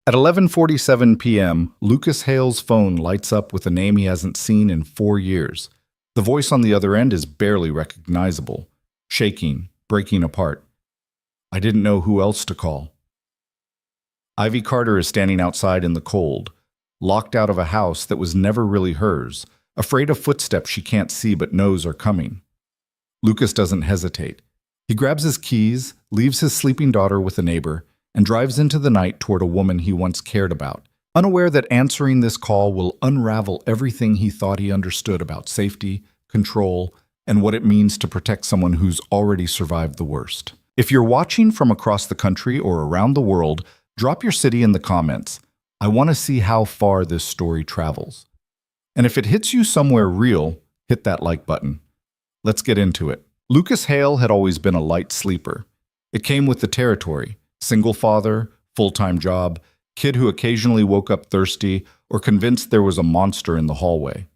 At 11:47 p.m., Lucas Hale's phone lights up with a name he hasn't seen in 4 years. The voice on the other end is barely recognizable, shaking, breaking apart. I didn't know who else to call. Ivy Carter is standing outside in the cold, locked out of a house that was never really hers, afraid of footsteps she can't see but knows are coming. Lucas doesn't hesitate. He grabs his keys, leaves his sleeping daughter with a neighbor, and drives into the night toward a woman he once cared about, unaware that answering this call will unravel everything he thought he understood about safety, control, and what it means to protect someone who's already survived the worst. If you're watching from across the country or around the world, drop your city in the comments. I want to see how far this story travels. And if it hits you somewhere real, hit that like button. Let's get into it. Lucas Hale had always been a light sleeper. It came with the territory. Single father, full-time job, kid who occasionally woke up thirsty or convinced there was a monster in the hallway.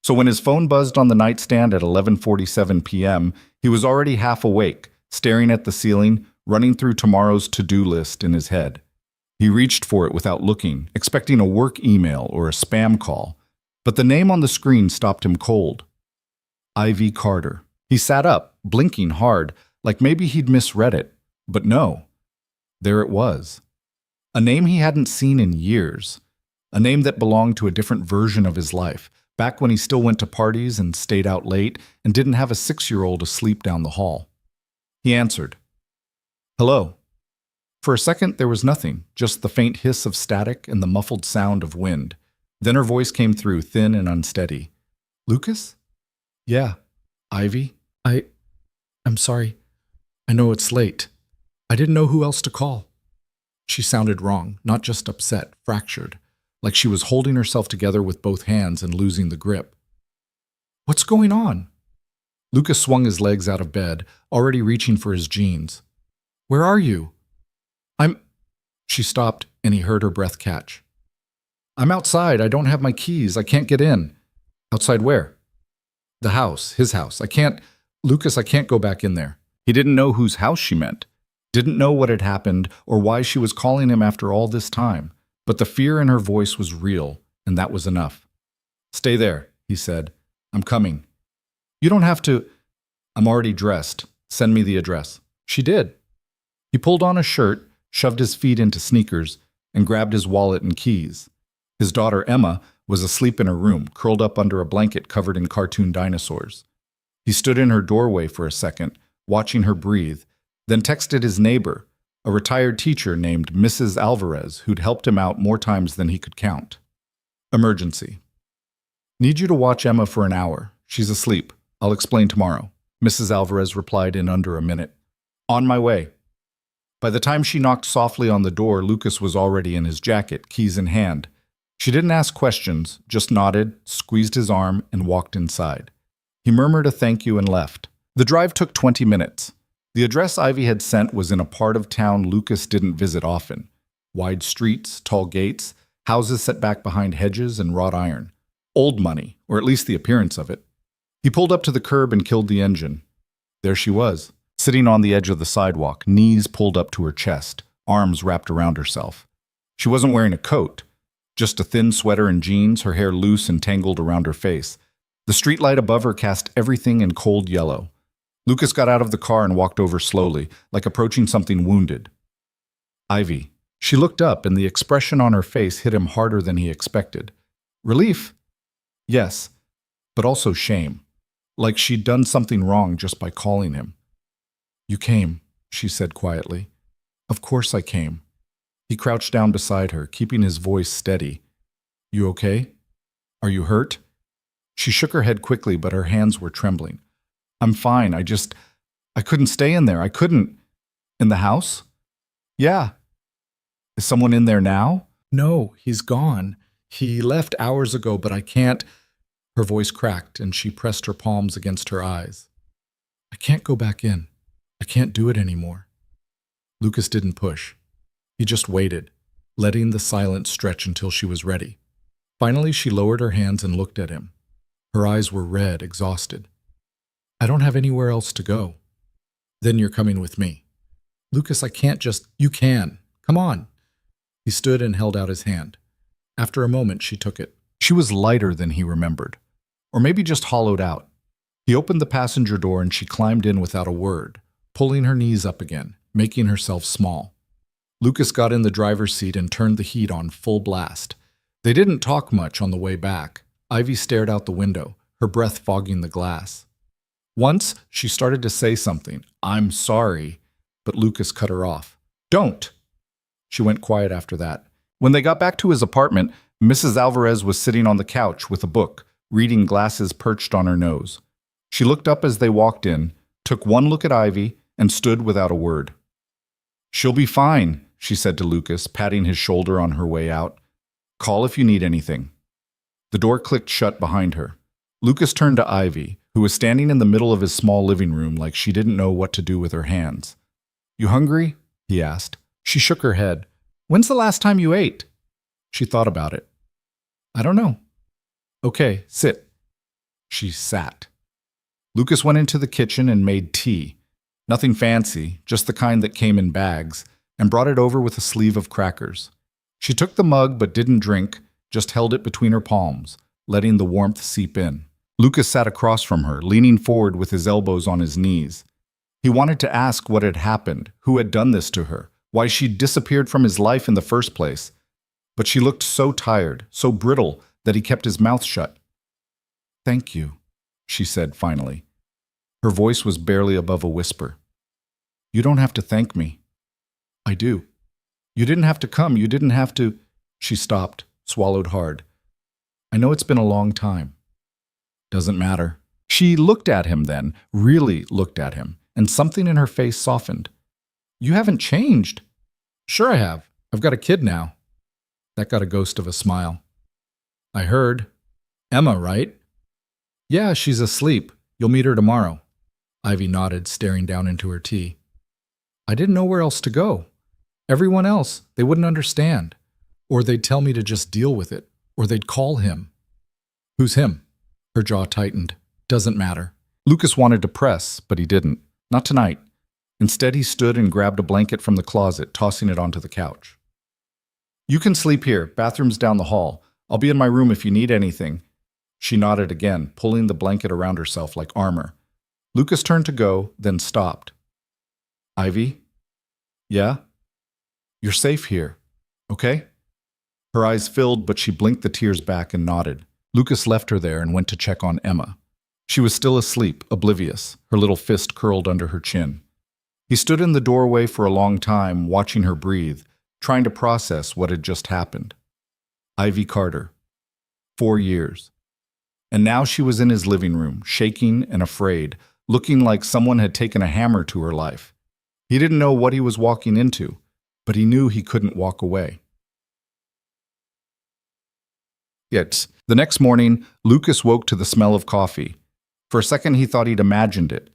So when his phone buzzed on the nightstand at 11:47 p.m., he was already half awake, staring at the ceiling, running through tomorrow's to-do list in his head. He reached for it without looking, expecting a work email or a spam call, but the name on the screen stopped him cold. Ivy Carter. He sat up, blinking hard, like maybe he'd misread it, but no. There it was. A name he hadn't seen in years. A name that belonged to a different version of his life, back when he still went to parties and stayed out late and didn't have a 6-year-old asleep down the hall. He answered. Hello. For a second, there was nothing, just the faint hiss of static and the muffled sound of wind. Then her voice came through, thin and unsteady. Lucas? Yeah. Ivy? I'm sorry. I know it's late. I didn't know who else to call. She sounded wrong, not just upset, fractured, like she was holding herself together with both hands and losing the grip. What's going on? Lucas swung his legs out of bed, already reaching for his jeans. Where are you? She stopped, and he heard her breath catch. I'm outside. I don't have my keys. I can't get in. Outside where? The house, his house. Lucas, I can't go back in there. He didn't know whose house she meant. Didn't know what had happened or why she was calling him after all this time, but the fear in her voice was real, and that was enough. Stay there, he said. I'm coming. You don't have to. I'm already dressed. Send me the address. She did. He pulled on a shirt, shoved his feet into sneakers, and grabbed his wallet and keys. His daughter, Emma, was asleep in her room, curled up under a blanket covered in cartoon dinosaurs. He stood in her doorway for a second, watching her breathe, then texted his neighbor, a retired teacher named Mrs. Alvarez, who'd helped him out more times than he could count. Emergency. Need you to watch Emma for an hour. She's asleep. I'll explain tomorrow. Mrs. Alvarez replied in under a minute. On my way. By the time she knocked softly on the door, Lucas was already in his jacket, keys in hand. She didn't ask questions, just nodded, squeezed his arm, and walked inside. He murmured a thank you and left. The drive took 20 minutes. The address Ivy had sent was in a part of town Lucas didn't visit often. Wide streets, tall gates, houses set back behind hedges and wrought iron. Old money, or at least the appearance of it. He pulled up to the curb and killed the engine. There she was, sitting on the edge of the sidewalk, knees pulled up to her chest, arms wrapped around herself. She wasn't wearing a coat, just a thin sweater and jeans, her hair loose and tangled around her face. The streetlight above her cast everything in cold yellow. Lucas got out of the car and walked over slowly, like approaching something wounded. Ivy. She looked up, and the expression on her face hit him harder than he expected. Relief? Yes, but also shame. Like she'd done something wrong just by calling him. You came, she said quietly. Of course I came. He crouched down beside her, keeping his voice steady. You okay? Are you hurt? She shook her head quickly, but her hands were trembling. I'm fine. I couldn't stay in there. I couldn't. In the house? Yeah. Is someone in there now? No, he's gone. He left hours ago, but I can't. Her voice cracked, and she pressed her palms against her eyes. I can't go back in. I can't do it anymore. Lucas didn't push. He just waited, letting the silence stretch until she was ready. Finally, she lowered her hands and looked at him. Her eyes were red, exhausted. I don't have anywhere else to go. Then you're coming with me. Lucas, I can't just... You can. Come on. He stood and held out his hand. After a moment, she took it. She was lighter than he remembered, or maybe just hollowed out. He opened the passenger door and she climbed in without a word, pulling her knees up again, making herself small. Lucas got in the driver's seat and turned the heat on full blast. They didn't talk much on the way back. Ivy stared out the window, her breath fogging the glass. Once, she started to say something, "I'm sorry," but Lucas cut her off. "Don't!" She went quiet after that. When they got back to his apartment, Mrs. Alvarez was sitting on the couch with a book, reading, glasses perched on her nose. She looked up as they walked in, took one look at Ivy, and stood without a word. "She'll be fine," she said to Lucas, patting his shoulder on her way out. "Call if you need anything." The door clicked shut behind her. Lucas turned to Ivy, who was standing in the middle of his small living room like she didn't know what to do with her hands. "You hungry?" he asked. She shook her head. "When's the last time you ate?" She thought about it. "I don't know." "Okay, sit." She sat. Lucas went into the kitchen and made tea. Nothing fancy, just the kind that came in bags, and brought it over with a sleeve of crackers. She took the mug but didn't drink, just held it between her palms, letting the warmth seep in. Lucas sat across from her, leaning forward with his elbows on his knees. He wanted to ask what had happened, who had done this to her, why she'd disappeared from his life in the first place. But she looked so tired, so brittle, that he kept his mouth shut. "Thank you," she said finally. Her voice was barely above a whisper. "You don't have to thank me." "I do." "You didn't have to come, you didn't have to—" She stopped, swallowed hard. "I know it's been a long time." "Doesn't matter." She looked at him then, really looked at him, and something in her face softened. "You haven't changed." "Sure I have. I've got a kid now." That got a ghost of a smile. "I heard. Emma, right?" "Yeah, she's asleep. You'll meet her tomorrow." Ivy nodded, staring down into her tea. "I didn't know where else to go. Everyone else, they wouldn't understand. Or they'd tell me to just deal with it. Or they'd call him." "Who's him?" Her jaw tightened. "Doesn't matter." Lucas wanted to press, but he didn't. Not tonight. Instead, he stood and grabbed a blanket from the closet, tossing it onto the couch. "You can sleep here. Bathroom's down the hall. I'll be in my room if you need anything." She nodded again, pulling the blanket around herself like armor. Lucas turned to go, then stopped. "Ivy?" "Yeah?" "You're safe here, okay?" Her eyes filled, but she blinked the tears back and nodded. Lucas left her there and went to check on Emma. She was still asleep, oblivious, her little fist curled under her chin. He stood in the doorway for a long time, watching her breathe, trying to process what had just happened. Ivy Carter. 4 years. And now she was in his living room, shaking and afraid, looking like someone had taken a hammer to her life. He didn't know what he was walking into, but he knew he couldn't walk away. Yet, the next morning, Lucas woke to the smell of coffee. For a second, he thought he'd imagined it,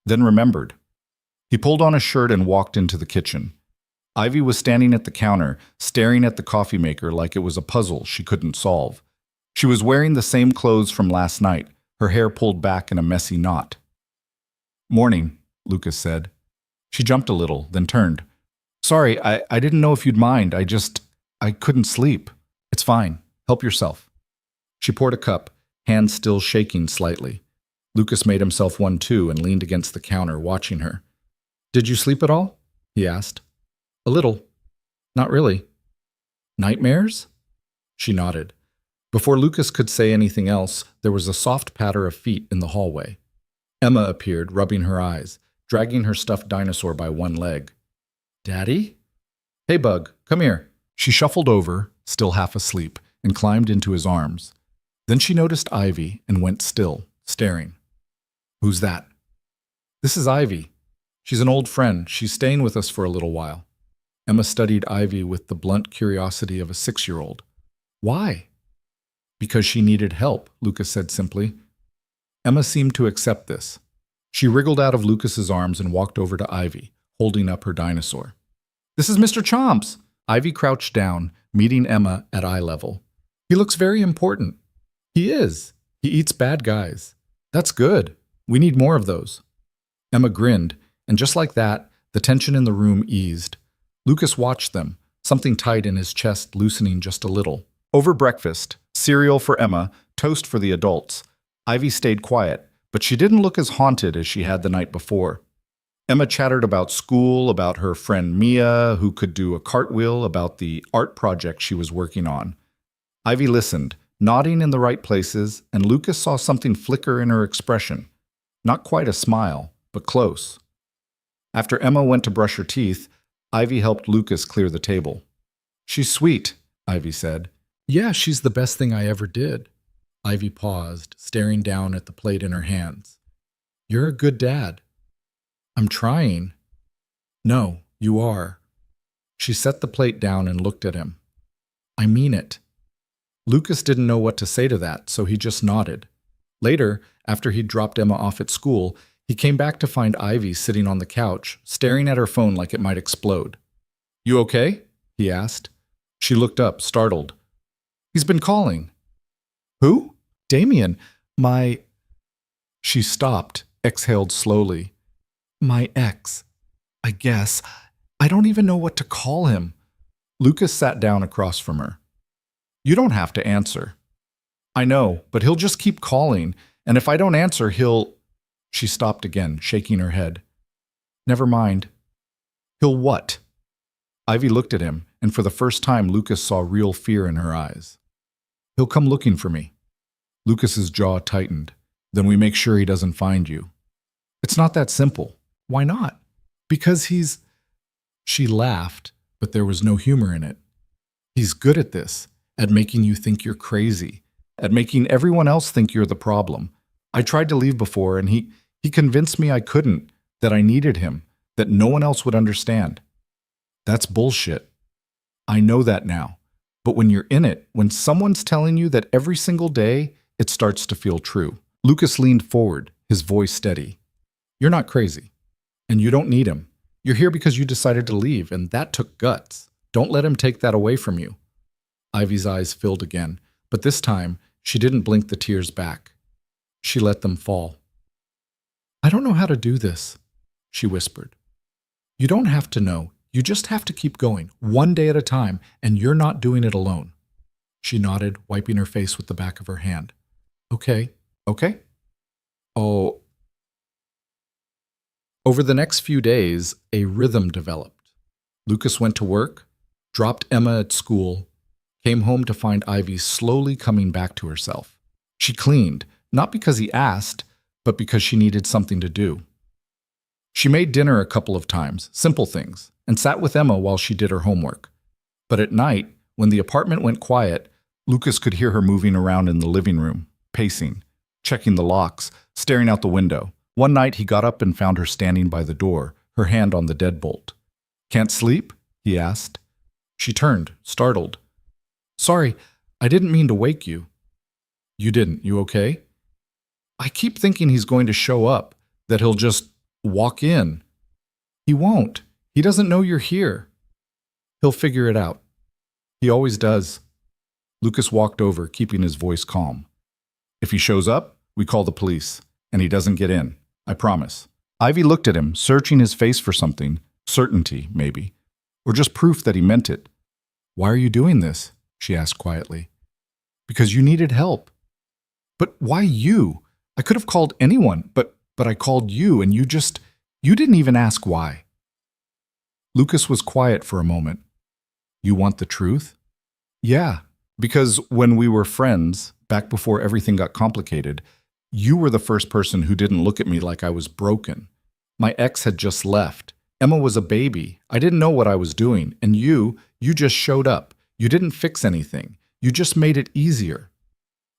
then remembered. He pulled on a shirt and walked into the kitchen. Ivy was standing at the counter, staring at the coffee maker like it was a puzzle she couldn't solve. She was wearing the same clothes from last night, her hair pulled back in a messy knot. "Morning," Lucas said. She jumped a little, then turned. "Sorry, I didn't know if you'd mind. I couldn't sleep." "It's fine. Help yourself." She poured a cup, hands still shaking slightly. Lucas made himself one too and leaned against the counter, watching her. "Did you sleep at all?" he asked. "A little. Not really." "Nightmares?" She nodded. Before Lucas could say anything else, there was a soft patter of feet in the hallway. Emma appeared, rubbing her eyes, dragging her stuffed dinosaur by one leg. "Daddy?" "Hey, Bug, come here." She shuffled over, still half asleep, and climbed into his arms. Then she noticed Ivy and went still, staring. "Who's that?" "This is Ivy. She's an old friend. She's staying with us for a little while." Emma studied Ivy with the blunt curiosity of a 6-year-old. "Why?" "Because she needed help," Lucas said simply. Emma seemed to accept this. She wriggled out of Lucas's arms and walked over to Ivy, holding up her dinosaur. "This is Mr. Chomps!" Ivy crouched down, meeting Emma at eye level. "He looks very important." "He is. He eats bad guys." "That's good. We need more of those." Emma grinned, and just like that, the tension in the room eased. Lucas watched them, something tight in his chest loosening just a little. Over breakfast, cereal for Emma, toast for the adults. Ivy stayed quiet, but she didn't look as haunted as she had the night before. Emma chattered about school, about her friend Mia, who could do a cartwheel, about the art project she was working on. Ivy listened, nodding in the right places, and Lucas saw something flicker in her expression. Not quite a smile, but close. After Emma went to brush her teeth, Ivy helped Lucas clear the table. "She's sweet," Ivy said. "Yeah, she's the best thing I ever did." Ivy paused, staring down at the plate in her hands. "You're a good dad." "I'm trying." "No, you are." She set the plate down and looked at him. "I mean it." Lucas didn't know what to say to that, so he just nodded. Later, after he'd dropped Emma off at school, he came back to find Ivy sitting on the couch, staring at her phone like it might explode. "You okay?" he asked. She looked up, startled. "He's been calling." "Who?" "Damien. My—" She stopped, exhaled slowly. "My ex. I guess. I don't even know what to call him." Lucas sat down across from her. "You don't have to answer." "I know, but he'll just keep calling, and if I don't answer, he'll—" She stopped again, shaking her head. "Never mind." "He'll what?" Ivy looked at him, and for the first time Lucas saw real fear in her eyes. "He'll come looking for me." Lucas's jaw tightened. "Then we make sure he doesn't find you." "It's not that simple." "Why not?" "Because he's—" She laughed, but there was no humor in it. "He's good at this, at making you think you're crazy, at making everyone else think you're the problem. I tried to leave before, and he convinced me I couldn't, that I needed him, that no one else would understand." "That's bullshit." "I know that now. But when you're in it, when someone's telling you that every single day, it starts to feel true." Lucas leaned forward, his voice steady. "You're not crazy. And you don't need him. You're here because you decided to leave, and that took guts. Don't let him take that away from you." Ivy's eyes filled again, but this time she didn't blink the tears back. She let them fall. "I don't know how to do this," she whispered. "You don't have to know. You just have to keep going, one day at a time, and you're not doing it alone." She nodded, wiping her face with the back of her hand. "Okay, okay." "Oh." Over the next few days, a rhythm developed. Lucas went to work, dropped Emma at school, came home to find Ivy slowly coming back to herself. She cleaned, not because he asked, but because she needed something to do. She made dinner a couple of times, simple things, and sat with Emma while she did her homework. But at night, when the apartment went quiet, Lucas could hear her moving around in the living room, pacing, checking the locks, staring out the window. One night he got up and found her standing by the door, her hand on the deadbolt. "Can't sleep?" he asked. She turned, startled. "Sorry, I didn't mean to wake you." "You didn't. You okay?" "I keep thinking he's going to show up, that he'll just walk in." "He won't. He doesn't know you're here." "He'll figure it out. He always does." Lucas walked over, keeping his voice calm. "If he shows up, we call the police, and he doesn't get in. I promise." Ivy looked at him, searching his face for something, certainty, maybe, or just proof that he meant it. "Why are you doing this?" she asked quietly. "Because you needed help." "But why you? I could have called anyone, but I called you, and you didn't even ask why." Lucas was quiet for a moment. "You want the truth?" "Yeah, because when we were friends, back before everything got complicated, you were the first person who didn't look at me like I was broken. My ex had just left. Emma was a baby. I didn't know what I was doing, and you just showed up. You didn't fix anything. You just made it easier."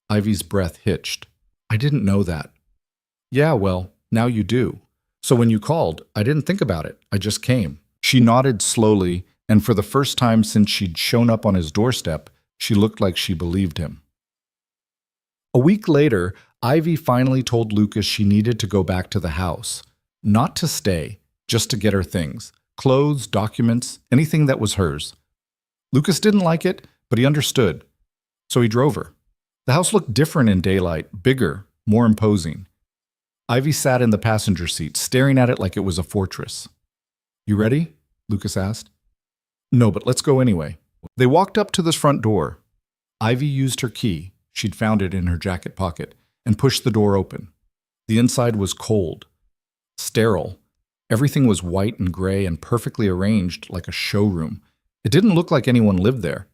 Ivy's breath hitched. "I didn't know that." "Yeah, well, now you do. So when you called, I didn't think about it. I just came." She nodded slowly, and for the first time since she'd shown up on his doorstep, she looked like she believed him. A week later, Ivy finally told Lucas she needed to go back to the house. Not to stay, just to get her things. Clothes, documents, anything that was hers. Lucas didn't like it, but he understood. So he drove her. The house looked different in daylight, bigger, more imposing. Ivy sat in the passenger seat, staring at it like it was a fortress. "You ready?" Lucas asked. No, but let's go anyway. They walked up to the front door. Ivy used her key, she'd found it in her jacket pocket, and pushed the door open. The inside was cold, sterile. Everything was white and gray and perfectly arranged like a showroom. It didn't look like anyone lived there.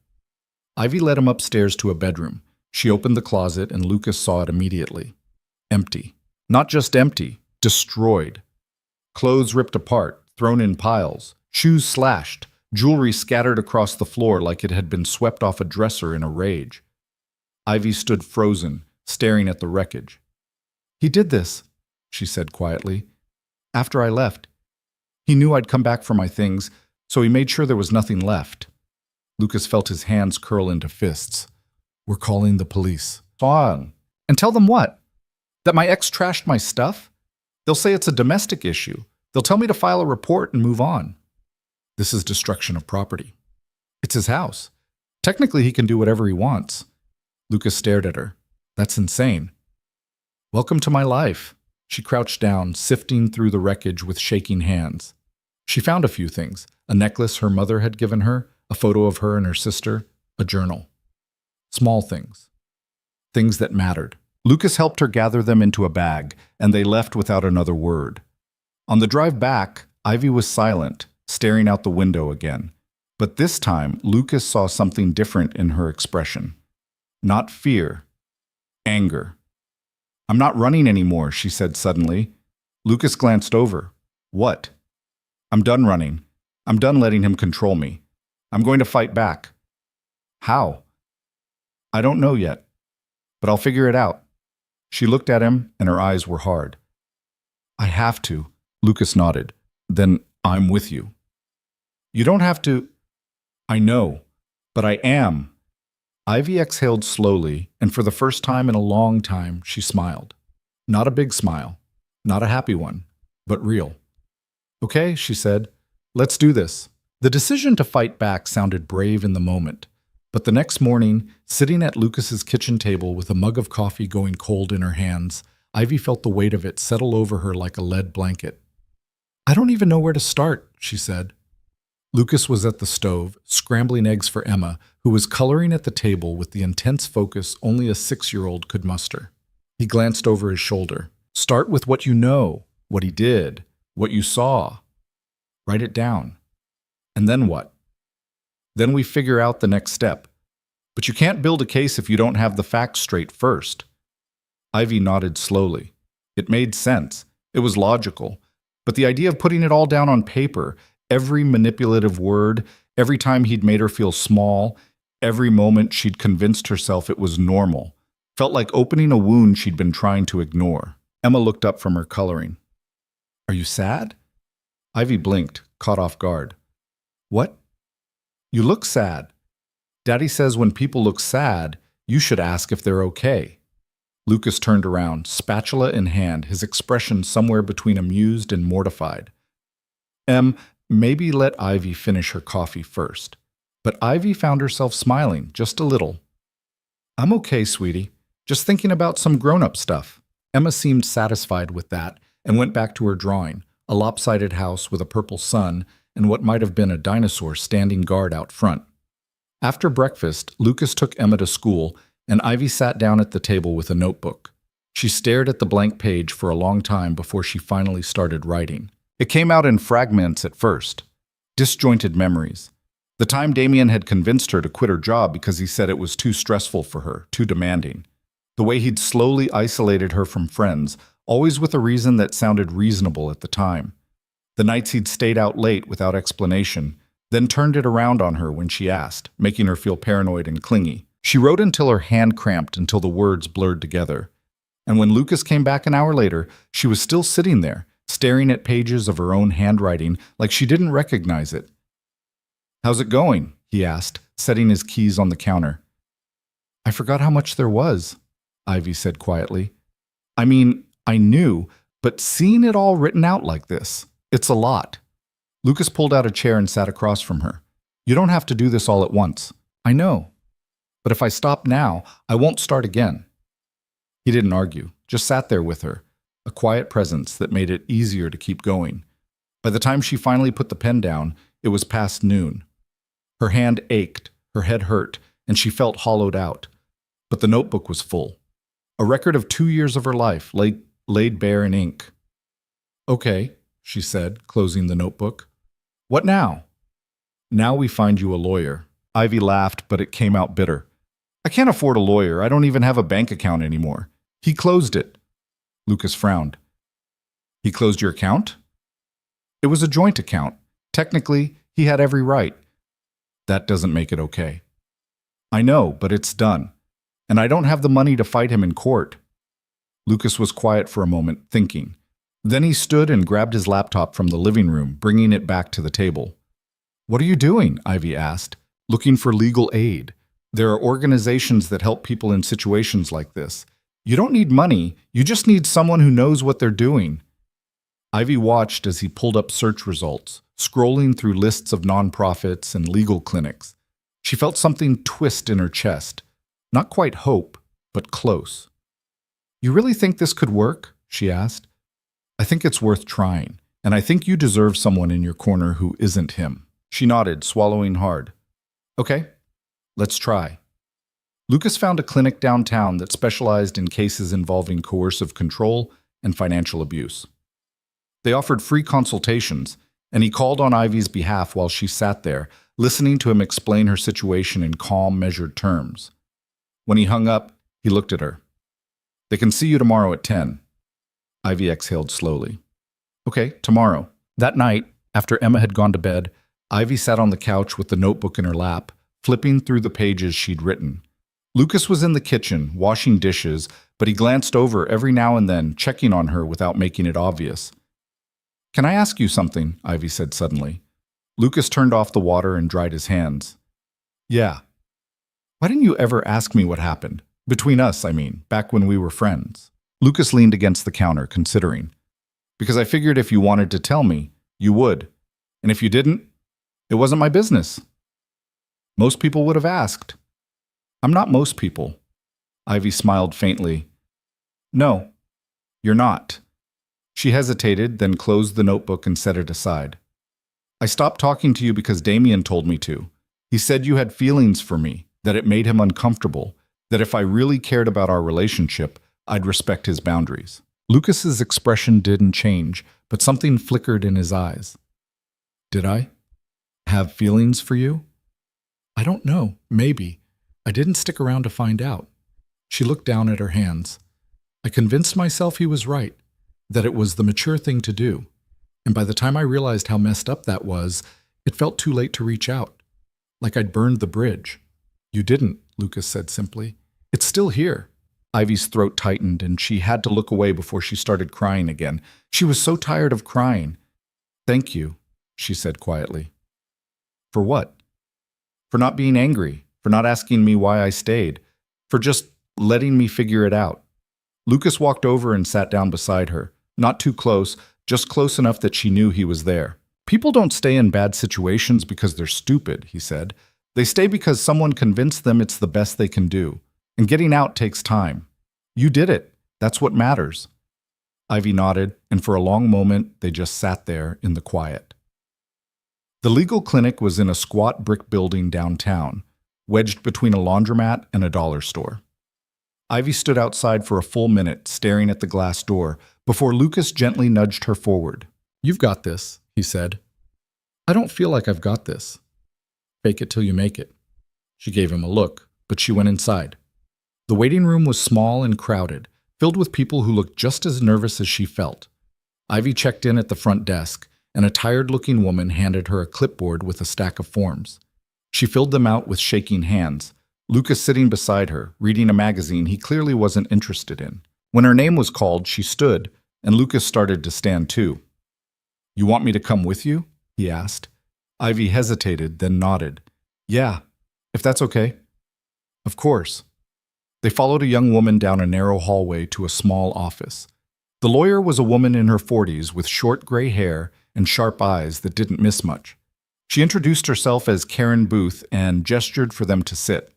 Ivy led him upstairs to a bedroom. She opened the closet and Lucas saw it immediately. Empty. Not just empty, destroyed. Clothes ripped apart, thrown in piles, shoes slashed, jewelry scattered across the floor like it had been swept off a dresser in a rage. Ivy stood frozen, staring at the wreckage. "He did this," she said quietly. "After I left. He knew I'd come back for my things, so he made sure there was nothing left." Lucas felt his hands curl into fists. "We're calling the police." "Fine. And tell them what? That my ex trashed my stuff? They'll say it's a domestic issue. They'll tell me to file a report and move on." "This is destruction of property." "It's his house. Technically, he can do whatever he wants." Lucas stared at her. "That's insane." "Welcome to my life." She crouched down, sifting through the wreckage with shaking hands. She found a few things: a necklace her mother had given her, a photo of her and her sister, a journal. Small things. Things that mattered. Lucas helped her gather them into a bag, and they left without another word. On the drive back, Ivy was silent, staring out the window again. But this time, Lucas saw something different in her expression. Not fear. Anger. "I'm not running anymore," she said suddenly. Lucas glanced over. "What?" "I'm done running. I'm done letting him control me. I'm going to fight back." "How?" "I don't know yet, but I'll figure it out." She looked at him, and her eyes were hard. "I have to." Lucas nodded. "Then I'm with you." "You don't have to." "I know, but I am." Ivy exhaled slowly, and for the first time in a long time, she smiled. Not a big smile, not a happy one, but real. "Okay," she said, "let's do this." The decision to fight back sounded brave in the moment. But the next morning, sitting at Lucas's kitchen table with a mug of coffee going cold in her hands, Ivy felt the weight of it settle over her like a lead blanket. "I don't even know where to start," she said. Lucas was at the stove, scrambling eggs for Emma, who was coloring at the table with the intense focus only a 6-year-old could muster. He glanced over his shoulder. "Start with what you know, what he did, what you saw. Write it down. And then what? Then we figure out the next step. But you can't build a case if you don't have the facts straight first." Ivy nodded slowly. It made sense. It was logical. But the idea of putting it all down on paper, every manipulative word, every time he'd made her feel small, every moment she'd convinced herself it was normal, felt like opening a wound she'd been trying to ignore. Emma looked up from her coloring. "Are you sad?" Ivy blinked, caught off guard. "What?" "You look sad. Daddy says when people look sad, you should ask if they're okay." Lucas turned around, spatula in hand, his expression somewhere between amused and mortified. Maybe let Ivy finish her coffee first." But Ivy found herself smiling, just a little. "I'm okay, sweetie. Just thinking about some grown-up stuff." Emma seemed satisfied with that and went back to her drawing, a lopsided house with a purple sun and what might have been a dinosaur standing guard out front. After breakfast, Lucas took Emma to school, and Ivy sat down at the table with a notebook. She stared at the blank page for a long time before she finally started writing. It came out in fragments at first, disjointed memories. The time Damien had convinced her to quit her job because he said it was too stressful for her, too demanding. The way he'd slowly isolated her from friends, always with a reason that sounded reasonable at the time. The nights he'd stayed out late without explanation, then turned it around on her when she asked, making her feel paranoid and clingy. She wrote until her hand cramped until the words blurred together. And when Lucas came back an hour later, she was still sitting there, staring at pages of her own handwriting like she didn't recognize it. "How's it going?" he asked, setting his keys on the counter. "I forgot how much there was," Ivy said quietly. "I mean, I knew, but seeing it all written out like this, it's a lot." Lucas pulled out a chair and sat across from her. "You don't have to do this all at once. I know. But if I stop now, I won't start again." He didn't argue, just sat there with her, a quiet presence that made it easier to keep going. By the time she finally put the pen down, it was past noon. Her hand ached, her head hurt, and she felt hollowed out. But the notebook was full. A record of 2 years of her life laid bare in ink. "Okay," she said, closing the notebook. "What now?" "Now we find you a lawyer." Ivy laughed, but it came out bitter. "I can't afford a lawyer. I don't even have a bank account anymore. He closed it." Lucas frowned. "He closed your account?" "It was a joint account. Technically, he had every right." "That doesn't make it okay." "I know, but it's done. And I don't have the money to fight him in court." Lucas was quiet for a moment, thinking. Then he stood and grabbed his laptop from the living room, bringing it back to the table. "What are you doing?" Ivy asked. "Looking for legal aid. There are organizations that help people in situations like this. You don't need money, you just need someone who knows what they're doing." Ivy watched as he pulled up search results, scrolling through lists of nonprofits and legal clinics. She felt something twist in her chest. Not quite hope, but close. "You really think this could work?" she asked. "I think it's worth trying, and I think you deserve someone in your corner who isn't him." She nodded, swallowing hard. "Okay, let's try." Lucas found a clinic downtown that specialized in cases involving coercive control and financial abuse. They offered free consultations, and he called on Ivy's behalf while she sat there, listening to him explain her situation in calm, measured terms. When he hung up, he looked at her. "They can see you tomorrow at 10. Ivy exhaled slowly. "Okay, tomorrow." That night, after Emma had gone to bed, Ivy sat on the couch with the notebook in her lap, flipping through the pages she'd written. Lucas was in the kitchen, washing dishes, but he glanced over every now and then, checking on her without making it obvious. "Can I ask you something?" Ivy said suddenly. Lucas turned off the water and dried his hands. "Yeah." "Why didn't you ever ask me what happened? Between us, I mean, back when we were friends." Lucas leaned against the counter, considering. "Because I figured if you wanted to tell me, you would. And if you didn't, it wasn't my business." "Most people would have asked." "I'm not most people." Ivy smiled faintly. "No, you're not." She hesitated, then closed the notebook and set it aside. "I stopped talking to you because Damien told me to. He said you had feelings for me, that it made him uncomfortable, that if I really cared about our relationship, I'd respect his boundaries." Lucas's expression didn't change, but something flickered in his eyes. "Did I have feelings for you?" "I don't know. Maybe. I didn't stick around to find out." She looked down at her hands. "I convinced myself he was right, that it was the mature thing to do. And by the time I realized how messed up that was, it felt too late to reach out. Like I'd burned the bridge." "You didn't," Lucas said simply. "It's still here." Ivy's throat tightened, and she had to look away before she started crying again. She was so tired of crying. "Thank you," she said quietly. "For what?" "For not being angry, for not asking me why I stayed, for just letting me figure it out." Lucas walked over and sat down beside her, not too close, just close enough that she knew he was there. "People don't stay in bad situations because they're stupid," he said. "They stay because someone convinced them it's the best they can do. And getting out takes time. You did it. That's what matters." Ivy nodded, and for a long moment, they just sat there in the quiet. The legal clinic was in a squat brick building downtown, wedged between a laundromat and a dollar store. Ivy stood outside for a full minute, staring at the glass door, before Lucas gently nudged her forward. "You've got this," he said. "I don't feel like I've got this." "Fake it till you make it." She gave him a look, but she went inside. The waiting room was small and crowded, filled with people who looked just as nervous as she felt. Ivy checked in at the front desk, and a tired-looking woman handed her a clipboard with a stack of forms. She filled them out with shaking hands, Lucas sitting beside her, reading a magazine he clearly wasn't interested in. When her name was called, she stood, and Lucas started to stand too. "You want me to come with you?" he asked. Ivy hesitated, then nodded. "Yeah, if that's okay." "Of course." They followed a young woman down a narrow hallway to a small office. The lawyer was a woman in her 40s with short gray hair and sharp eyes that didn't miss much. She introduced herself as Karen Booth and gestured for them to sit.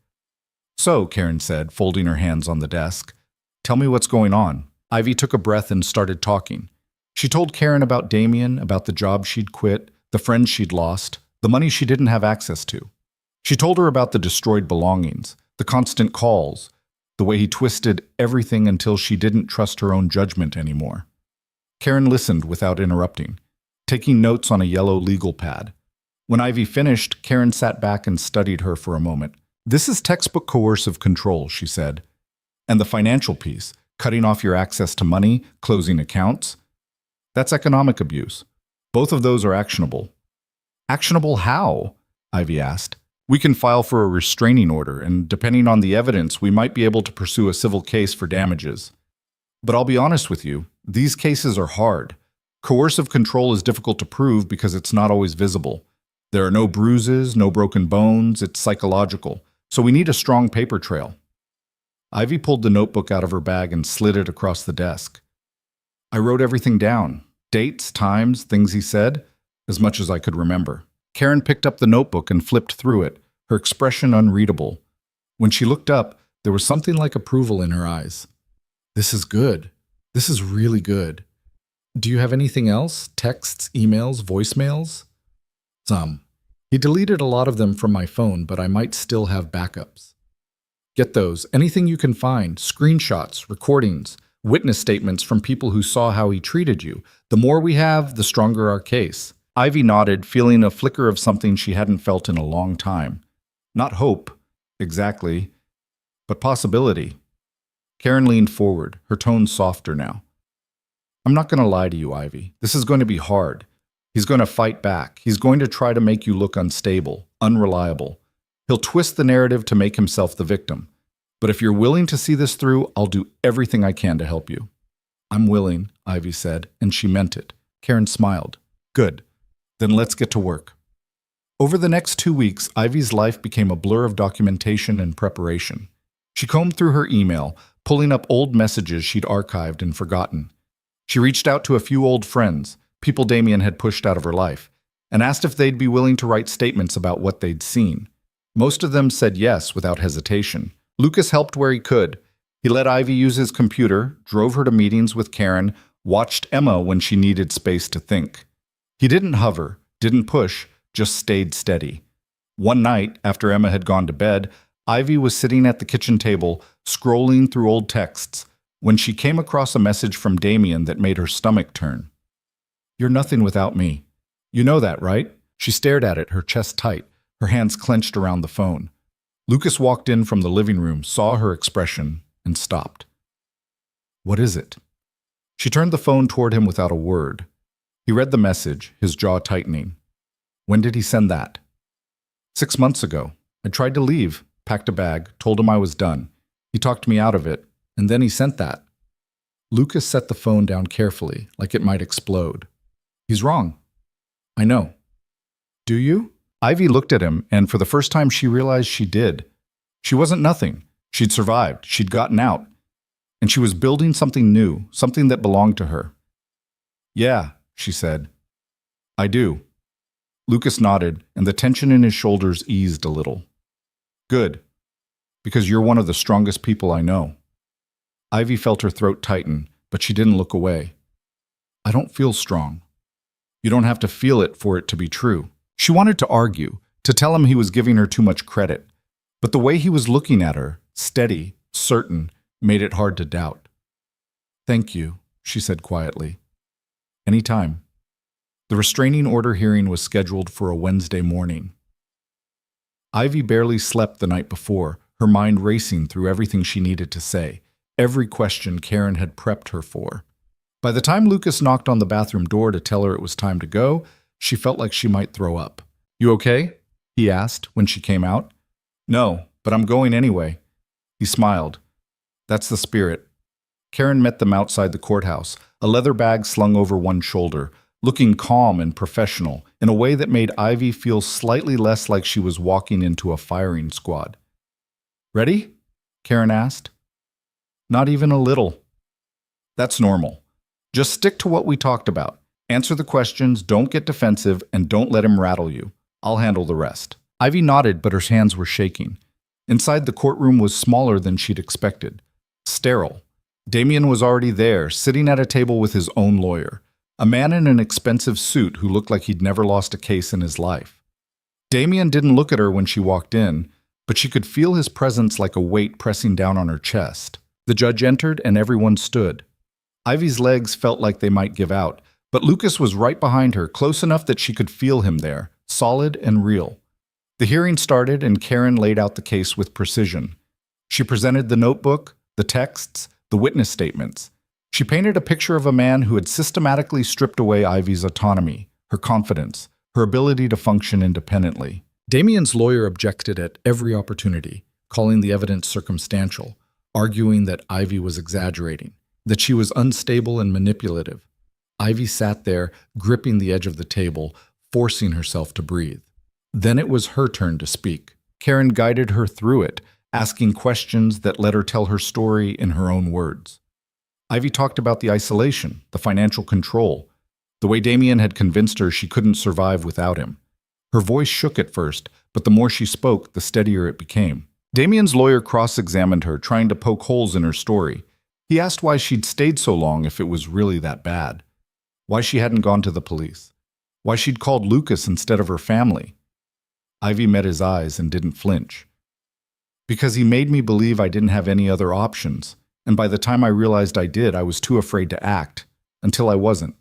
"So," Karen said, folding her hands on the desk, "tell me what's going on." Ivy took a breath and started talking. She told Karen about Damien, about the job she'd quit, the friends she'd lost, the money she didn't have access to. She told her about the destroyed belongings, the constant calls, the way he twisted everything until she didn't trust her own judgment anymore. Karen listened without interrupting, taking notes on a yellow legal pad. When Ivy finished, Karen sat back and studied her for a moment. "This is textbook coercive control," she said. "And the financial piece, cutting off your access to money, closing accounts, that's economic abuse. Both of those are actionable." "Actionable how?" Ivy asked. "We can file for a restraining order, and depending on the evidence, we might be able to pursue a civil case for damages. But I'll be honest with you, these cases are hard. Coercive control is difficult to prove because it's not always visible. There are no bruises, no broken bones, it's psychological. So we need a strong paper trail." Ivy pulled the notebook out of her bag and slid it across the desk. "I wrote everything down. Dates, times, things he said, as much as I could remember." Karen picked up the notebook and flipped through it, her expression unreadable. When she looked up, there was something like approval in her eyes. "This is good. This is really good. Do you have anything else? Texts, emails, voicemails?" "Some. He deleted a lot of them from my phone, but I might still have backups." "Get those. Anything you can find. Screenshots, recordings, witness statements from people who saw how he treated you. The more we have, the stronger our case." Ivy nodded, feeling a flicker of something she hadn't felt in a long time. Not hope, exactly, but possibility. Karen leaned forward, her tone softer now. "I'm not going to lie to you, Ivy. This is going to be hard. He's going to fight back. He's going to try to make you look unstable, unreliable. He'll twist the narrative to make himself the victim. But if you're willing to see this through, I'll do everything I can to help you." "I'm willing," Ivy said, and she meant it. Karen smiled. "Good. Then let's get to work." Over the next 2 weeks, Ivy's life became a blur of documentation and preparation. She combed through her email, pulling up old messages she'd archived and forgotten. She reached out to a few old friends, people Damien had pushed out of her life, and asked if they'd be willing to write statements about what they'd seen. Most of them said yes without hesitation. Lucas helped where he could. He let Ivy use his computer, drove her to meetings with Karen, watched Emma when she needed space to think. He didn't hover, didn't push, just stayed steady. One night, after Emma had gone to bed, Ivy was sitting at the kitchen table, scrolling through old texts, when she came across a message from Damien that made her stomach turn. "You're nothing without me. You know that, right?" She stared at it, her chest tight, her hands clenched around the phone. Lucas walked in from the living room, saw her expression, and stopped. "What is it?" She turned the phone toward him without a word. He read the message, his jaw tightening. "When did he send that?" 6 months ago. I tried to leave, packed a bag, told him I was done. He talked me out of it, and then he sent that." Lucas set the phone down carefully, like it might explode. "He's wrong." "I know." "Do you?" Ivy looked at him, and for the first time she realized she did. She wasn't nothing. She'd survived. She'd gotten out. And she was building something new, something that belonged to her. "Yeah," she said. "I do." Lucas nodded, and the tension in his shoulders eased a little. "Good. Because you're one of the strongest people I know." Ivy felt her throat tighten, but she didn't look away. "I don't feel strong." "You don't have to feel it for it to be true." She wanted to argue, to tell him he was giving her too much credit. But the way he was looking at her, steady, certain, made it hard to doubt. "Thank you," she said quietly. "Anytime." The restraining order hearing was scheduled for a Wednesday morning. Ivy barely slept the night before, her mind racing through everything she needed to say, every question Karen had prepped her for. By the time Lucas knocked on the bathroom door to tell her it was time to go, she felt like she might throw up. "You okay?" he asked when she came out. "No, but I'm going anyway." He smiled. "That's the spirit." Karen met them outside the courthouse, a leather bag slung over one shoulder, looking calm and professional in a way that made Ivy feel slightly less like she was walking into a firing squad. "Ready?" Karen asked. "Not even a little." "That's normal. Just stick to what we talked about. Answer the questions, don't get defensive, and don't let him rattle you. I'll handle the rest." Ivy nodded, but her hands were shaking. Inside, the courtroom was smaller than she'd expected. Sterile. Damien was already there, sitting at a table with his own lawyer, a man in an expensive suit who looked like he'd never lost a case in his life. Damien didn't look at her when she walked in, but she could feel his presence like a weight pressing down on her chest. The judge entered and everyone stood. Ivy's legs felt like they might give out, but Lucas was right behind her, close enough that she could feel him there, solid and real. The hearing started and Karen laid out the case with precision. She presented the notebook, the texts, the witness statements. She painted a picture of a man who had systematically stripped away Ivy's autonomy, her confidence, her ability to function independently. Damien's lawyer objected at every opportunity, calling the evidence circumstantial, arguing that Ivy was exaggerating, that she was unstable and manipulative. Ivy sat there, gripping the edge of the table, forcing herself to breathe. Then it was her turn to speak. Karen guided her through it, asking questions that let her tell her story in her own words. Ivy talked about the isolation, the financial control, the way Damien had convinced her she couldn't survive without him. Her voice shook at first, but the more she spoke, the steadier it became. Damien's lawyer cross-examined her, trying to poke holes in her story. He asked why she'd stayed so long if it was really that bad. Why she hadn't gone to the police. Why she'd called Lucas instead of her family. Ivy met his eyes and didn't flinch. Because he made me believe I didn't have any other options, and by the time I realized I did, I was too afraid to act, until I wasn't.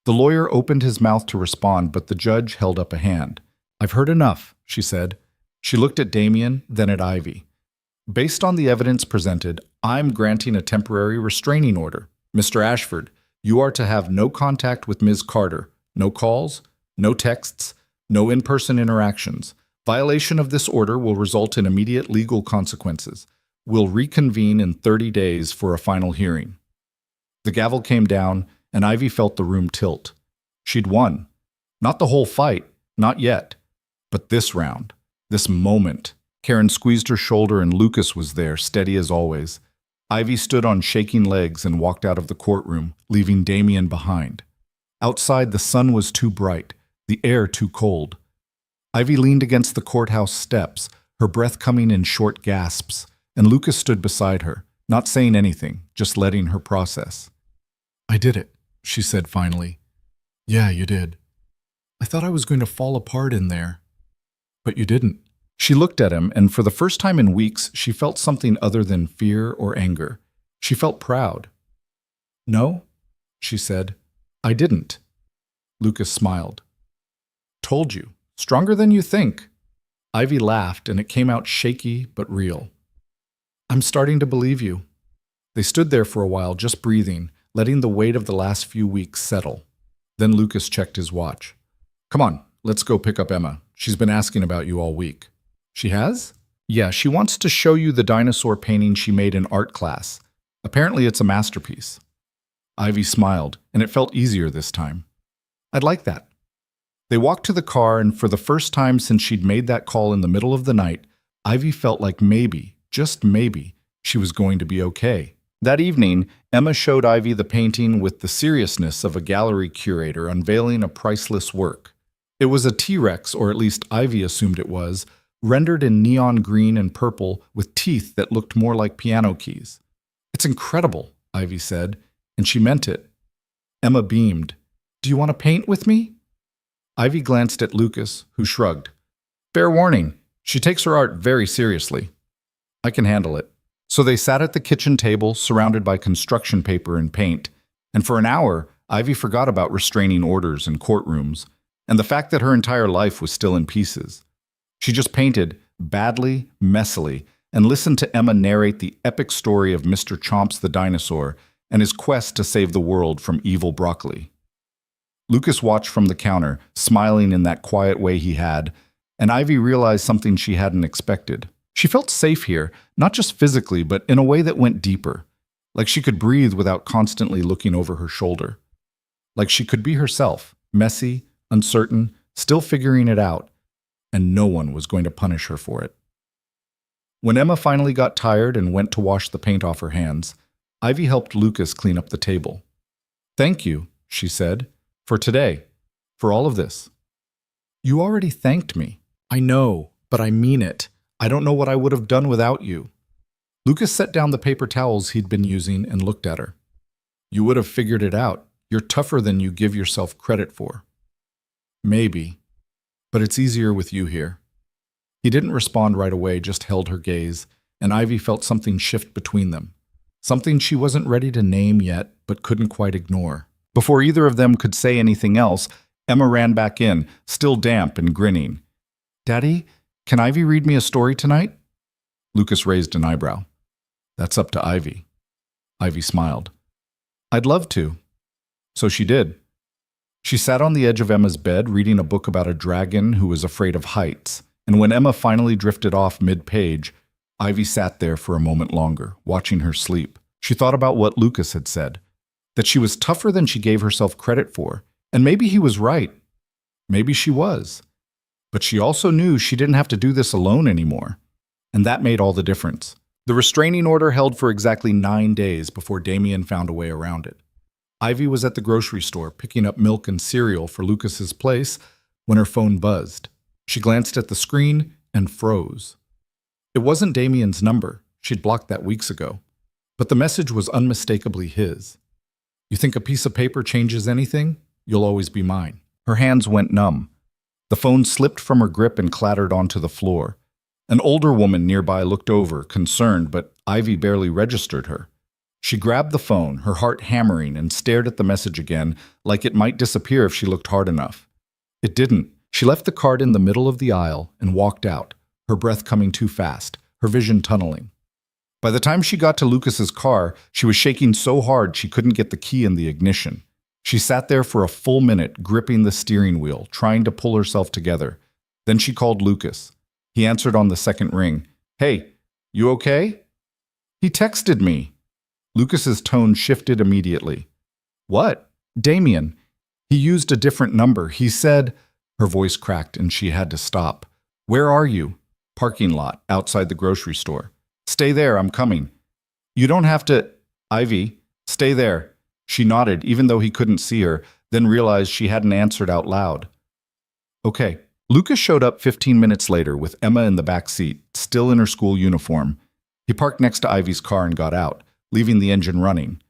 The lawyer opened his mouth to respond, but the judge held up a hand. "I've heard enough," she said. She looked at Damien, then at Ivy. "Based on the evidence presented, I'm granting a temporary restraining order. Mr. Ashford, you are to have no contact with Ms. Carter, no calls, no texts, no in-person interactions. Violation of this order will result in immediate legal consequences. We'll reconvene in 30 days for a final hearing." The gavel came down, and Ivy felt the room tilt. She'd won. Not the whole fight, not yet, but this round, this moment. Karen squeezed her shoulder and Lucas was there, steady as always. Ivy stood on shaking legs and walked out of the courtroom, leaving Damien behind. Outside, the sun was too bright, the air too cold. Ivy leaned against the courthouse steps, her breath coming in short gasps, and Lucas stood beside her, not saying anything, just letting her process. "I did it," she said finally. "Yeah, you did. I thought I was going to fall apart in there. But you didn't." She looked at him, and for the first time in weeks, she felt something other than fear or anger. She felt proud. "No," she said. "I didn't." Lucas smiled. "Told you. Stronger than you think." Ivy laughed, and it came out shaky but real. "I'm starting to believe you." They stood there for a while, just breathing, letting the weight of the last few weeks settle. Then Lucas checked his watch. "Come on, let's go pick up Emma. She's been asking about you all week." "She has?" "Yeah, she wants to show you the dinosaur painting she made in art class. Apparently it's a masterpiece." Ivy smiled, and it felt easier this time. "I'd like that." They walked to the car, and for the first time since she'd made that call in the middle of the night, Ivy felt like maybe, just maybe, she was going to be okay. That evening, Emma showed Ivy the painting with the seriousness of a gallery curator unveiling a priceless work. It was a T-Rex, or at least Ivy assumed it was, rendered in neon green and purple with teeth that looked more like piano keys. "It's incredible," Ivy said, and she meant it. Emma beamed. "Do you want to paint with me?" Ivy glanced at Lucas, who shrugged. "Fair warning, she takes her art very seriously." "I can handle it." So they sat at the kitchen table, surrounded by construction paper and paint, and for an hour, Ivy forgot about restraining orders and courtrooms, and the fact that her entire life was still in pieces. She just painted, badly, messily, and listened to Emma narrate the epic story of Mr. Chomps the dinosaur and his quest to save the world from evil broccoli. Lucas watched from the counter, smiling in that quiet way he had, and Ivy realized something she hadn't expected. She felt safe here, not just physically, but in a way that went deeper. Like she could breathe without constantly looking over her shoulder. Like she could be herself, messy, uncertain, still figuring it out, and no one was going to punish her for it. When Emma finally got tired and went to wash the paint off her hands, Ivy helped Lucas clean up the table. "Thank you," she said, "for today, for all of this." "You already thanked me." "I know, but I mean it. I don't know what I would have done without you." Lucas set down the paper towels he'd been using and looked at her. "You would have figured it out. You're tougher than you give yourself credit for." "Maybe." But it's easier with you here. He didn't respond right away, just held her gaze, and Ivy felt something shift between them. Something she wasn't ready to name yet, but couldn't quite ignore. Before either of them could say anything else, Emma ran back in, still damp and grinning. "Daddy, can Ivy read me a story tonight?" Lucas raised an eyebrow. "That's up to Ivy." Ivy smiled. "I'd love to." So she did. She sat on the edge of Emma's bed reading a book about a dragon who was afraid of heights, and when Emma finally drifted off mid-page, Ivy sat there for a moment longer, watching her sleep. She thought about what Lucas had said, that she was tougher than she gave herself credit for, and maybe he was right. Maybe she was. But she also knew she didn't have to do this alone anymore, and that made all the difference. The restraining order held for exactly 9 days before Damien found a way around it. Ivy was at the grocery store picking up milk and cereal for Lucas's place when her phone buzzed. She glanced at the screen and froze. It wasn't Damien's number. She'd blocked that weeks ago. But the message was unmistakably his. "You think a piece of paper changes anything? You'll always be mine." Her hands went numb. The phone slipped from her grip and clattered onto the floor. An older woman nearby looked over, concerned, but Ivy barely registered her. She grabbed the phone, her heart hammering, and stared at the message again, like it might disappear if she looked hard enough. It didn't. She left the cart in the middle of the aisle and walked out, her breath coming too fast, her vision tunneling. By the time she got to Lucas's car, she was shaking so hard she couldn't get the key in the ignition. She sat there for a full minute, gripping the steering wheel, trying to pull herself together. Then she called Lucas. He answered on the second ring. "Hey, you okay?" "He texted me." Lucas's tone shifted immediately. "What?" "Damien. He used a different number. He said—" Her voice cracked and she had to stop. "Where are you?" "Parking lot, outside the grocery store." "Stay there, I'm coming." "You don't have to—" "Ivy, stay there." She nodded, even though he couldn't see her, then realized she hadn't answered out loud. "Okay." Lucas showed up 15 minutes later with Emma in the back seat, still in her school uniform. He parked next to Ivy's car and got out, leaving the engine running.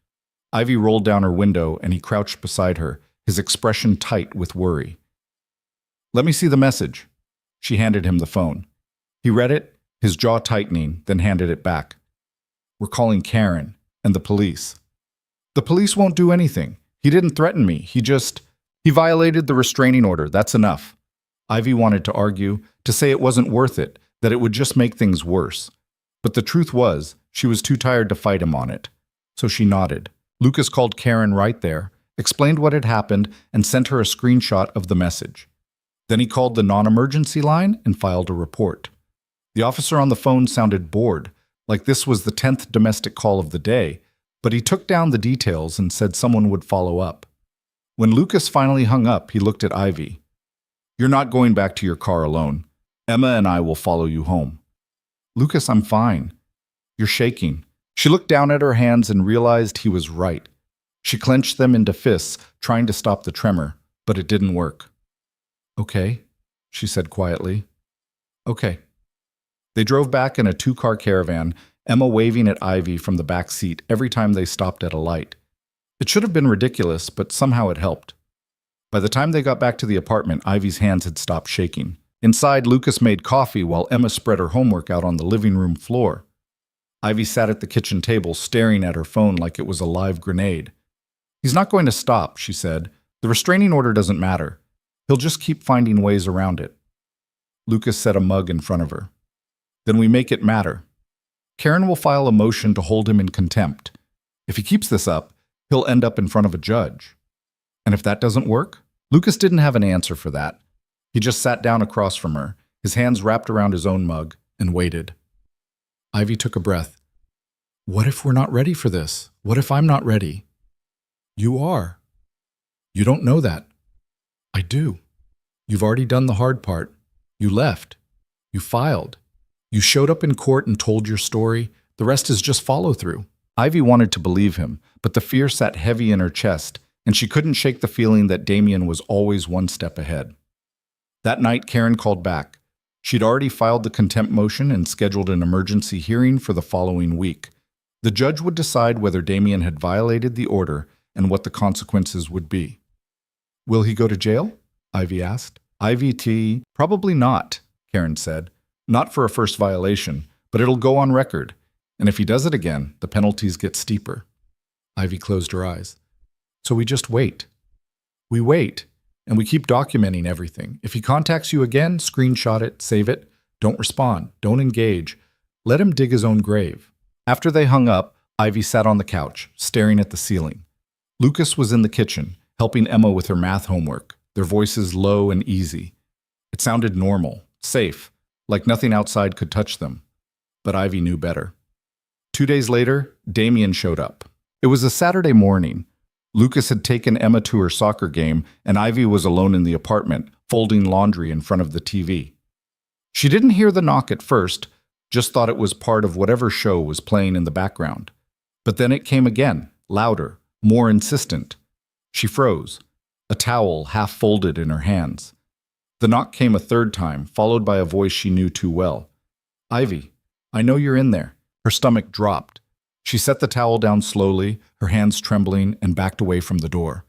Ivy rolled down her window and he crouched beside her, his expression tight with worry. "Let me see the message." She handed him the phone. He read it, his jaw tightening, then handed it back. "We're calling Karen and the police." "The police won't do anything. He didn't threaten me. He violated the restraining order. That's enough." Ivy wanted to argue, to say it wasn't worth it, that it would just make things worse. But the truth was, she was too tired to fight him on it. So she nodded. Lucas called Karen right there, explained what had happened, and sent her a screenshot of the message. Then he called the non-emergency line and filed a report. The officer on the phone sounded bored, like this was the 10th domestic call of the day, but he took down the details and said someone would follow up. When Lucas finally hung up, he looked at Ivy. "You're not going back to your car alone. Emma and I will follow you home." "Lucas, I'm fine." "You're shaking." She looked down at her hands and realized he was right. She clenched them into fists, trying to stop the tremor, but it didn't work. "Okay," she said quietly. "Okay." They drove back in a 2-car caravan, Emma waving at Ivy from the back seat every time they stopped at a light. It should have been ridiculous, but somehow it helped. By the time they got back to the apartment, Ivy's hands had stopped shaking. Inside, Lucas made coffee while Emma spread her homework out on the living room floor. Ivy sat at the kitchen table, staring at her phone like it was a live grenade. "He's not going to stop," she said. "The restraining order doesn't matter. He'll just keep finding ways around it." Lucas set a mug in front of her. "Then we make it matter. Karen will file a motion to hold him in contempt. If he keeps this up, he'll end up in front of a judge. And if that doesn't work?" Lucas didn't have an answer for that. He just sat down across from her, his hands wrapped around his own mug, and waited. Ivy took a breath. "What if we're not ready for this? What if I'm not ready?" "You are." "You don't know that." "I do. You've already done the hard part. You left. You filed. You showed up in court and told your story. The rest is just follow-through." Ivy wanted to believe him, but the fear sat heavy in her chest, and she couldn't shake the feeling that Damien was always one step ahead. That night, Karen called back. She'd already filed the contempt motion and scheduled an emergency hearing for the following week. The judge would decide whether Damien had violated the order and what the consequences would be. "Will he go to jail?" Ivy asked. IVT? Probably not, Karen said. Not for a first violation, but it'll go on record. And if he does it again, the penalties get steeper. Ivy closed her eyes. So we just wait. We wait, and we keep documenting everything. If he contacts you again, screenshot it, save it. Don't respond. Don't engage. Let him dig his own grave. After they hung up, Ivy sat on the couch, staring at the ceiling. Lucas was in the kitchen, helping Emma with her math homework, their voices low and easy. It sounded normal, safe, like nothing outside could touch them. But Ivy knew better. 2 days later, Damien showed up. It was a Saturday morning. Lucas had taken Emma to her soccer game, and Ivy was alone in the apartment, folding laundry in front of the TV. She didn't hear the knock at first, just thought it was part of whatever show was playing in the background. But then it came again, louder, more insistent. She froze, a towel half folded in her hands. The knock came a third time, followed by a voice she knew too well. Ivy, I know you're in there. Her stomach dropped. She set the towel down slowly, her hands trembling, and backed away from the door.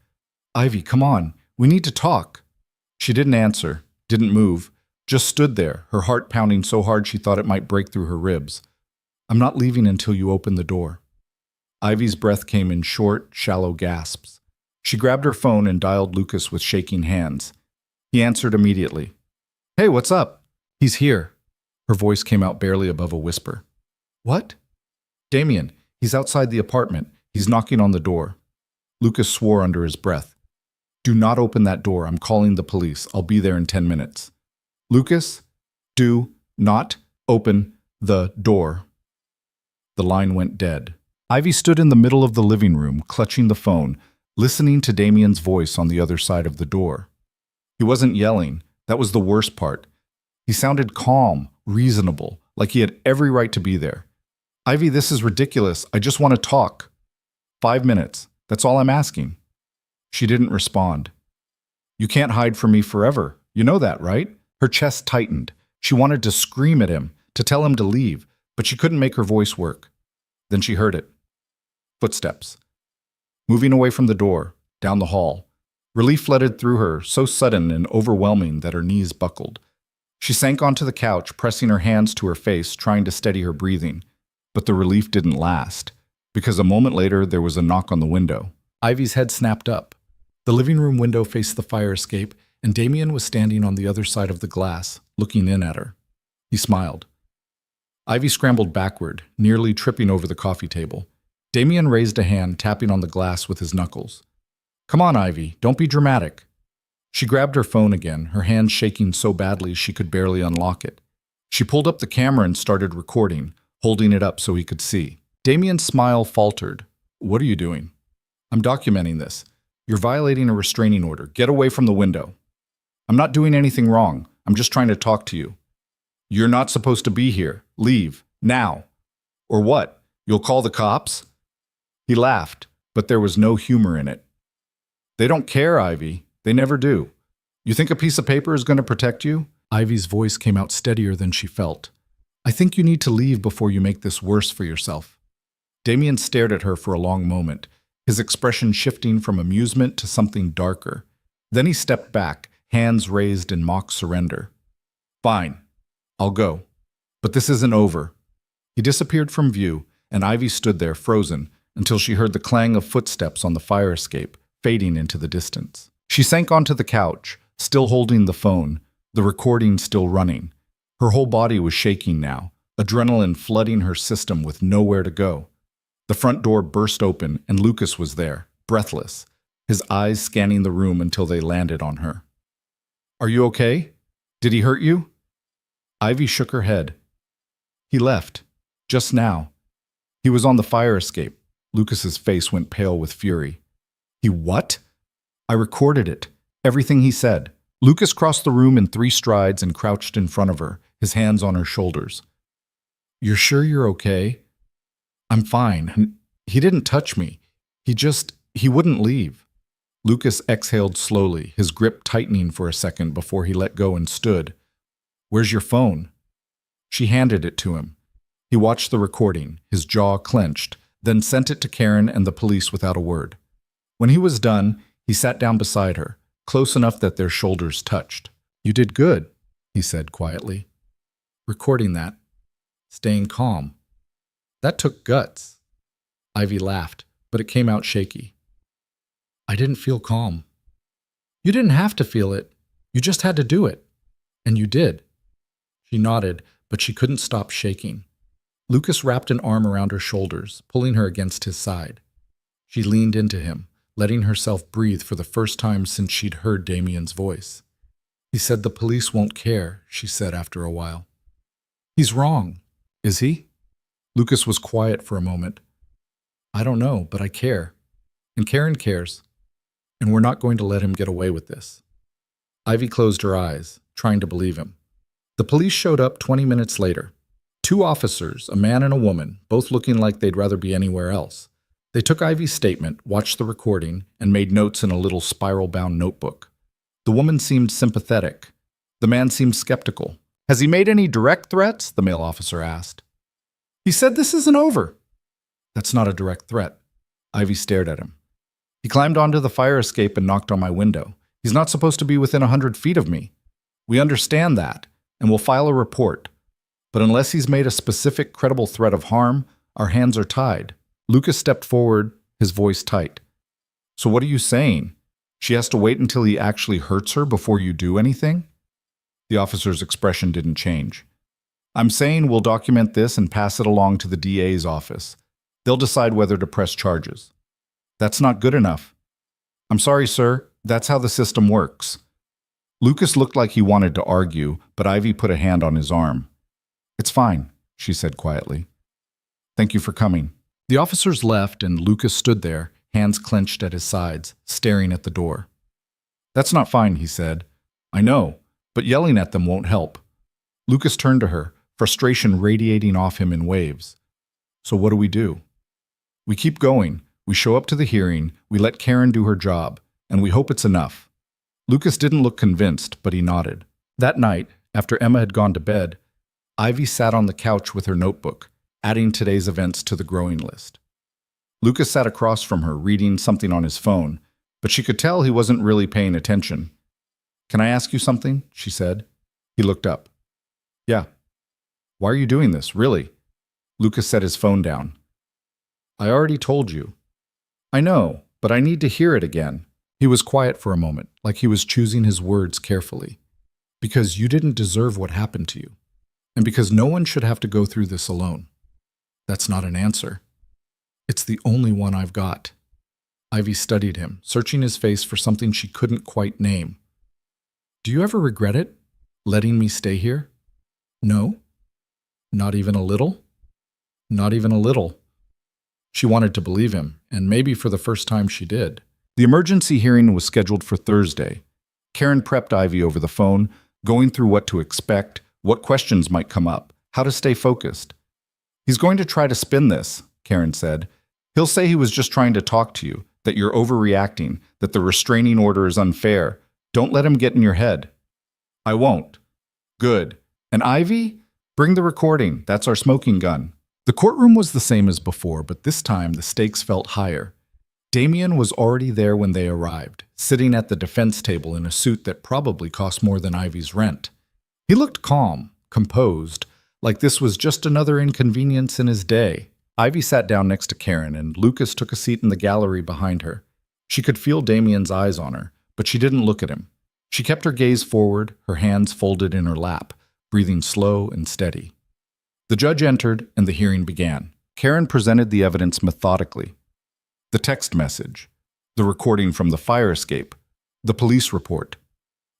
Ivy, come on. We need to talk. She didn't answer, didn't move, just stood there, her heart pounding so hard she thought it might break through her ribs. I'm not leaving until you open the door. Ivy's breath came in short, shallow gasps. She grabbed her phone and dialed Lucas with shaking hands. He answered immediately. Hey, what's up? He's here. Her voice came out barely above a whisper. What? Damien, he's outside the apartment. He's knocking on the door. Lucas swore under his breath. Do not open that door. I'm calling the police. I'll be there in 10 minutes. Lucas, do not open the door. The line went dead. Ivy stood in the middle of the living room, clutching the phone, listening to Damien's voice on the other side of the door. He wasn't yelling. That was the worst part. He sounded calm, reasonable, like he had every right to be there. Ivy, this is ridiculous. I just want to talk. 5 minutes. That's all I'm asking. She didn't respond. You can't hide from me forever. You know that, right? Her chest tightened. She wanted to scream at him, to tell him to leave, but she couldn't make her voice work. Then she heard it. Footsteps. Moving away from the door, down the hall. Relief flooded through her, so sudden and overwhelming that her knees buckled. She sank onto the couch, pressing her hands to her face, trying to steady her breathing. But the relief didn't last, because a moment later there was a knock on the window. Ivy's head snapped up. The living room window faced the fire escape, and Damien was standing on the other side of the glass, looking in at her. He smiled. Ivy scrambled backward, nearly tripping over the coffee table. Damien raised a hand, tapping on the glass with his knuckles. Come on, Ivy, don't be dramatic. She grabbed her phone again, her hands shaking so badly she could barely unlock it. She pulled up the camera and started recording, holding it up so he could see. Damien's smile faltered. What are you doing? I'm documenting this. You're violating a restraining order. Get away from the window. I'm not doing anything wrong. I'm just trying to talk to you. You're not supposed to be here. Leave. Now. Or what? You'll call the cops? He laughed, but there was no humor in it. They don't care, Ivy. They never do. You think a piece of paper is going to protect you? Ivy's voice came out steadier than she felt. I think you need to leave before you make this worse for yourself. Damien stared at her for a long moment, his expression shifting from amusement to something darker. Then he stepped back, hands raised in mock surrender. Fine. I'll go. But this isn't over. He disappeared from view, and Ivy stood there frozen until she heard the clang of footsteps on the fire escape, fading into the distance. She sank onto the couch, still holding the phone, the recording still running. Her whole body was shaking now, adrenaline flooding her system with nowhere to go. The front door burst open, and Lucas was there, breathless, his eyes scanning the room until they landed on her. Are you okay? Did he hurt you? Ivy shook her head. He left. Just now. He was on the fire escape. Lucas's face went pale with fury. He what? I recorded it. Everything he said. Lucas crossed the room in 3 strides and crouched in front of her, his hands on her shoulders. You're sure you're okay? I'm fine. He didn't touch me. He wouldn't leave. Lucas exhaled slowly, his grip tightening for a second before he let go and stood. Where's your phone? She handed it to him. He watched the recording, his jaw clenched, then sent it to Karen and the police without a word. When he was done, he sat down beside her, close enough that their shoulders touched. You did good, he said quietly. Recording that. Staying calm. That took guts. Ivy laughed, but it came out shaky. I didn't feel calm. You didn't have to feel it. You just had to do it. And you did. She nodded, but she couldn't stop shaking. Lucas wrapped an arm around her shoulders, pulling her against his side. She leaned into him, letting herself breathe for the first time since she'd heard Damien's voice. He said the police won't care, she said after a while. He's wrong. Is he? Lucas was quiet for a moment. I don't know, but I care. And Karen cares. And we're not going to let him get away with this. Ivy closed her eyes, trying to believe him. The police showed up 20 minutes later. 2 officers, a man and a woman, both looking like they'd rather be anywhere else. They took Ivy's statement, watched the recording, and made notes in a little spiral-bound notebook. The woman seemed sympathetic. The man seemed skeptical. Has he made any direct threats? The male officer asked. He said this isn't over. That's not a direct threat. Ivy stared at him. He climbed onto the fire escape and knocked on my window. He's not supposed to be within 100 feet of me. We understand that, and we'll file a report. But unless he's made a specific, credible threat of harm, our hands are tied. Lucas stepped forward, his voice tight. So what are you saying? She has to wait until he actually hurts her before you do anything? The officer's expression didn't change. I'm saying we'll document this and pass it along to the DA's office. They'll decide whether to press charges. That's not good enough. I'm sorry, sir. That's how the system works. Lucas looked like he wanted to argue, but Ivy put a hand on his arm. It's fine, she said quietly. Thank you for coming. The officers left and Lucas stood there, hands clenched at his sides, staring at the door. That's not fine, he said. I know, but yelling at them won't help. Lucas turned to her, frustration radiating off him in waves. So what do? We keep going. We show up to the hearing, we let Karen do her job, and we hope it's enough. Lucas didn't look convinced, but he nodded. That night, after Emma had gone to bed, Ivy sat on the couch with her notebook, adding today's events to the growing list. Lucas sat across from her, reading something on his phone, but she could tell he wasn't really paying attention. Can I ask you something? She said. He looked up. Yeah. Why are you doing this, really? Lucas set his phone down. I already told you. I know, but I need to hear it again. He was quiet for a moment, like he was choosing his words carefully. Because you didn't deserve what happened to you. And because no one should have to go through this alone. That's not an answer. It's the only one I've got. Ivy studied him, searching his face for something she couldn't quite name. Do you ever regret it? Letting me stay here? No? Not even a little? Not even a little. She wanted to believe him, and maybe for the first time she did. The emergency hearing was scheduled for Thursday. Karen prepped Ivy over the phone, going through what to expect, what questions might come up, how to stay focused. He's going to try to spin this, Karen said. He'll say he was just trying to talk to you, that you're overreacting, that the restraining order is unfair. Don't let him get in your head. I won't. Good. And Ivy? Bring the recording. That's our smoking gun. The courtroom was the same as before, but this time the stakes felt higher. Damien was already there when they arrived, sitting at the defense table in a suit that probably cost more than Ivy's rent. He looked calm, composed, like this was just another inconvenience in his day. Ivy sat down next to Karen, and Lucas took a seat in the gallery behind her. She could feel Damien's eyes on her, but she didn't look at him. She kept her gaze forward, her hands folded in her lap, breathing slow and steady. The judge entered, and the hearing began. Karen presented the evidence methodically. The text message, the recording from the fire escape, the police report.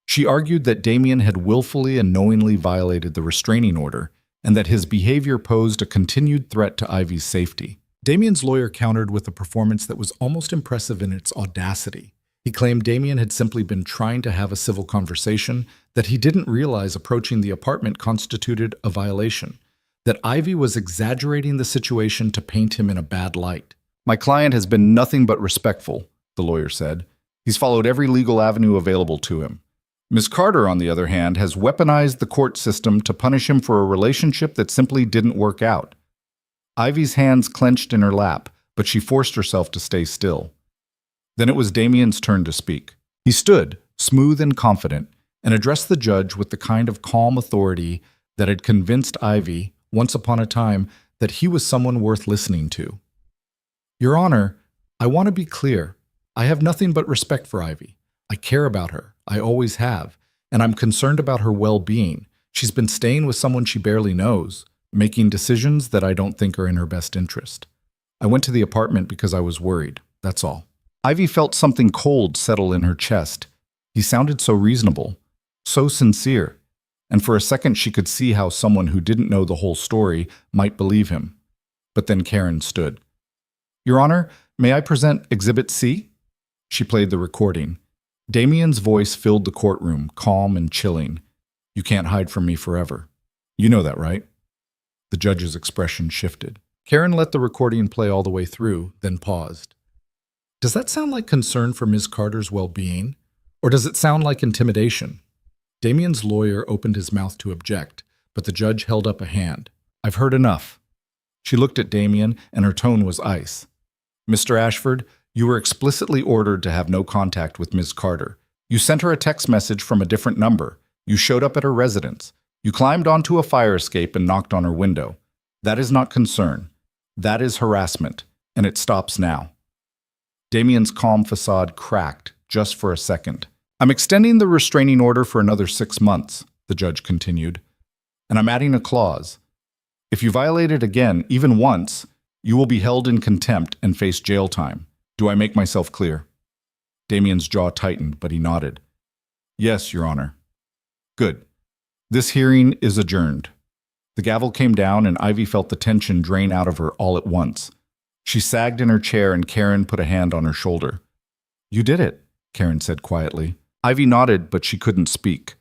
She argued that Damien had willfully and knowingly violated the restraining order, and that his behavior posed a continued threat to Ivy's safety. Damien's lawyer countered with a performance that was almost impressive in its audacity. He claimed Damien had simply been trying to have a civil conversation, that he didn't realize approaching the apartment constituted a violation, that Ivy was exaggerating the situation to paint him in a bad light. My client has been nothing but respectful, the lawyer said. He's followed every legal avenue available to him. Ms. Carter, on the other hand, has weaponized the court system to punish him for a relationship that simply didn't work out. Ivy's hands clenched in her lap, but she forced herself to stay still. Then it was Damien's turn to speak. He stood, smooth and confident, and addressed the judge with the kind of calm authority that had convinced Ivy, once upon a time, that he was someone worth listening to. Your Honor, I want to be clear. I have nothing but respect for Ivy. I care about her. I always have. And I'm concerned about her well-being. She's been staying with someone she barely knows, making decisions that I don't think are in her best interest. I went to the apartment because I was worried. That's all. Ivy felt something cold settle in her chest. He sounded so reasonable, so sincere, and for a second she could see how someone who didn't know the whole story might believe him. But then Karen stood. Your Honor, may I present Exhibit C? She played the recording. Damien's voice filled the courtroom, calm and chilling. You can't hide from me forever. You know that, right? The judge's expression shifted. Karen let the recording play all the way through, then paused. Does that sound like concern for Ms. Carter's well-being? Or does it sound like intimidation? Damien's lawyer opened his mouth to object, but the judge held up a hand. I've heard enough. She looked at Damien, and her tone was ice. Mr. Ashford, you were explicitly ordered to have no contact with Ms. Carter. You sent her a text message from a different number. You showed up at her residence. You climbed onto a fire escape and knocked on her window. That is not concern. That is harassment, and it stops now. Damien's calm facade cracked just for a second. I'm extending the restraining order for another 6 months, the judge continued, and I'm adding a clause. If you violate it again, even once, you will be held in contempt and face jail time. Do I make myself clear? Damien's jaw tightened, but he nodded. Yes, Your Honor. Good. This hearing is adjourned. The gavel came down, and Ivy felt the tension drain out of her all at once. She sagged in her chair, and Karen put a hand on her shoulder. You did it, Karen said quietly. Ivy nodded, but she couldn't speak.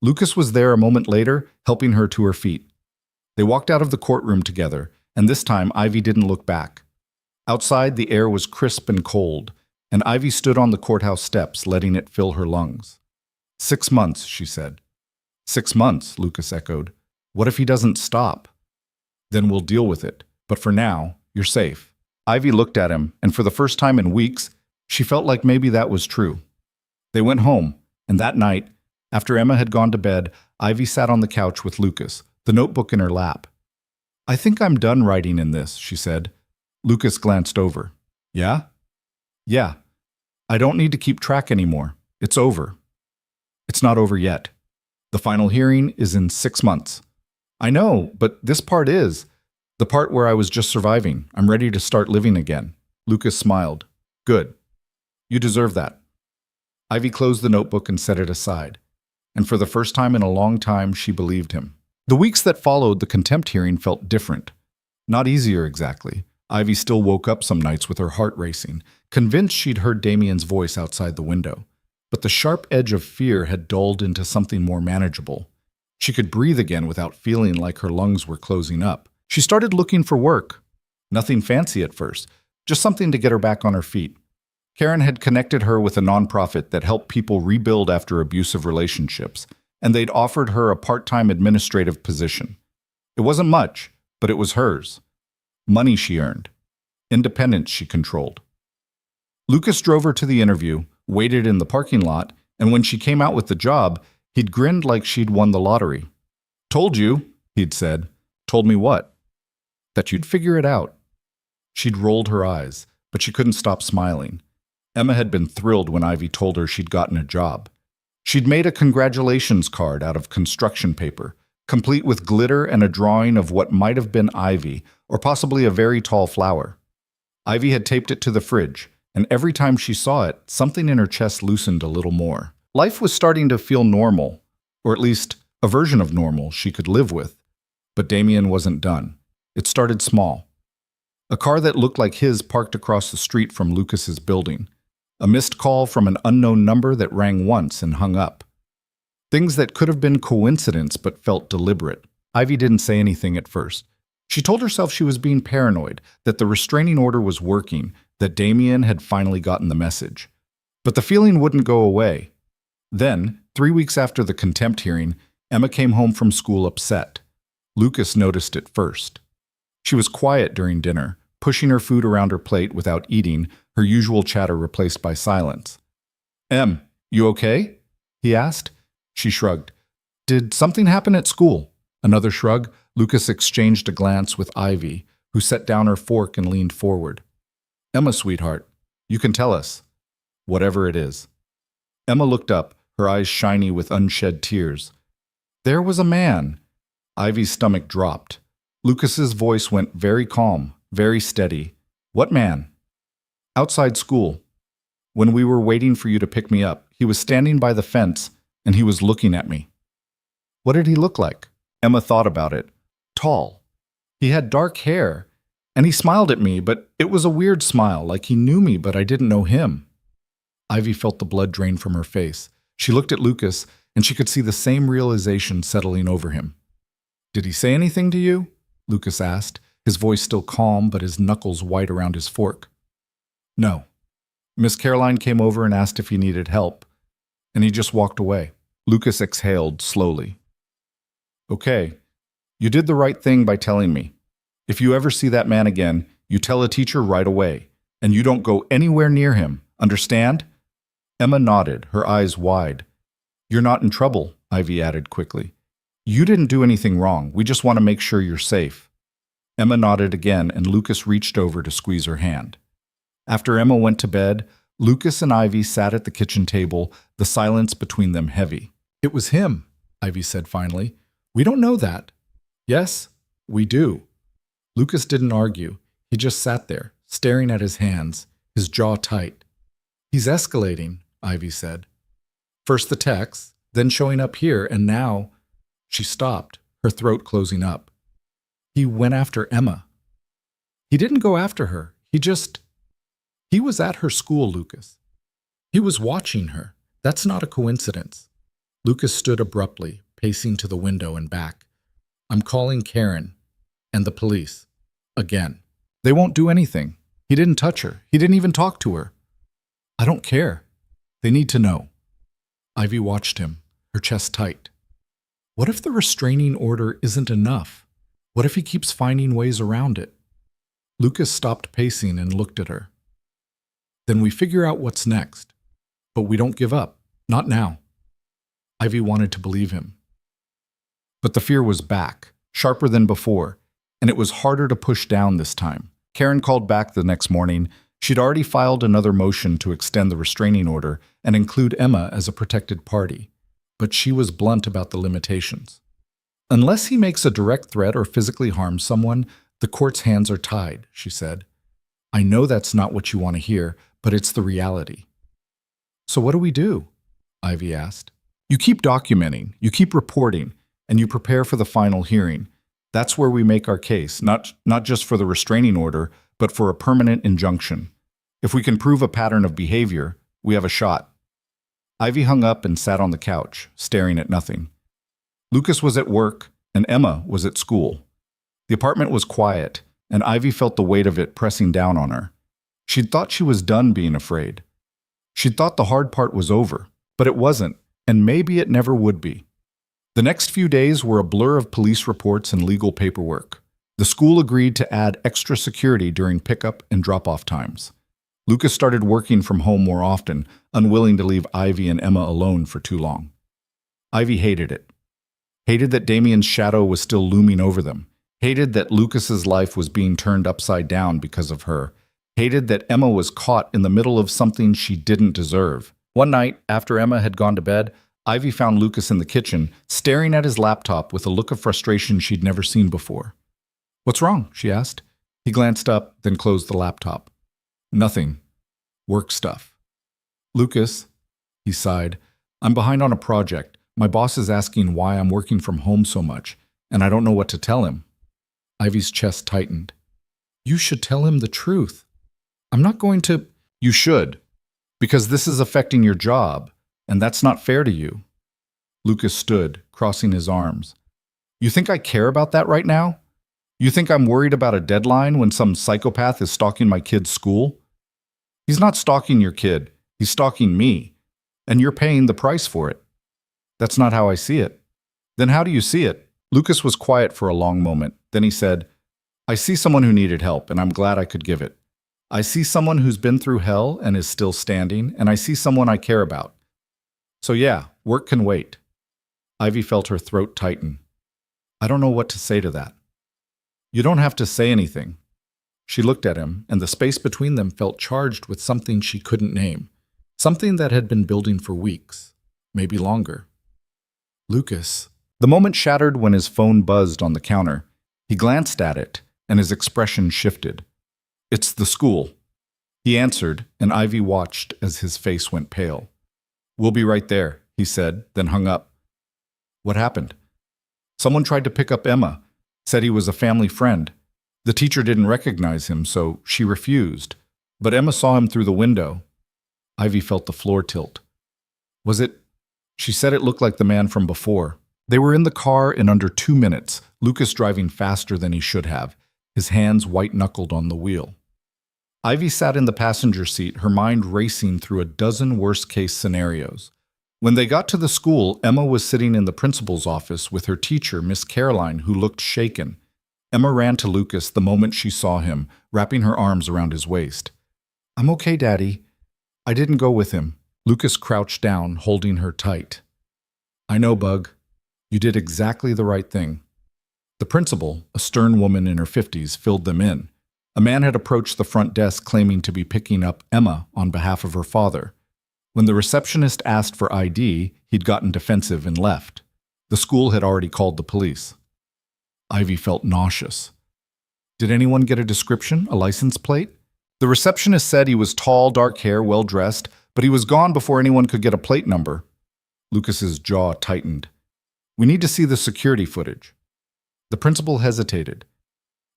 Lucas was there a moment later, helping her to her feet. They walked out of the courtroom together, and this time Ivy didn't look back. Outside, the air was crisp and cold, and Ivy stood on the courthouse steps, letting it fill her lungs. 6 months, she said. 6 months, Lucas echoed. What if he doesn't stop? Then we'll deal with it. But for now, you're safe. Ivy looked at him, and for the first time in weeks, she felt like maybe that was true. They went home, and that night, after Emma had gone to bed, Ivy sat on the couch with Lucas, the notebook in her lap. I think I'm done writing in this, she said. Lucas glanced over. Yeah? Yeah. I don't need to keep track anymore. It's over. It's not over yet. The final hearing is in 6 months. I know, but this part is. The part where I was just surviving. I'm ready to start living again. Lucas smiled. Good. You deserve that. Ivy closed the notebook and set it aside. And for the first time in a long time, she believed him. The weeks that followed the contempt hearing felt different. Not easier exactly. Ivy still woke up some nights with her heart racing, convinced she'd heard Damien's voice outside the window. But the sharp edge of fear had dulled into something more manageable. She could breathe again without feeling like her lungs were closing up. She started looking for work. Nothing fancy at first, just something to get her back on her feet. Karen had connected her with a nonprofit that helped people rebuild after abusive relationships, and they'd offered her a part-time administrative position. It wasn't much, but it was hers. Money she earned. Independence she controlled. Lucas drove her to the interview, waited in the parking lot, and when she came out with the job, he'd grinned like she'd won the lottery. Told you, he'd said. Told me what? That you'd figure it out. She'd rolled her eyes, but she couldn't stop smiling. Emma had been thrilled when Ivy told her she'd gotten a job. She'd made a congratulations card out of construction paper, complete with glitter and a drawing of what might have been ivy, or possibly a very tall flower. Ivy had taped it to the fridge, and every time she saw it, something in her chest loosened a little more. Life was starting to feel normal, or at least a version of normal she could live with. But Damien wasn't done. It started small. A car that looked like his parked across the street from Lucas's building. A missed call from an unknown number that rang once and hung up. Things that could have been coincidence but felt deliberate. Ivy didn't say anything at first. She told herself she was being paranoid, that the restraining order was working, that Damien had finally gotten the message. But the feeling wouldn't go away. Then, 3 weeks after the contempt hearing, Emma came home from school upset. Lucas noticed it first. She was quiet during dinner, pushing her food around her plate without eating, her usual chatter replaced by silence. Em, you okay? He asked. She shrugged. Did something happen at school? Another shrug. Lucas exchanged a glance with Ivy, who set down her fork and leaned forward. Emma, sweetheart, you can tell us. Whatever it is. Emma looked up, her eyes shiny with unshed tears. There was a man. Ivy's stomach dropped. Lucas's voice went very calm, very steady. What man? Outside school. When we were waiting for you to pick me up, he was standing by the fence and he was looking at me. What did he look like? Emma thought about it. Tall. He had dark hair, and he smiled at me, but it was a weird smile, like he knew me, but I didn't know him. Ivy felt the blood drain from her face. She looked at Lucas, and she could see the same realization settling over him. Did he say anything to you? Lucas asked, his voice still calm, but his knuckles white around his fork. No. Miss Caroline came over and asked if he needed help, and he just walked away. Lucas exhaled slowly. Okay, you did the right thing by telling me. If you ever see that man again, you tell a teacher right away, and you don't go anywhere near him. Understand? Emma nodded, her eyes wide. You're not in trouble, Ivy added quickly. You didn't do anything wrong. We just want to make sure you're safe. Emma nodded again, and Lucas reached over to squeeze her hand. After Emma went to bed, Lucas and Ivy sat at the kitchen table, the silence between them heavy. It was him, Ivy said finally. We don't know that. Yes, we do. Lucas didn't argue. He just sat there, staring at his hands, his jaw tight. He's escalating, Ivy said. First the texts, then showing up here, and now… She stopped, her throat closing up. He went after Emma. He didn't go after her. He was at her school, Lucas. He was watching her. That's not a coincidence. Lucas stood abruptly, pacing to the window and back. I'm calling Karen and the police. Again. They won't do anything. He didn't touch her. He didn't even talk to her. I don't care. They need to know. Ivy watched him, her chest tight. What if the restraining order isn't enough? What if he keeps finding ways around it? Lucas stopped pacing and looked at her. Then we figure out what's next. But we don't give up. Not now. Ivy wanted to believe him. But the fear was back, sharper than before, and it was harder to push down this time. Karen called back the next morning. She'd already filed another motion to extend the restraining order and include Emma as a protected party. But she was blunt about the limitations. Unless he makes a direct threat or physically harms someone, the court's hands are tied, she said. I know that's not what you want to hear, but it's the reality. So what do we do? Ivy asked. You keep documenting, you keep reporting, and you prepare for the final hearing. That's where we make our case, not just for the restraining order, but for a permanent injunction. If we can prove a pattern of behavior, we have a shot. Ivy hung up and sat on the couch, staring at nothing. Lucas was at work, and Emma was at school. The apartment was quiet, and Ivy felt the weight of it pressing down on her. She'd thought she was done being afraid. She'd thought the hard part was over, but it wasn't, and maybe it never would be. The next few days were a blur of police reports and legal paperwork. The school agreed to add extra security during pickup and drop-off times. Lucas started working from home more often, unwilling to leave Ivy and Emma alone for too long. Ivy hated it. Hated that Damien's shadow was still looming over them. Hated that Lucas's life was being turned upside down because of her. Hated that Emma was caught in the middle of something she didn't deserve. One night, after Emma had gone to bed, Ivy found Lucas in the kitchen, staring at his laptop with a look of frustration she'd never seen before. What's wrong? She asked. He glanced up, then closed the laptop. Nothing. Work stuff. Lucas, he sighed, I'm behind on a project. My boss is asking why I'm working from home so much, and I don't know what to tell him. Ivy's chest tightened. You should tell him the truth. I'm not going to… You should, because this is affecting your job, and that's not fair to you. Lucas stood, crossing his arms. You think I care about that right now? You think I'm worried about a deadline when some psychopath is stalking my kid's school? He's not stalking your kid. He's stalking me, and you're paying the price for it. That's not how I see it. Then how do you see it? Lucas was quiet for a long moment. Then he said, I see someone who needed help, and I'm glad I could give it. I see someone who's been through hell and is still standing, and I see someone I care about. So yeah, work can wait. Ivy felt her throat tighten. I don't know what to say to that. You don't have to say anything. She looked at him, and the space between them felt charged with something she couldn't name. Something that had been building for weeks, maybe longer. Lucas. The moment shattered when his phone buzzed on the counter. He glanced at it, and his expression shifted. It's the school. He answered, and Ivy watched as his face went pale. We'll be right there, he said, then hung up. What happened? Someone tried to pick up Emma, said he was a family friend. The teacher didn't recognize him, so she refused. But Emma saw him through the window. Ivy felt the floor tilt. Was it? She said it looked like the man from before. They were in the car in under 2 minutes, Lucas driving faster than he should have, his hands white-knuckled on the wheel. Ivy sat in the passenger seat, her mind racing through a dozen worst-case scenarios. When they got to the school, Emma was sitting in the principal's office with her teacher, Miss Caroline, who looked shaken. Emma ran to Lucas the moment she saw him, wrapping her arms around his waist. I'm okay, Daddy. I didn't go with him. Lucas crouched down, holding her tight. I know, Bug. You did exactly the right thing. The principal, a stern woman in her 50s, filled them in. A man had approached the front desk claiming to be picking up Emma on behalf of her father. When the receptionist asked for ID, he'd gotten defensive and left. The school had already called the police. Ivy felt nauseous. Did anyone get a description, a license plate? The receptionist said he was tall, dark hair, well-dressed, but he was gone before anyone could get a plate number. Lucas's jaw tightened. We need to see the security footage. The principal hesitated.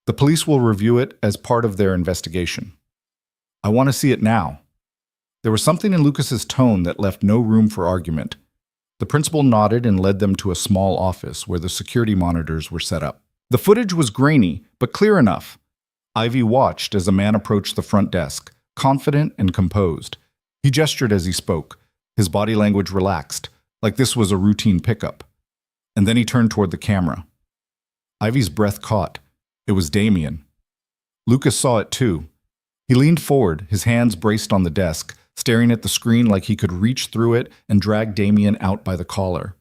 The police will review it as part of their investigation. I want to see it now. There was something in Lucas's tone that left no room for argument. The principal nodded and led them to a small office where the security monitors were set up. The footage was grainy, but clear enough. Ivy watched as a man approached the front desk, confident and composed. He gestured as he spoke, his body language relaxed, like this was a routine pickup. And then he turned toward the camera. Ivy's breath caught. It was Damien. Lucas saw it too. He leaned forward, his hands braced on the desk, staring at the screen like he could reach through it and drag Damien out by the collar.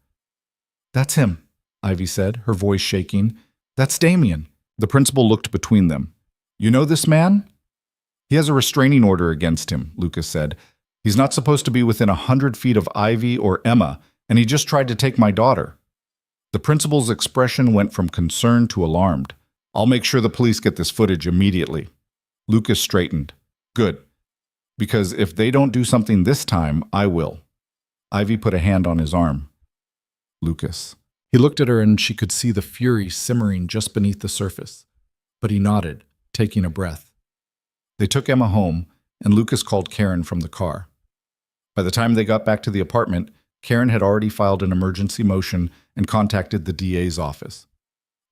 That's him, Ivy said, her voice shaking. That's Damien. The principal looked between them. You know this man? He has a restraining order against him, Lucas said. He's not supposed to be within 100 feet of Ivy or Emma, and he just tried to take my daughter. The principal's expression went from concern to alarmed. I'll make sure the police get this footage immediately. Lucas straightened. Good. Because if they don't do something this time, I will. Ivy put a hand on his arm. Lucas. He looked at her and she could see the fury simmering just beneath the surface. But he nodded, taking a breath. They took Emma home, and Lucas called Karen from the car. By the time they got back to the apartment, Karen had already filed an emergency motion and contacted the DA's office.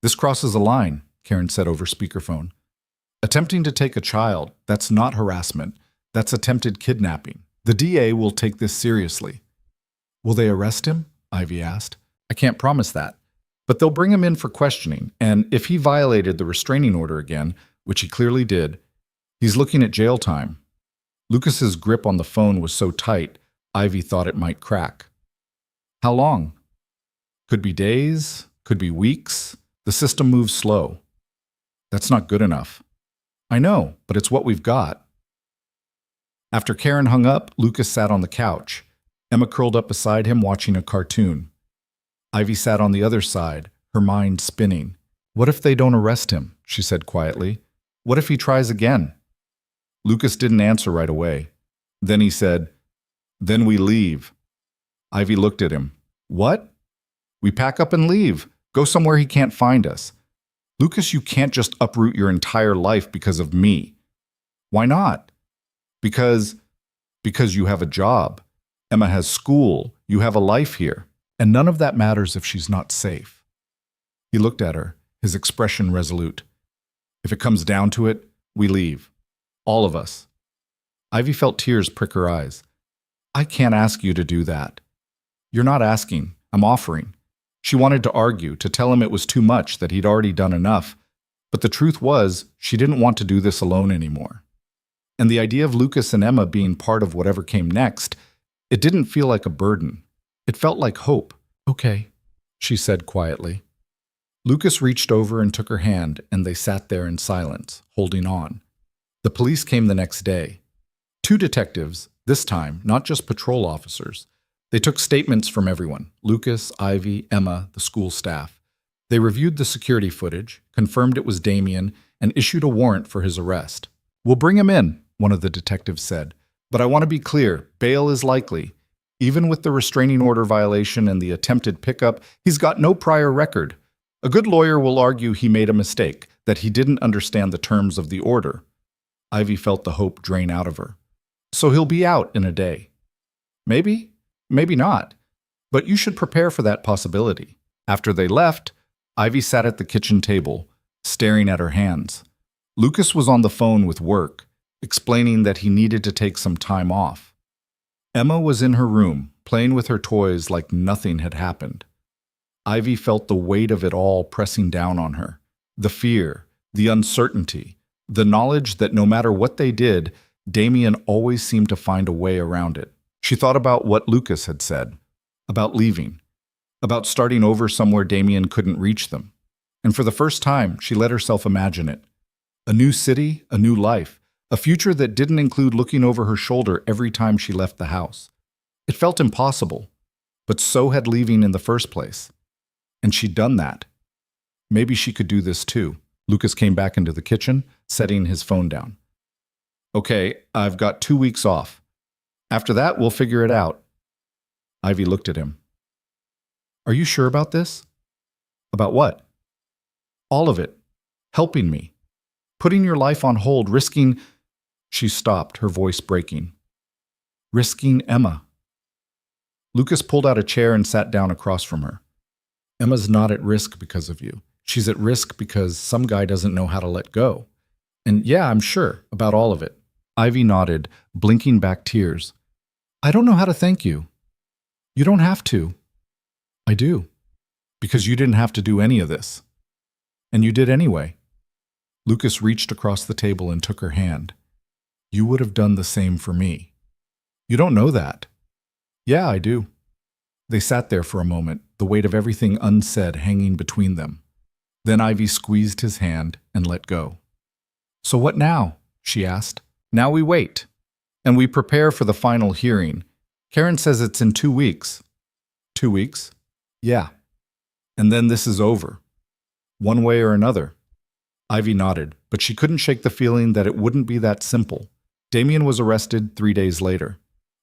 This crosses a line, Karen said over speakerphone. Attempting to take a child, that's not harassment. That's attempted kidnapping. The DA will take this seriously. Will they arrest him? Ivy asked. I can't promise that. But they'll bring him in for questioning, and if he violated the restraining order again, which he clearly did, he's looking at jail time. Lucas's grip on the phone was so tight, Ivy thought it might crack. How long? Could be days, could be weeks. The system moves slow. That's not good enough. I know, but it's what we've got. After Karen hung up, Lucas sat on the couch. Emma curled up beside him watching a cartoon. Ivy sat on the other side, her mind spinning. What if they don't arrest him? She said quietly. What if he tries again? Lucas didn't answer right away. Then he said, Then we leave. Ivy looked at him. What? We pack up and leave. Go somewhere he can't find us. Lucas, you can't just uproot your entire life because of me. Why not? Because you have a job. Emma has school. You have a life here. And none of that matters if she's not safe. He looked at her, his expression resolute. If it comes down to it, we leave. All of us. Ivy felt tears prick her eyes. I can't ask you to do that. You're not asking. I'm offering. She wanted to argue, to tell him it was too much, that he'd already done enough. But the truth was, she didn't want to do this alone anymore. And the idea of Lucas and Emma being part of whatever came next, it didn't feel like a burden. It felt like hope. Okay, she said quietly. Lucas reached over and took her hand, and they sat there in silence, holding on. The police came the next day. 2 detectives, this time not just patrol officers. They took statements from everyone: Lucas, Ivy, Emma, the school staff. They reviewed the security footage, confirmed it was Damien, and issued a warrant for his arrest. "We'll bring him in," one of the detectives said. "But I want to be clear, bail is likely. Even with the restraining order violation and the attempted pickup, he's got no prior record. A good lawyer will argue he made a mistake, that he didn't understand the terms of the order." Ivy felt the hope drain out of her. "So he'll be out in a day." "Maybe, maybe not. But you should prepare for that possibility." After they left, Ivy sat at the kitchen table, staring at her hands. Lucas was on the phone with work, explaining that he needed to take some time off. Emma was in her room, playing with her toys like nothing had happened. Ivy felt the weight of it all pressing down on her. The fear, the uncertainty, the knowledge that no matter what they did, Damien always seemed to find a way around it. She thought about what Lucas had said, about leaving, about starting over somewhere Damien couldn't reach them. And for the first time, she let herself imagine it. A new city, a new life, a future that didn't include looking over her shoulder every time she left the house. It felt impossible, but so had leaving in the first place. And she'd done that. Maybe she could do this too. Lucas came back into the kitchen, setting his phone down. "Okay, I've got 2 weeks off. After that, we'll figure it out." Ivy looked at him. "Are you sure about this?" "About what?" "All of it. Helping me. Putting your life on hold, risking—" She stopped, her voice breaking. "Risking Emma." Lucas pulled out a chair and sat down across from her. "Emma's not at risk because of you. She's at risk because some guy doesn't know how to let go. And yeah, I'm sure about all of it." Ivy nodded, blinking back tears. "I don't know how to thank you." "You don't have to." "I do. Because you didn't have to do any of this. And you did anyway." Lucas reached across the table and took her hand. "You would have done the same for me." "You don't know that." "Yeah, I do." They sat there for a moment, the weight of everything unsaid hanging between them. Then Ivy squeezed his hand and let go. "So what now?" she asked. "Now we wait. And we prepare for the final hearing. Karen says it's in 2 weeks. 2 weeks? Yeah. And then this is over. One way or another." Ivy nodded, but she couldn't shake the feeling that it wouldn't be that simple. Damien was arrested 3 days later.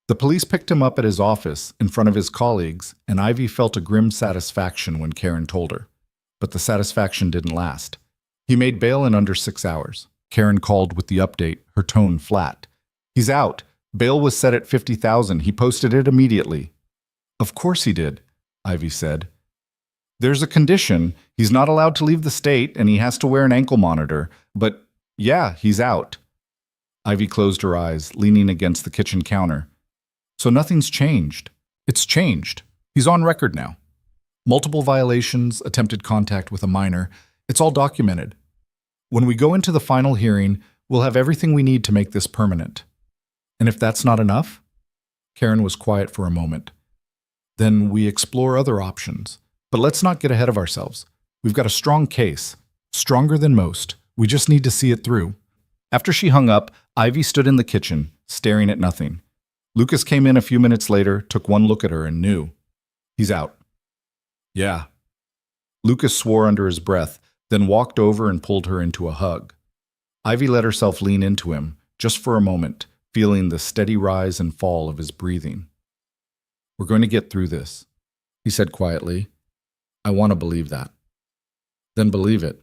The police picked him up at his office in front of his colleagues, and Ivy felt a grim satisfaction when Karen told her. But the satisfaction didn't last. He made bail in under 6 hours. Karen called with the update, her tone flat. "He's out. Bail was set at $50,000. He posted it immediately." "Of course he did," Ivy said. "There's a condition. He's not allowed to leave the state, and he has to wear an ankle monitor. But yeah, he's out." Ivy closed her eyes, leaning against the kitchen counter. "So nothing's changed." "It's changed. He's on record now. Multiple violations, attempted contact with a minor. It's all documented. When we go into the final hearing, we'll have everything we need to make this permanent." "And if that's not enough?" Karen was quiet for a moment. "Then we explore other options. But let's not get ahead of ourselves. We've got a strong case, stronger than most. We just need to see it through." After she hung up, Ivy stood in the kitchen, staring at nothing. Lucas came in a few minutes later, took one look at her, and knew. "He's out." "Yeah." Lucas swore under his breath, then walked over and pulled her into a hug. Ivy let herself lean into him, just for a moment, feeling the steady rise and fall of his breathing. "We're going to get through this," he said quietly. "I want to believe that." "Then believe it.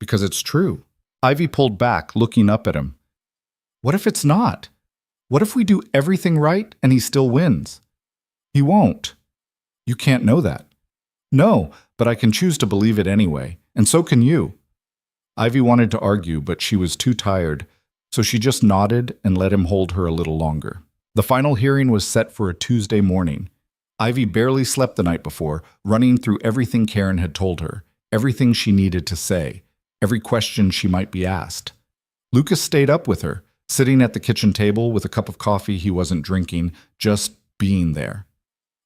Because it's true." Ivy pulled back, looking up at him. "What if it's not? What if we do everything right and he still wins?" "He won't." "You can't know that." "No, but I can choose to believe it anyway, and so can you." Ivy wanted to argue, but she was too tired, so she just nodded and let him hold her a little longer. The final hearing was set for a Tuesday morning. Ivy barely slept the night before, running through everything Karen had told her, everything she needed to say, every question she might be asked. Lucas stayed up with her, sitting at the kitchen table with a cup of coffee he wasn't drinking, just being there.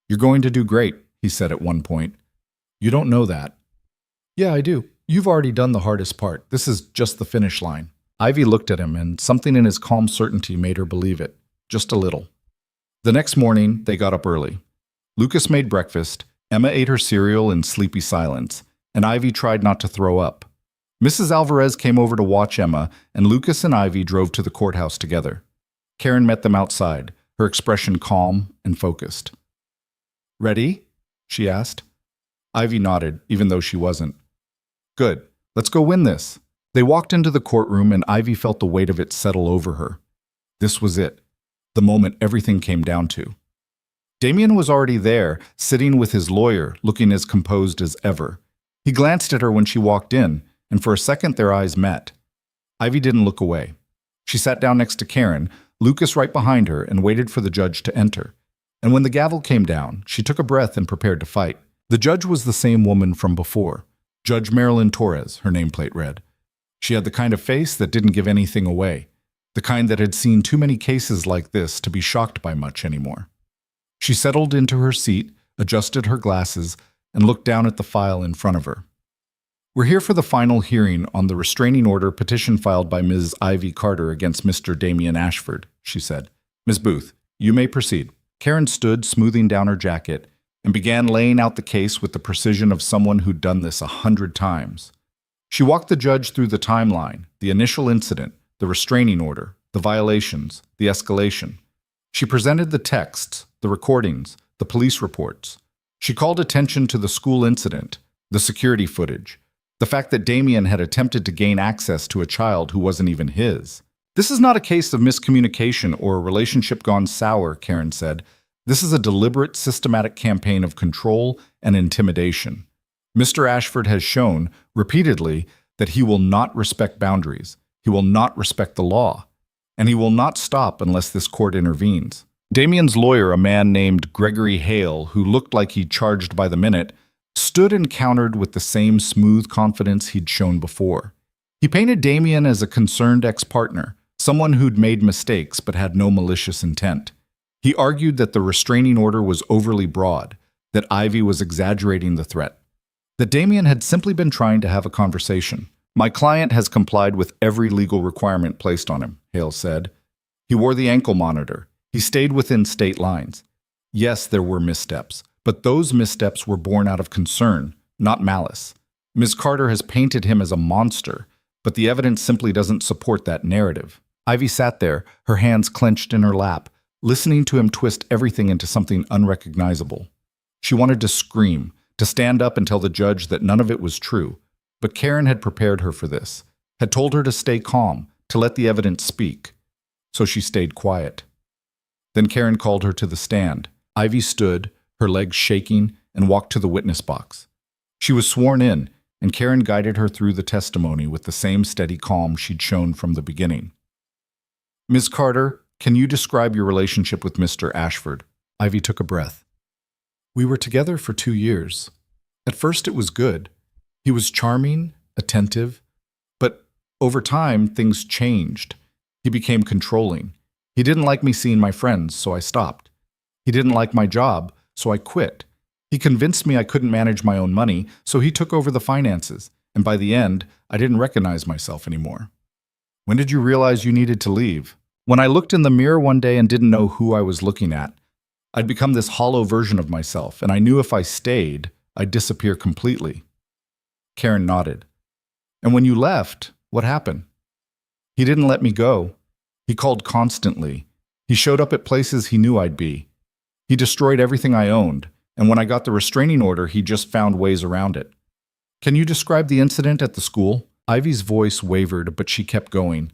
"You're going to do great," he said at one point. You don't know that. Yeah, I do. You've already done the hardest part. This is just the finish line. Ivy looked at him, and something in his calm certainty made her believe it, just a little. The next morning, they got up early. Lucas made breakfast, Emma ate her cereal in sleepy silence, and Ivy tried not to throw up. Mrs. Alvarez came over to watch Emma, and Lucas and Ivy drove to the courthouse together. Karen met them outside, her expression calm and focused. "Ready?" she asked. Ivy nodded, even though she wasn't. "Good. Let's go win this." They walked into the courtroom, and Ivy felt the weight of it settle over her. This was it, the moment everything came down to. Damien was already there, sitting with his lawyer, looking as composed as ever. He glanced at her when she walked in, and for a second their eyes met. Ivy didn't look away. She sat down next to Karen, Lucas right behind her, and waited for the judge to enter. And when the gavel came down, she took a breath and prepared to fight. The judge was the same woman from before. Judge Marilyn Torres, her nameplate read. She had the kind of face that didn't give anything away, the kind that had seen too many cases like this to be shocked by much anymore. She settled into her seat, adjusted her glasses, and looked down at the file in front of her. "We're here for the final hearing on the restraining order petition filed by Ms. Ivy Carter against Mr. Damien Ashford," she said. "Ms. Booth, you may proceed." Karen stood, smoothing down her jacket, and began laying out the case with the precision of someone who'd done this 100 times. She walked the judge through the timeline, the initial incident, the restraining order, the violations, the escalation. She presented the texts, the recordings, the police reports. She called attention to the school incident, the security footage, the fact that Damien had attempted to gain access to a child who wasn't even his. "This is not a case of miscommunication or a relationship gone sour," Karen said. "This is a deliberate, systematic campaign of control and intimidation. Mr. Ashford has shown, repeatedly, that he will not respect boundaries, he will not respect the law, and he will not stop unless this court intervenes." Damien's lawyer, a man named Gregory Hale, who looked like he charged by the minute, stood and countered with the same smooth confidence he'd shown before. He painted Damien as a concerned ex-partner, someone who'd made mistakes but had no malicious intent. He argued that the restraining order was overly broad, that Ivy was exaggerating the threat, that Damien had simply been trying to have a conversation. "My client has complied with every legal requirement placed on him," Hale said. "He wore the ankle monitor. He stayed within state lines. Yes, there were missteps, but those missteps were born out of concern, not malice. Ms. Carter has painted him as a monster, but the evidence simply doesn't support that narrative." Ivy sat there, her hands clenched in her lap, listening to him twist everything into something unrecognizable. She wanted to scream, to stand up and tell the judge that none of it was true, but Karen had prepared her for this, had told her to stay calm, to let the evidence speak. So she stayed quiet. Then Karen called her to the stand. Ivy stood, her legs shaking, and walked to the witness box. She was sworn in, and Karen guided her through the testimony with the same steady calm she'd shown from the beginning. "Ms. Carter, can you describe your relationship with Mr. Ashford?" Ivy took a breath. "We were together for 2 years. At first it was good. He was charming, attentive, but over time things changed. He became controlling. He didn't like me seeing my friends, so I stopped. He didn't like my job, so I quit. He convinced me I couldn't manage my own money, so he took over the finances, and by the end, I didn't recognize myself anymore." "When did you realize you needed to leave?" "When I looked in the mirror one day and didn't know who I was looking at. I'd become this hollow version of myself, and I knew if I stayed, I'd disappear completely." Karen nodded. "And when you left, what happened?" "He didn't let me go. He called constantly. He showed up at places he knew I'd be. He destroyed everything I owned, and when I got the restraining order, he just found ways around it." "Can you describe the incident at the school?" Ivy's voice wavered, but she kept going.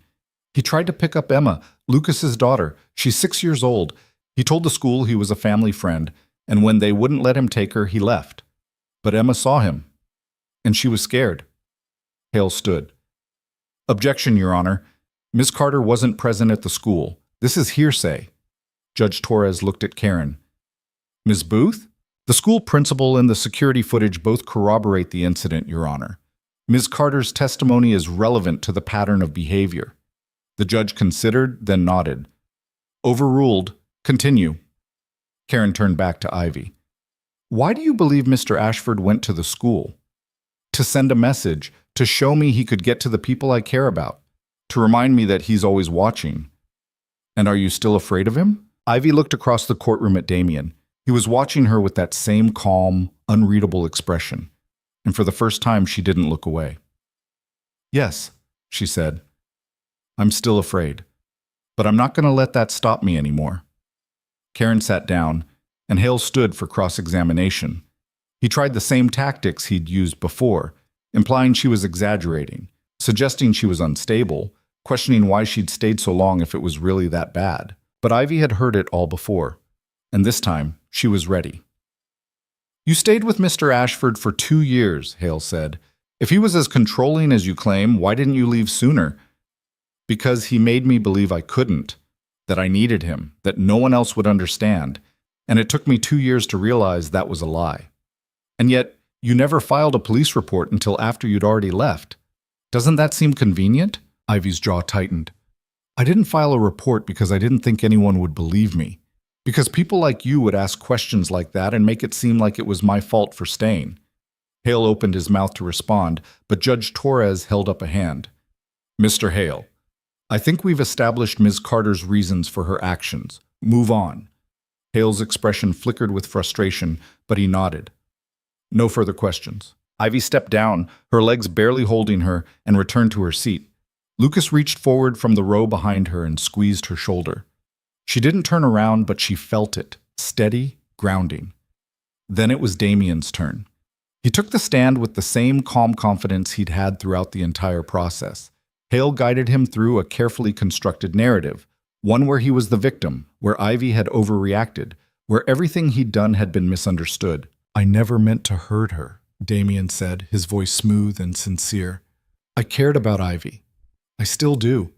"He tried to pick up Emma, Lucas's daughter. She's 6 years old. He told the school he was a family friend, and when they wouldn't let him take her, he left. But Emma saw him, and she was scared." Hale stood. "Objection, Your Honor. Ms. Carter wasn't present at the school. This is hearsay." Judge Torres looked at Karen. "Ms. Booth? The school principal and the security footage both corroborate the incident, Your Honor. Ms. Carter's testimony is relevant to the pattern of behavior." The judge considered, then nodded. "Overruled. Continue." Karen turned back to Ivy. Why do you believe Mr. Ashford went to the school? To send a message, to show me he could get to the people I care about, to remind me that he's always watching. And are you still afraid of him? Ivy looked across the courtroom at Damien. He was watching her with that same calm, unreadable expression, and for the first time she didn't look away. Yes, she said. I'm still afraid, but I'm not going to let that stop me anymore. Karen sat down, and Hale stood for cross-examination. He tried the same tactics he'd used before, implying she was exaggerating, suggesting she was unstable, questioning why she'd stayed so long if it was really that bad. But Ivy had heard it all before, and this time she was ready. You stayed with Mr. Ashford for 2 years, Hale said. If he was as controlling as you claim, why didn't you leave sooner? Because he made me believe I couldn't, that I needed him, that no one else would understand, and it took me 2 years to realize that was a lie. And yet, you never filed a police report until after you'd already left. Doesn't that seem convenient? Ivy's jaw tightened. I didn't file a report because I didn't think anyone would believe me. Because people like you would ask questions like that and make it seem like it was my fault for staying. Hale opened his mouth to respond, but Judge Torres held up a hand. Mr. Hale, I think we've established Ms. Carter's reasons for her actions. Move on. Hale's expression flickered with frustration, but he nodded. No further questions. Ivy stepped down, her legs barely holding her, and returned to her seat. Lucas reached forward from the row behind her and squeezed her shoulder. She didn't turn around, but she felt it, steady, grounding. Then it was Damien's turn. He took the stand with the same calm confidence he'd had throughout the entire process. Hale guided him through a carefully constructed narrative, one where he was the victim, where Ivy had overreacted, where everything he'd done had been misunderstood. I never meant to hurt her, Damien said, his voice smooth and sincere. I cared about Ivy. I still do.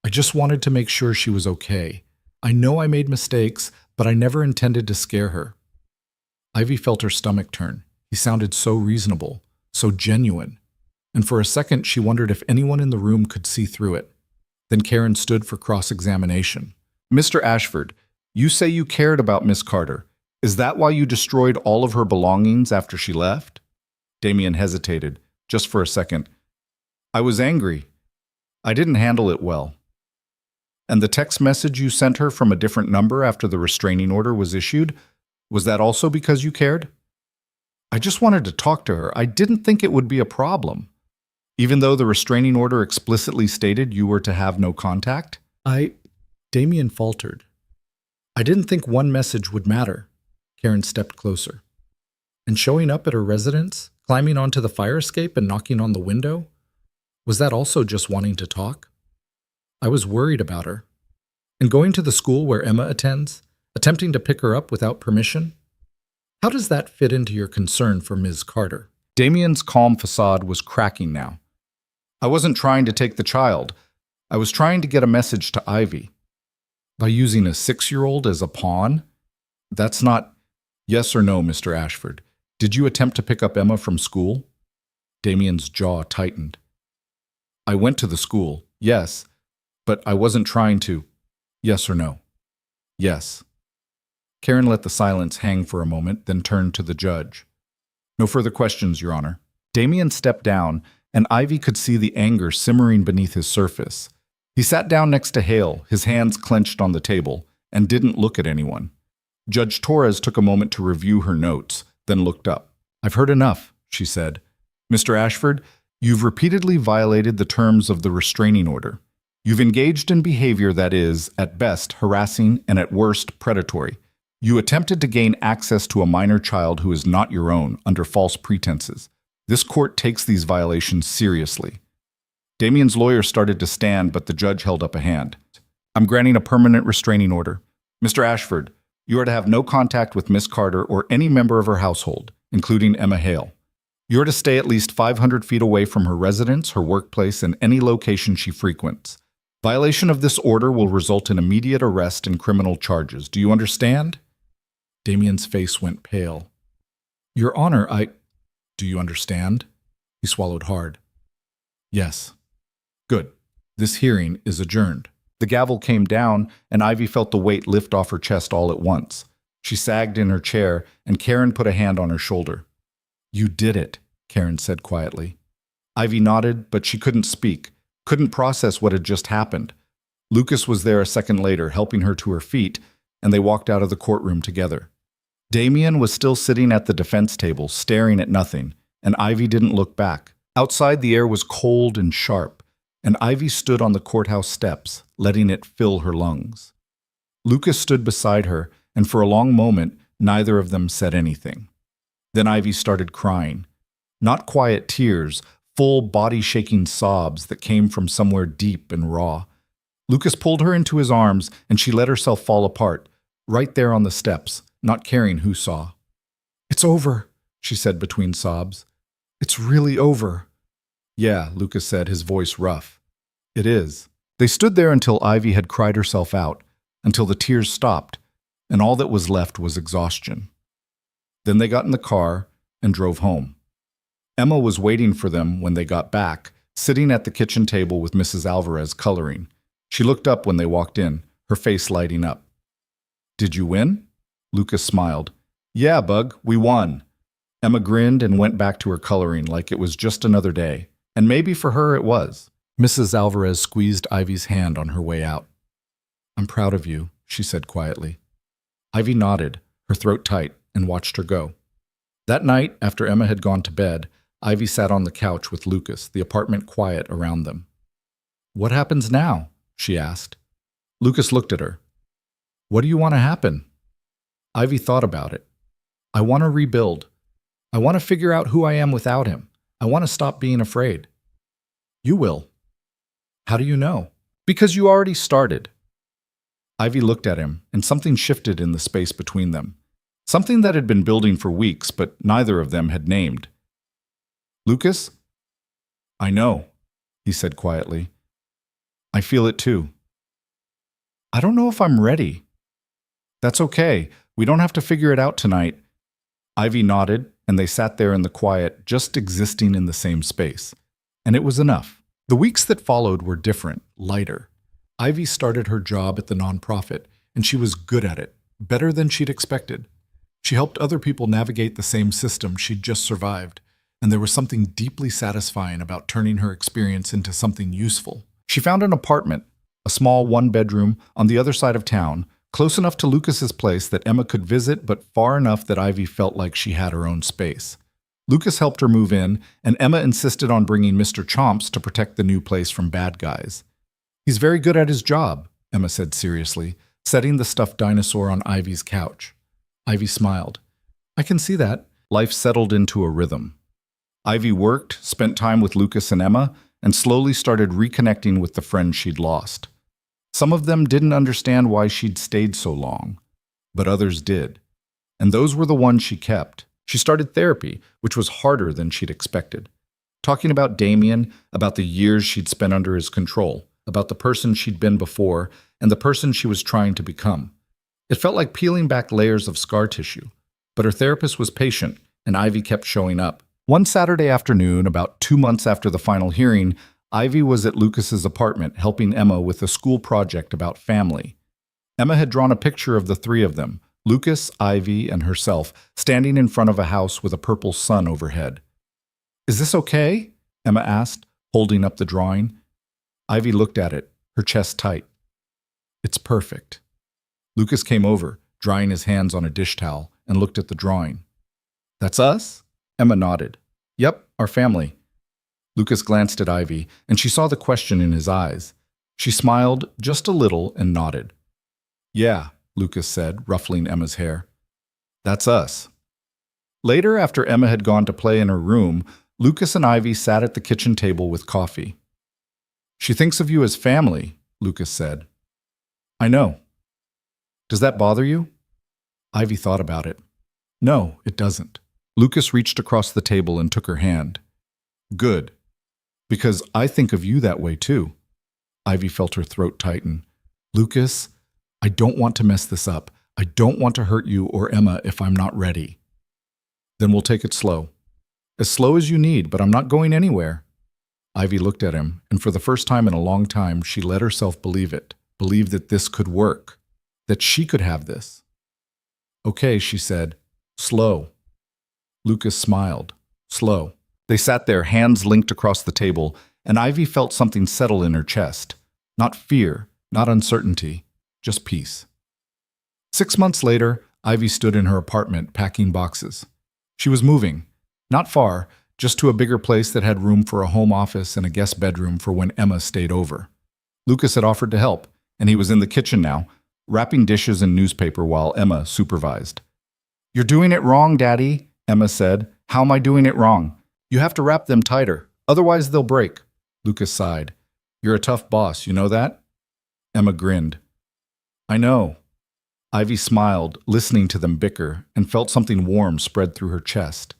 I just wanted to make sure she was okay. I know I made mistakes, but I never intended to scare her. Ivy felt her stomach turn. He sounded so reasonable, so genuine. And for a second, she wondered if anyone in the room could see through it. Then Karen stood for cross-examination. Mr. Ashford, you say you cared about Miss Carter. Is that why you destroyed all of her belongings after she left? Damien hesitated, just for a second. I was angry. I didn't handle it well. And the text message you sent her from a different number after the restraining order was issued, was that also because you cared? I just wanted to talk to her. I didn't think it would be a problem. Even though the restraining order explicitly stated you were to have no contact? Damien faltered. I didn't think one message would matter. Karen stepped closer. And showing up at her residence, climbing onto the fire escape and knocking on the window? Was that also just wanting to talk? I was worried about her. And going to the school where Emma attends, attempting to pick her up without permission? How does that fit into your concern for Ms. Carter? Damien's calm facade was cracking now. I wasn't trying to take the child. I was trying to get a message to Ivy. By using a 6-year-old as a pawn? That's not... Yes or no, Mr. Ashford. Did you attempt to pick up Emma from school? Damien's jaw tightened. I went to the school, yes, but I wasn't trying to. Yes or no? Yes. Karen let the silence hang for a moment, then turned to the judge. No further questions, Your Honor. Damien stepped down, and Ivy could see the anger simmering beneath his surface. He sat down next to Hale, his hands clenched on the table, and didn't look at anyone. Judge Torres took a moment to review her notes, then looked up. I've heard enough, she said. Mr. Ashford, you've repeatedly violated the terms of the restraining order. You've engaged in behavior that is, at best, harassing and at worst, predatory. You attempted to gain access to a minor child who is not your own under false pretenses. This court takes these violations seriously. Damien's lawyer started to stand, but the judge held up a hand. I'm granting a permanent restraining order. Mr. Ashford, you are to have no contact with Miss Carter or any member of her household, including Emma Hale. You are to stay at least 500 feet away from her residence, her workplace, and any location she frequents. Violation of this order will result in immediate arrest and criminal charges. Do you understand? Damien's face went pale. Your Honor, Do you understand? He swallowed hard. Yes. Good. This hearing is adjourned. The gavel came down, and Ivy felt the weight lift off her chest all at once. She sagged in her chair, and Karen put a hand on her shoulder. "You did it," Karen said quietly. Ivy nodded, but she couldn't speak, couldn't process what had just happened. Lucas was there a second later, helping her to her feet, and they walked out of the courtroom together. Damien was still sitting at the defense table, staring at nothing, and Ivy didn't look back. Outside, the air was cold and sharp, and Ivy stood on the courthouse steps, letting it fill her lungs. Lucas stood beside her, and for a long moment, neither of them said anything. Then Ivy started crying. Not quiet tears, full body-shaking sobs that came from somewhere deep and raw. Lucas pulled her into his arms, and she let herself fall apart, right there on the steps, not caring who saw. "It's over," she said between sobs. "It's really over." "Yeah," Lucas said, his voice rough. "It is." They stood there until Ivy had cried herself out, until the tears stopped, and all that was left was exhaustion. Then they got in the car and drove home. Emma was waiting for them when they got back, sitting at the kitchen table with Mrs. Alvarez coloring. She looked up when they walked in, her face lighting up. "Did you win?" Lucas smiled. "Yeah, Bug, we won." Emma grinned and went back to her coloring like it was just another day, and maybe for her it was. Mrs. Alvarez squeezed Ivy's hand on her way out. "I'm proud of you," she said quietly. Ivy nodded, her throat tight, and watched her go. That night, after Emma had gone to bed, Ivy sat on the couch with Lucas, the apartment quiet around them. "What happens now?" she asked. Lucas looked at her. "What do you want to happen?" Ivy thought about it. "I want to rebuild. I want to figure out who I am without him. I want to stop being afraid." "You will." "How do you know?" "Because you already started." Ivy looked at him, and something shifted in the space between them. Something that had been building for weeks, but neither of them had named. "Lucas?" "I know," he said quietly. "I feel it too." "I don't know if I'm ready." "That's okay. We don't have to figure it out tonight." Ivy nodded, and they sat there in the quiet, just existing in the same space. And it was enough. The weeks that followed were different, lighter. Ivy started her job at the nonprofit, and she was good at it, better than she'd expected. She helped other people navigate the same system she'd just survived, and there was something deeply satisfying about turning her experience into something useful. She found an apartment, a small one-bedroom on the other side of town, close enough to Lucas's place that Emma could visit, but far enough that Ivy felt like she had her own space. Lucas helped her move in, and Emma insisted on bringing Mr. Chomps to protect the new place from bad guys. "He's very good at his job," Emma said seriously, setting the stuffed dinosaur on Ivy's couch. Ivy smiled. "I can see that." Life settled into a rhythm. Ivy worked, spent time with Lucas and Emma, and slowly started reconnecting with the friends she'd lost. Some of them didn't understand why she'd stayed so long, but others did. And those were the ones she kept. She started therapy, which was harder than she'd expected. Talking about Damien, about the years she'd spent under his control, about the person she'd been before, and the person she was trying to become. It felt like peeling back layers of scar tissue. But her therapist was patient, and Ivy kept showing up. One Saturday afternoon, about 2 months after the final hearing, Ivy was at Lucas's apartment helping Emma with a school project about family. Emma had drawn a picture of the three of them, Lucas, Ivy, and herself, standing in front of a house with a purple sun overhead. "Is this okay?" Emma asked, holding up the drawing. Ivy looked at it, her chest tight. "It's perfect." Lucas came over, drying his hands on a dish towel, and looked at the drawing. "That's us?" Emma nodded. "Yep, our family." Lucas glanced at Ivy, and she saw the question in his eyes. She smiled just a little and nodded. "Yeah," Lucas said, ruffling Emma's hair. "That's us." Later, after Emma had gone to play in her room, Lucas and Ivy sat at the kitchen table with coffee. "She thinks of you as family," Lucas said. "I know." "Does that bother you?" Ivy thought about it. "No, it doesn't." Lucas reached across the table and took her hand. "Good. Because I think of you that way too." Ivy felt her throat tighten. "Lucas, I don't want to mess this up. I don't want to hurt you or Emma if I'm not ready." "Then we'll take it slow." "As slow as you need, but I'm not going anywhere." Ivy looked at him, and for the first time in a long time, she let herself believe it, believe that this could work, that she could have this. Okay, she said. Slow. Lucas smiled. Slow. They sat there, hands linked across the table, and Ivy felt something settle in her chest. Not fear, not uncertainty, just peace. 6 months later, Ivy stood in her apartment packing boxes. She was moving. Not far, just to a bigger place that had room for a home office and a guest bedroom for when Emma stayed over. Lucas had offered to help, and he was in the kitchen now, wrapping dishes in newspaper while Emma supervised. "You're doing it wrong, Daddy," Emma said. "How am I doing it wrong?" "You have to wrap them tighter, otherwise they'll break." Lucas sighed. "You're a tough boss, you know that?" Emma grinned. "I know." Ivy smiled, listening to them bicker, and felt something warm spread through her chest.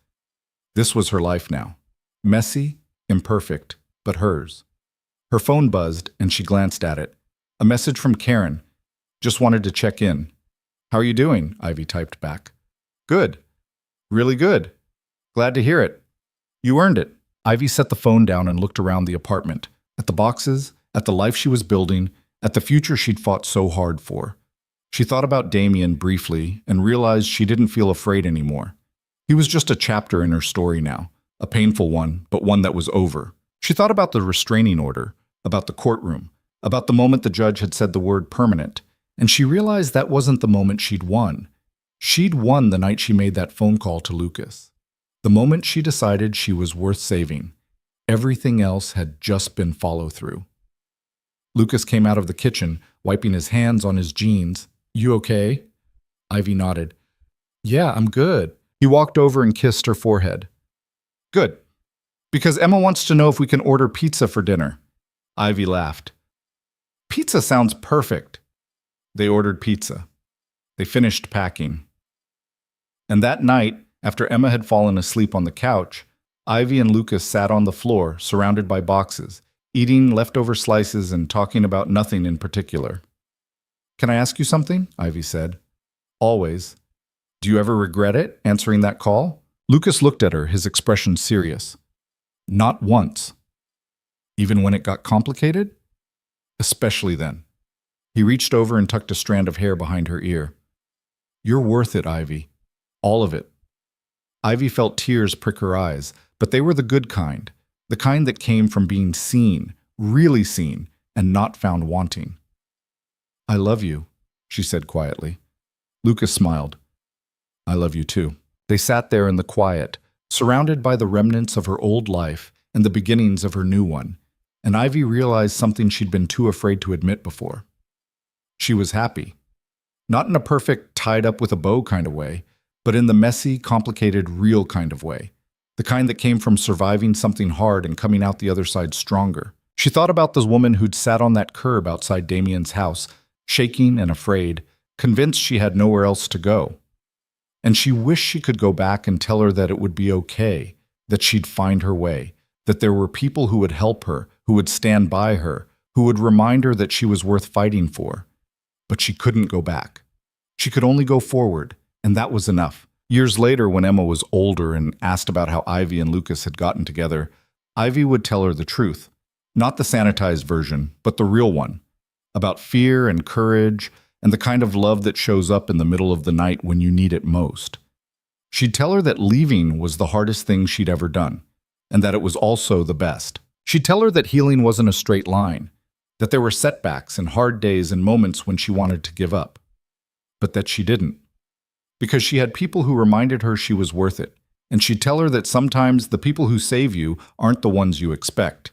This was her life now. Messy, imperfect, but hers. Her phone buzzed, and she glanced at it. A message from Karen. "Just wanted to check in." "How are you doing?" Ivy typed back. "Good. Really good. Glad to hear it. You earned it." Ivy set the phone down and looked around the apartment, at the boxes, at the life she was building, at the future she'd fought so hard for. She thought about Damien briefly and realized she didn't feel afraid anymore. He was just a chapter in her story now, a painful one, but one that was over. She thought about the restraining order, about the courtroom, about the moment the judge had said the word permanent, and she realized that wasn't the moment she'd won. She'd won the night she made that phone call to Lucas. The moment she decided she was worth saving. Everything else had just been follow-through. Lucas came out of the kitchen, wiping his hands on his jeans. "You okay?" Ivy nodded. "Yeah, I'm good." He walked over and kissed her forehead. "Good. Because Emma wants to know if we can order pizza for dinner." Ivy laughed. "Pizza sounds perfect." They ordered pizza. They finished packing. And that night, after Emma had fallen asleep on the couch, Ivy and Lucas sat on the floor, surrounded by boxes, eating leftover slices and talking about nothing in particular. "Can I ask you something?" Ivy said. "Always." "Do you ever regret it, answering that call?" Lucas looked at her, his expression serious. "Not once." "Even when it got complicated?" "Especially then." He reached over and tucked a strand of hair behind her ear. "You're worth it, Ivy. All of it." Ivy felt tears prick her eyes, but they were the good kind, the kind that came from being seen, really seen, and not found wanting. "I love you," she said quietly. Lucas smiled. "I love you too." They sat there in the quiet, surrounded by the remnants of her old life and the beginnings of her new one, and Ivy realized something she'd been too afraid to admit before. She was happy. Not in a perfect, tied up with a bow kind of way, but in the messy, complicated, real kind of way. The kind that came from surviving something hard and coming out the other side stronger. She thought about the woman who'd sat on that curb outside Damien's house, shaking and afraid, convinced she had nowhere else to go. And she wished she could go back and tell her that it would be okay, that she'd find her way, that there were people who would help her, who would stand by her, who would remind her that she was worth fighting for. But she couldn't go back. She could only go forward, and that was enough. Years later, when Emma was older and asked about how Ivy and Lucas had gotten together, Ivy would tell her the truth. Not the sanitized version, but the real one. About fear and courage, and the kind of love that shows up in the middle of the night when you need it most. She'd tell her that leaving was the hardest thing she'd ever done, and that it was also the best. She'd tell her that healing wasn't a straight line, that there were setbacks and hard days and moments when she wanted to give up, but that she didn't. Because she had people who reminded her she was worth it, and she'd tell her that sometimes the people who save you aren't the ones you expect.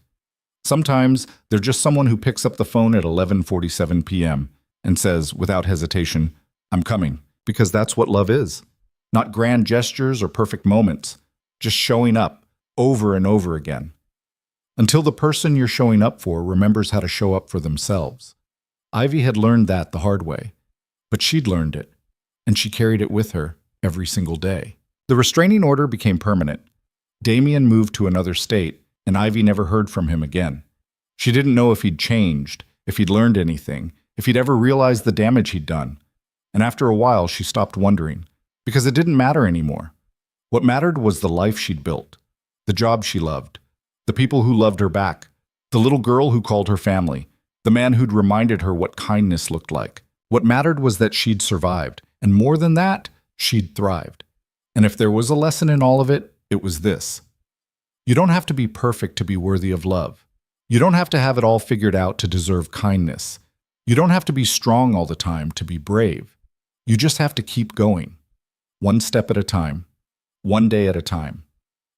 Sometimes they're just someone who picks up the phone at 11:47 p.m. and says, without hesitation, "I'm coming," because that's what love is. Not grand gestures or perfect moments, just showing up over and over again. Until the person you're showing up for remembers how to show up for themselves. Ivy had learned that the hard way, but she'd learned it, and she carried it with her every single day. The restraining order became permanent. Damien moved to another state, and Ivy never heard from him again. She didn't know if he'd changed, if he'd learned anything, if he'd ever realized the damage he'd done. And after a while, she stopped wondering, because it didn't matter anymore. What mattered was the life she'd built, the job she loved, the people who loved her back, the little girl who called her family, the man who'd reminded her what kindness looked like. What mattered was that she'd survived, and more than that, she'd thrived. And if there was a lesson in all of it, it was this. You don't have to be perfect to be worthy of love. You don't have to have it all figured out to deserve kindness. You don't have to be strong all the time to be brave. You just have to keep going. One step at a time. One day at a time.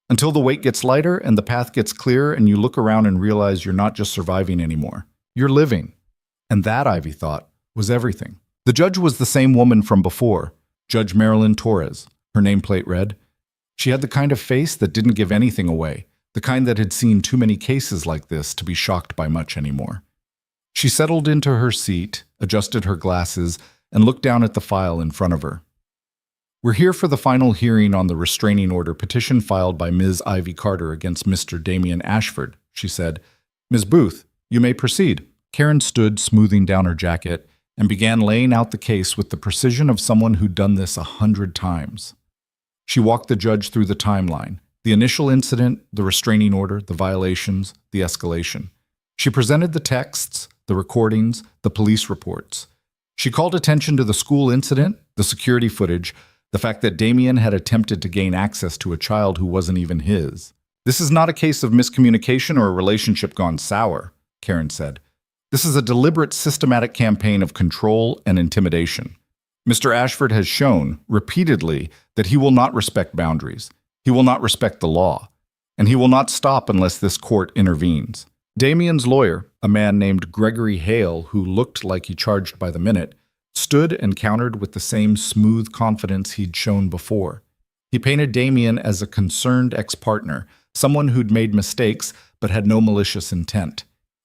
Until the weight gets lighter and the path gets clearer and you look around and realize you're not just surviving anymore. You're living. And that, Ivy thought, was everything. The judge was the same woman from before, Judge Marilyn Torres. Her nameplate read. She had the kind of face that didn't give anything away, the kind that had seen too many cases like this to be shocked by much anymore. She settled into her seat, adjusted her glasses, and looked down at the file in front of her. We're here for the final hearing on the restraining order petition filed by Ms. Ivy Carter against Mr. Damian Ashford, she said. Ms. Booth, you may proceed. Karen stood, smoothing down her jacket, and began laying out the case with the precision of someone who'd done this 100 times. She walked the judge through the timeline, the initial incident, the restraining order, the violations, the escalation. She presented the texts, the recordings, the police reports. She called attention to the school incident, the security footage, the fact that Damian had attempted to gain access to a child who wasn't even his. This is not a case of miscommunication or a relationship gone sour, Karen said. This is a deliberate, systematic campaign of control and intimidation. Mr. Ashford has shown, repeatedly, that he will not respect boundaries. He will not respect the law. And he will not stop unless this court intervenes. Damian's lawyer, a man named Gregory Hale, who looked like he charged by the minute, stood and countered with the same smooth confidence he'd shown before. He painted Damian as a concerned ex-partner, someone who'd made mistakes but had no malicious intent.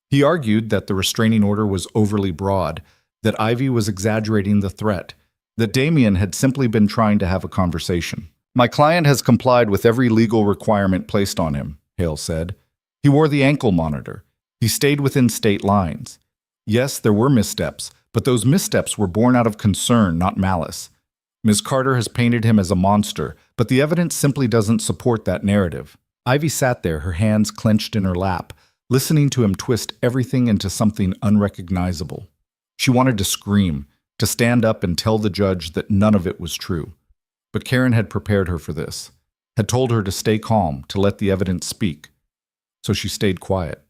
He argued that the restraining order was overly broad, that Ivy was exaggerating the threat, that Damian had simply been trying to have a conversation. My client has complied with every legal requirement placed on him, Hale said. He wore the ankle monitor. He stayed within state lines. Yes, there were missteps, but those missteps were born out of concern, not malice. Ms. Carter has painted him as a monster, but the evidence simply doesn't support that narrative. Ivy sat there, her hands clenched in her lap, listening to him twist everything into something unrecognizable. She wanted to scream, to stand up and tell the judge that none of it was true. But Karen had prepared her for this, had told her to stay calm, to let the evidence speak. So she stayed quiet.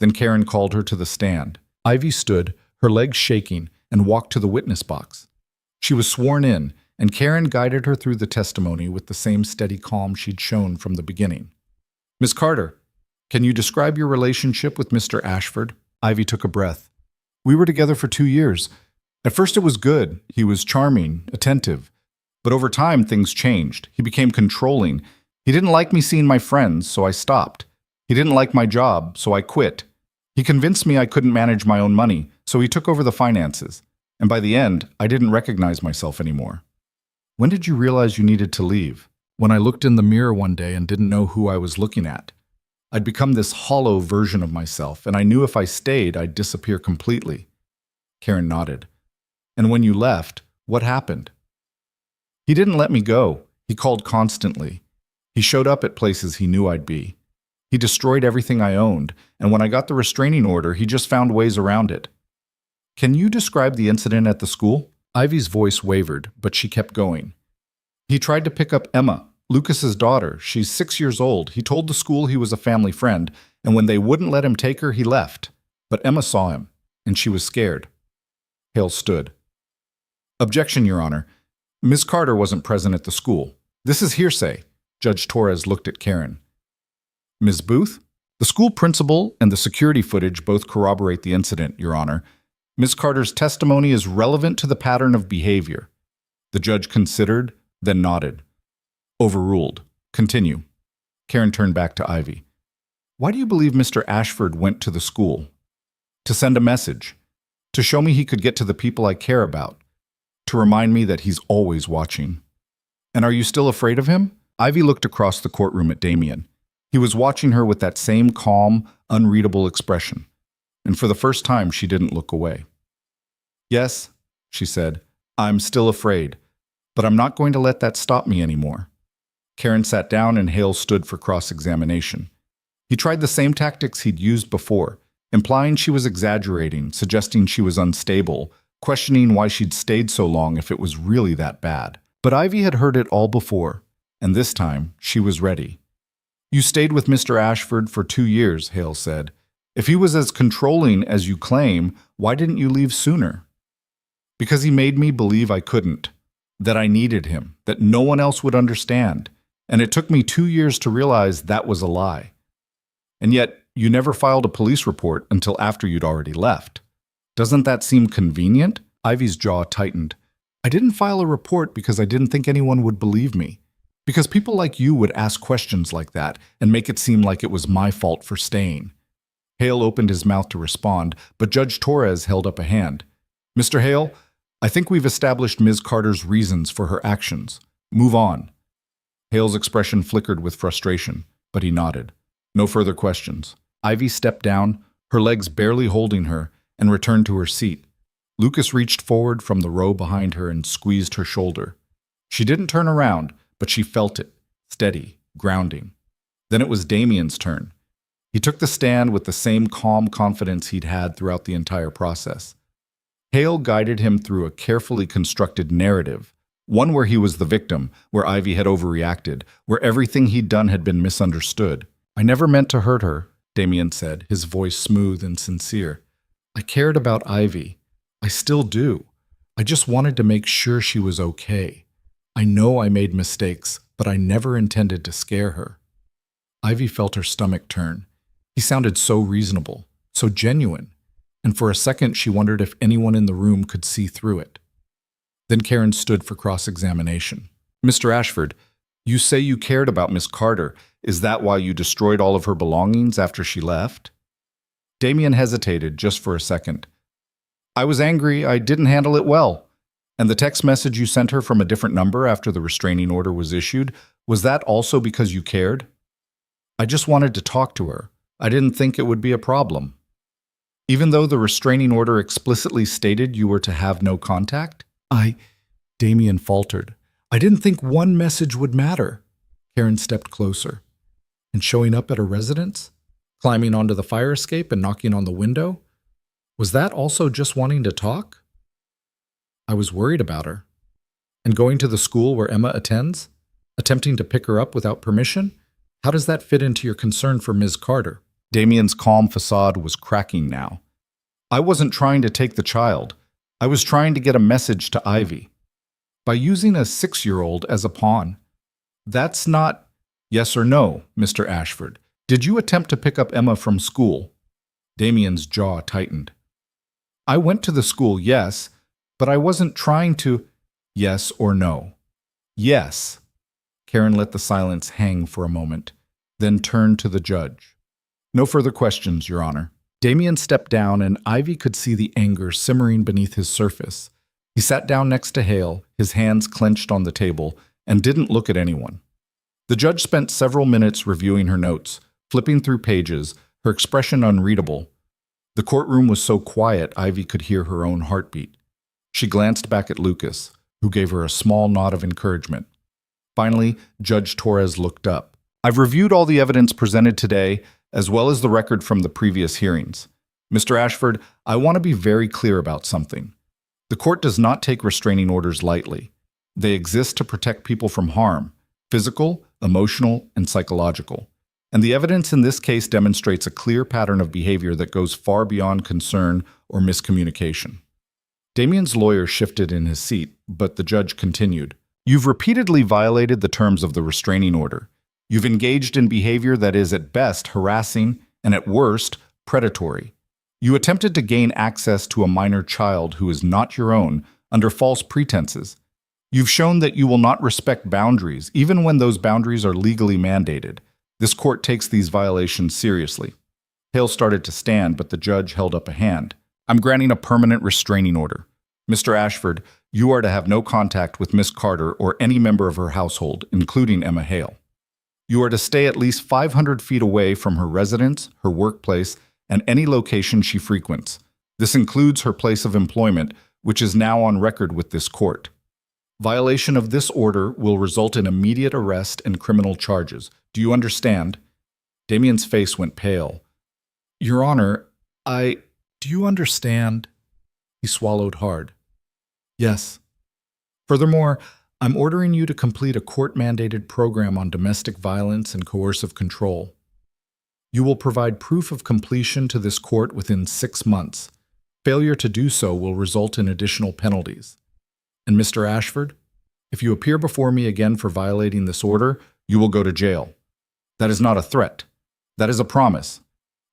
Then Karen called her to the stand. Ivy stood, her legs shaking, and walked to the witness box. She was sworn in, and Karen guided her through the testimony with the same steady calm she'd shown from the beginning. Ms. Carter, can you describe your relationship with Mr. Ashford? Ivy took a breath. We were together for 2 years. At first it was good. He was charming, attentive. But over time things changed. He became controlling. He didn't like me seeing my friends, so I stopped. He didn't like my job, so I quit. He convinced me I couldn't manage my own money, so he took over the finances. And by the end, I didn't recognize myself anymore. When did you realize you needed to leave? When I looked in the mirror one day and didn't know who I was looking at. I'd become this hollow version of myself, and I knew if I stayed, I'd disappear completely. Karen nodded. And when you left, what happened? He didn't let me go. He called constantly. He showed up at places he knew I'd be. He destroyed everything I owned, and when I got the restraining order, he just found ways around it. Can you describe the incident at the school? Ivy's voice wavered, but she kept going. He tried to pick up Emma, Lucas's daughter. She's 6 years old. He told the school he was a family friend, and when they wouldn't let him take her, he left. But Emma saw him, and she was scared. Hale stood. Objection, Your Honor. Ms. Carter wasn't present at the school. This is hearsay. Judge Torres looked at Karen. Ms. Booth? The school principal and the security footage both corroborate the incident, Your Honor. Ms. Carter's testimony is relevant to the pattern of behavior. The judge considered, then nodded. Overruled. Continue. Karen turned back to Ivy. Why do you believe Mr. Ashford went to the school? To send a message. To show me he could get to the people I care about. To remind me that he's always watching. And are you still afraid of him? Ivy looked across the courtroom at Damian. He was watching her with that same calm, unreadable expression. And for the first time, she didn't look away. Yes, she said, I'm still afraid. But I'm not going to let that stop me anymore. Karen sat down and Hale stood for cross-examination. He tried the same tactics he'd used before, implying she was exaggerating, suggesting she was unstable, questioning why she'd stayed so long if it was really that bad. But Ivy had heard it all before, and this time she was ready. You stayed with Mr. Ashford for 2 years, Hale said. If he was as controlling as you claim, why didn't you leave sooner? Because he made me believe I couldn't, that I needed him, that no one else would understand, and it took me 2 years to realize that was a lie. And yet, you never filed a police report until after you'd already left. Doesn't that seem convenient? Ivy's jaw tightened. I didn't file a report because I didn't think anyone would believe me. Because people like you would ask questions like that and make it seem like it was my fault for staying. Hale opened his mouth to respond, but Judge Torres held up a hand. Mr. Hale, I think we've established Ms. Carter's reasons for her actions. Move on. Hale's expression flickered with frustration, but he nodded. No further questions. Ivy stepped down, her legs barely holding her, and returned to her seat. Lucas reached forward from the row behind her and squeezed her shoulder. She didn't turn around, but she felt it, steady, grounding. Then it was Damien's turn. He took the stand with the same calm confidence he'd had throughout the entire process. Hale guided him through a carefully constructed narrative, one where he was the victim, where Ivy had overreacted, where everything he'd done had been misunderstood. I never meant to hurt her, Damien said, his voice smooth and sincere. I cared about Ivy. I still do. I just wanted to make sure she was okay. I know I made mistakes, but I never intended to scare her. Ivy felt her stomach turn. He sounded so reasonable, so genuine, and for a second she wondered if anyone in the room could see through it. Then Karen stood for cross-examination. Mr. Ashford, you say you cared about Miss Carter. Is that why you destroyed all of her belongings after she left? Damien hesitated just for a second. I was angry. I didn't handle it well. And the text message you sent her from a different number after the restraining order was issued, was that also because you cared? I just wanted to talk to her. I didn't think it would be a problem. Even though the restraining order explicitly stated you were to have no contact? Damien faltered. I didn't think one message would matter. Karen stepped closer. And showing up at her residence? Climbing onto the fire escape and knocking on the window? Was that also just wanting to talk? I was worried about her. And going to the school where Emma attends? Attempting to pick her up without permission? How does that fit into your concern for Ms. Carter? Damien's calm facade was cracking now. I wasn't trying to take the child. I was trying to get a message to Ivy. By using a 6-year-old as a pawn. That's not... Yes or no, Mr. Ashford. Did you attempt to pick up Emma from school? Damien's jaw tightened. I went to the school, yes, but I wasn't trying to... Yes or no? Yes. Karen let the silence hang for a moment, then turned to the judge. No further questions, Your Honor. Damien stepped down, and Ivy could see the anger simmering beneath his surface. He sat down next to Hale, his hands clenched on the table, and didn't look at anyone. The judge spent several minutes reviewing her notes, flipping through pages, her expression unreadable. The courtroom was so quiet Ivy could hear her own heartbeat. She glanced back at Lucas, who gave her a small nod of encouragement. Finally, Judge Torres looked up. I've reviewed all the evidence presented today, as well as the record from the previous hearings. Mr. Ashford, I want to be very clear about something. The court does not take restraining orders lightly. They exist to protect people from harm, physical, emotional, and psychological. And the evidence in this case demonstrates a clear pattern of behavior that goes far beyond concern or miscommunication. Damien's lawyer shifted in his seat, but the judge continued. You've repeatedly violated the terms of the restraining order. You've engaged in behavior that is at best harassing and at worst predatory. You attempted to gain access to a minor child who is not your own under false pretenses. You've shown that you will not respect boundaries, even when those boundaries are legally mandated. This court takes these violations seriously. Hale started to stand, but the judge held up a hand. I'm granting a permanent restraining order. Mr. Ashford, you are to have no contact with Miss Carter or any member of her household, including Emma Hale. You are to stay at least 500 feet away from her residence, her workplace, and any location she frequents. This includes her place of employment, which is now on record with this court. Violation of this order will result in immediate arrest and criminal charges. Do you understand? Damien's face went pale. Your Honor, do you understand? He swallowed hard. Yes. Furthermore, I'm ordering you to complete a court-mandated program on domestic violence and coercive control. You will provide proof of completion to this court within 6 months. Failure to do so will result in additional penalties. And Mr. Ashford, if you appear before me again for violating this order, you will go to jail. That is not a threat. That is a promise.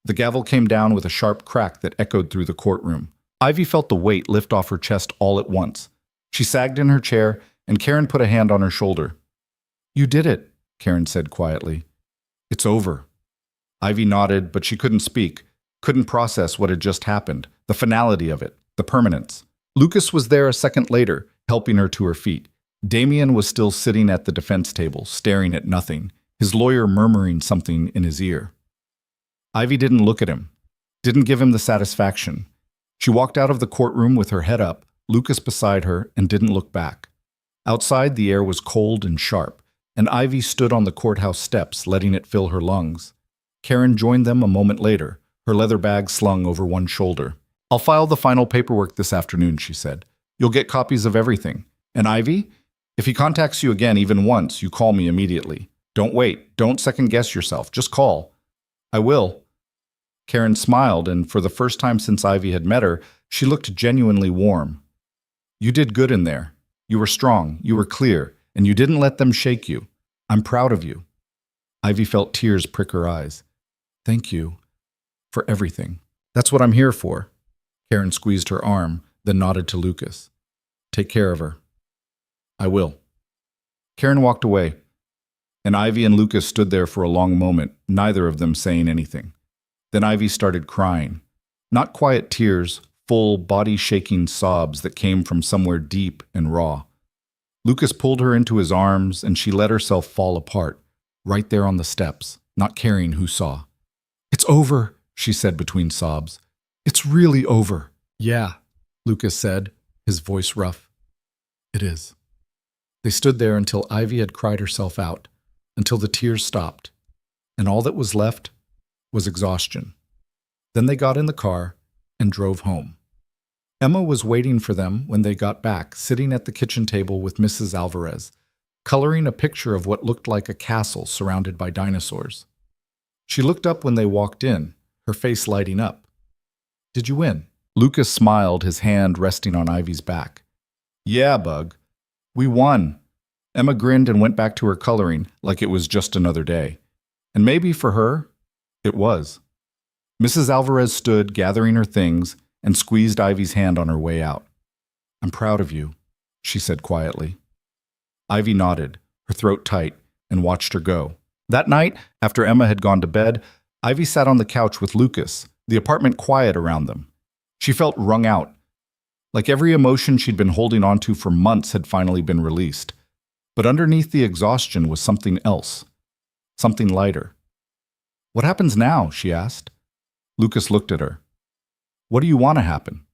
The gavel came down with a sharp crack that echoed through the courtroom. Ivy felt the weight lift off her chest all at once. She sagged in her chair, and Karen put a hand on her shoulder. You did it, Karen said quietly. It's over. Ivy nodded, but she couldn't speak, couldn't process what had just happened, the finality of it, the permanence. Lucas was there a second later, helping her to her feet. Damien was still sitting at the defense table, staring at nothing, his lawyer murmuring something in his ear. Ivy didn't look at him, didn't give him the satisfaction. She walked out of the courtroom with her head up, Lucas beside her, and didn't look back. Outside, the air was cold and sharp, and Ivy stood on the courthouse steps, letting it fill her lungs. Karen joined them a moment later, her leather bag slung over one shoulder. I'll file the final paperwork this afternoon, she said. You'll get copies of everything. And Ivy, if he contacts you again even once, you call me immediately. Don't wait. Don't second-guess yourself. Just call. I will. Karen smiled, and for the first time since Ivy had met her, she looked genuinely warm. You did good in there. You were strong, you were clear, and you didn't let them shake you. I'm proud of you. Ivy felt tears prick her eyes. Thank you for everything. That's what I'm here for. Karen squeezed her arm, then nodded to Lucas. Take care of her. I will. Karen walked away, and Ivy and Lucas stood there for a long moment, neither of them saying anything. Then Ivy started crying. Not quiet tears, full, body-shaking sobs that came from somewhere deep and raw. Lucas pulled her into his arms, and she let herself fall apart, right there on the steps, not caring who saw. It's over, she said between sobs. It's really over. Yeah, Lucas said, his voice rough. It is. They stood there until Ivy had cried herself out, until the tears stopped, and all that was left was exhaustion. Then they got in the car and drove home. Emma was waiting for them when they got back, sitting at the kitchen table with Mrs. Alvarez, coloring a picture of what looked like a castle surrounded by dinosaurs. She looked up when they walked in, her face lighting up. Did you win? Lucas smiled, his hand resting on Ivy's back. Yeah, Bug. We won. Emma grinned and went back to her coloring like it was just another day. And maybe for her, it was. Mrs. Alvarez stood, gathering her things, and squeezed Ivy's hand on her way out. I'm proud of you, she said quietly. Ivy nodded, her throat tight, and watched her go. That night, after Emma had gone to bed, Ivy sat on the couch with Lucas, the apartment quiet around them. She felt wrung out, like every emotion she'd been holding onto for months had finally been released. But underneath the exhaustion was something else, something lighter. What happens now? She asked. Lucas looked at her. What do you want to happen?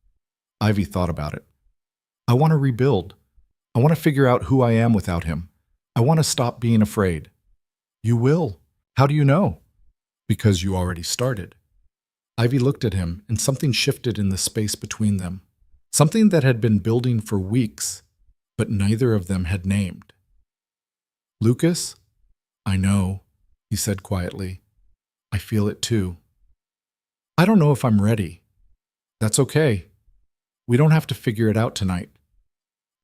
Ivy thought about it. I want to rebuild. I want to figure out who I am without him. I want to stop being afraid. You will. How do you know? Because you already started. Ivy looked at him, and something shifted in the space between them. Something that had been building for weeks, but neither of them had named. Lucas, I know, he said quietly. I feel it too. I don't know if I'm ready. That's okay. We don't have to figure it out tonight.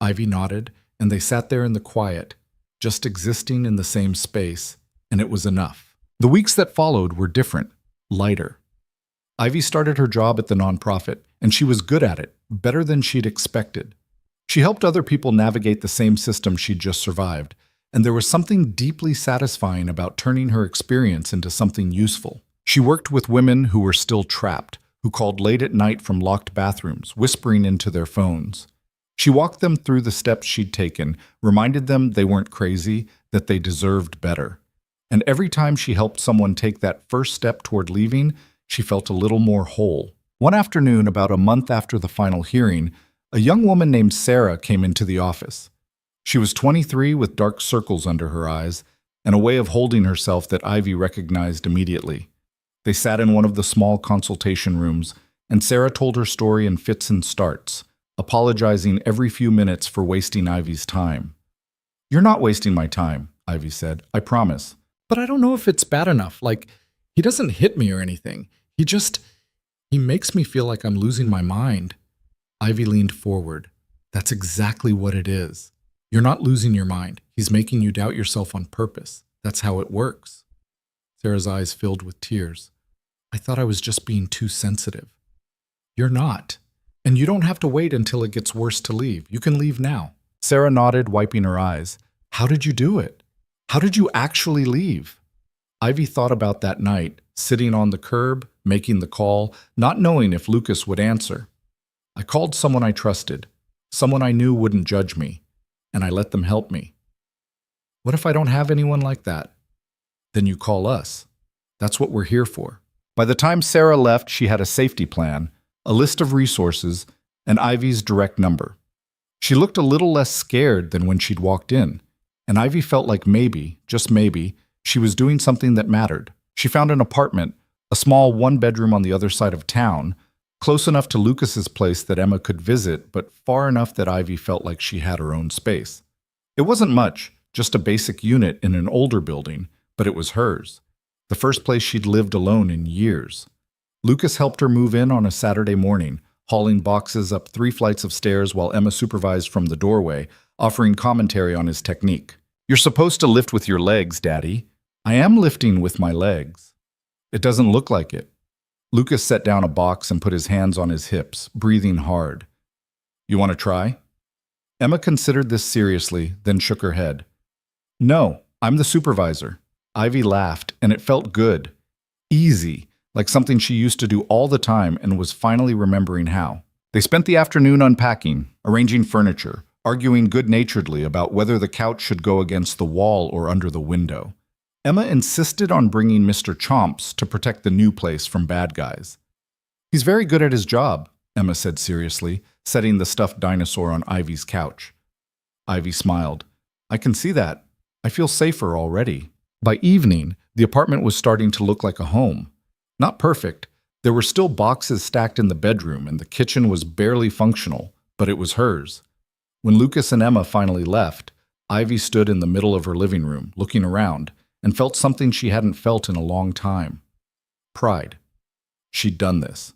Ivy nodded, and they sat there in the quiet, just existing in the same space, and it was enough. The weeks that followed were different, lighter. Ivy started her job at the nonprofit, and she was good at it, better than she'd expected. She helped other people navigate the same system she'd just survived, and there was something deeply satisfying about turning her experience into something useful. She worked with women who were still trapped, who called late at night from locked bathrooms, whispering into their phones. She walked them through the steps she'd taken, reminded them they weren't crazy, that they deserved better. And every time she helped someone take that first step toward leaving, she felt a little more whole. One afternoon, about a month after the final hearing, a young woman named Sarah came into the office. She was 23 with dark circles under her eyes and a way of holding herself that Ivy recognized immediately. They sat in one of the small consultation rooms, and Sarah told her story in fits and starts, apologizing every few minutes for wasting Ivy's time. You're not wasting my time, Ivy said. I promise. But I don't know if it's bad enough. He doesn't hit me or anything. He makes me feel like I'm losing my mind. Ivy leaned forward. That's exactly what it is. You're not losing your mind. He's making you doubt yourself on purpose. That's how it works. Sarah's eyes filled with tears. I thought I was just being too sensitive. You're not. And you don't have to wait until it gets worse to leave. You can leave now. Sarah nodded, wiping her eyes. How did you do it? How did you actually leave? Ivy thought about that night, sitting on the curb, making the call, not knowing if Lucas would answer. I called someone I trusted, someone I knew wouldn't judge me, and I let them help me. What if I don't have anyone like that? Then you call us. That's what we're here for. By the time Sarah left, she had a safety plan, a list of resources, and Ivy's direct number. She looked a little less scared than when she'd walked in, and Ivy felt like maybe, just maybe, she was doing something that mattered. She found an apartment, a small one-bedroom on the other side of town, close enough to Lucas's place that Emma could visit, but far enough that Ivy felt like she had her own space. It wasn't much, just a basic unit in an older building, but it was hers. The first place she'd lived alone in years. Lucas helped her move in on a Saturday morning, hauling boxes up 3 flights of stairs while Emma supervised from the doorway, offering commentary on his technique. You're supposed to lift with your legs, Daddy. I am lifting with my legs. It doesn't look like it. Lucas set down a box and put his hands on his hips, breathing hard. You want to try? Emma considered this seriously, then shook her head. No, I'm the supervisor. Ivy laughed, and it felt good. Easy, like something she used to do all the time and was finally remembering how. They spent the afternoon unpacking, arranging furniture, arguing good-naturedly about whether the couch should go against the wall or under the window. Emma insisted on bringing Mr. Chomps to protect the new place from bad guys. He's very good at his job, Emma said seriously, setting the stuffed dinosaur on Ivy's couch. Ivy smiled. I can see that. I feel safer already. By evening, the apartment was starting to look like a home. Not perfect. There were still boxes stacked in the bedroom, and the kitchen was barely functional, but it was hers. When Lucas and Emma finally left, Ivy stood in the middle of her living room, looking around, and felt something she hadn't felt in a long time. Pride. She'd done this.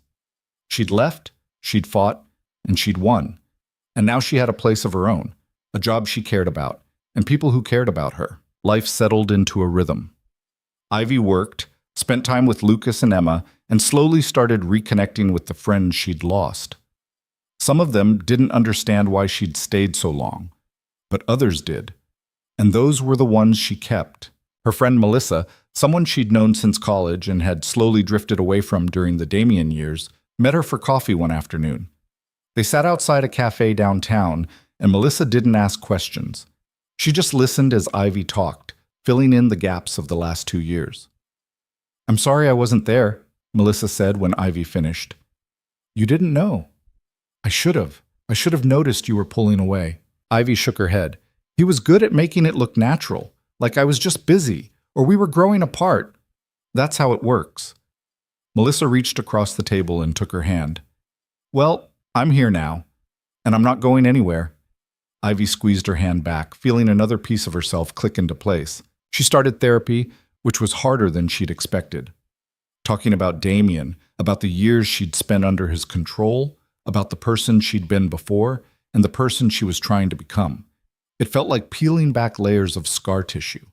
She'd left, she'd fought, and she'd won. And now she had a place of her own, a job she cared about, and people who cared about her. Life settled into a rhythm. Ivy worked, spent time with Lucas and Emma, and slowly started reconnecting with the friends she'd lost. Some of them didn't understand why she'd stayed so long, but others did. And those were the ones she kept. Her friend Melissa, someone she'd known since college and had slowly drifted away from during the Damien years, met her for coffee one afternoon. They sat outside a cafe downtown, and Melissa didn't ask questions. She just listened as Ivy talked, filling in the gaps of the last 2 years. I'm sorry I wasn't there, Melissa said when Ivy finished. You didn't know. I should have. I should have noticed you were pulling away. Ivy shook her head. He was good at making it look natural, like I was just busy, or we were growing apart. That's how it works. Melissa reached across the table and took her hand. Well, I'm here now, and I'm not going anywhere. Ivy squeezed her hand back, feeling another piece of herself click into place. She started therapy, which was harder than she'd expected. Talking about Damien, about the years she'd spent under his control, about the person she'd been before, and the person she was trying to become. It felt like peeling back layers of scar tissue.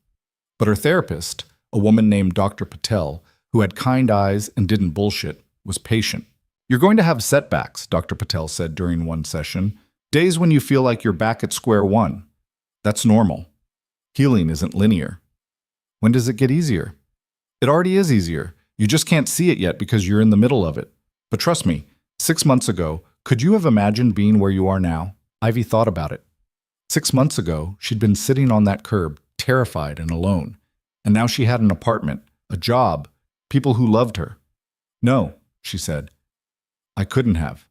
But her therapist, a woman named Dr. Patel, who had kind eyes and didn't bullshit, was patient. You're going to have setbacks, Dr. Patel said during one session. Days when you feel like you're back at square one. That's normal. Healing isn't linear. When does it get easier? It already is easier. You just can't see it yet because you're in the middle of it. But trust me, 6 months ago, could you have imagined being where you are now? Ivy thought about it. 6 months ago, she'd been sitting on that curb, terrified and alone. And now she had an apartment, a job, people who loved her. No, she said. I couldn't have.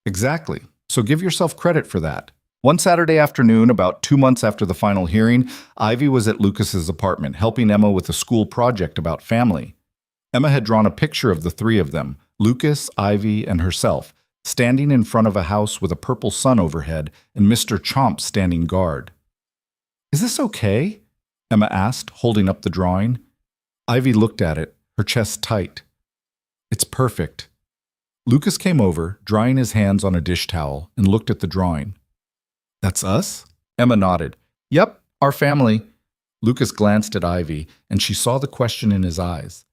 Exactly. So give yourself credit for that. One Saturday afternoon, about 2 months after the final hearing, Ivy was at Lucas's apartment, helping Emma with a school project about family. Emma had drawn a picture of the 3 of them, Lucas, Ivy, and herself, standing in front of a house with a purple sun overhead and Mr. Chomp standing guard. Is this okay? Emma asked, holding up the drawing. Ivy looked at it, her chest tight. It's perfect. Lucas came over, drying his hands on a dish towel, and looked at the drawing. That's us? Emma nodded. Yep, our family. Lucas glanced at Ivy, and she saw the question in his eyes.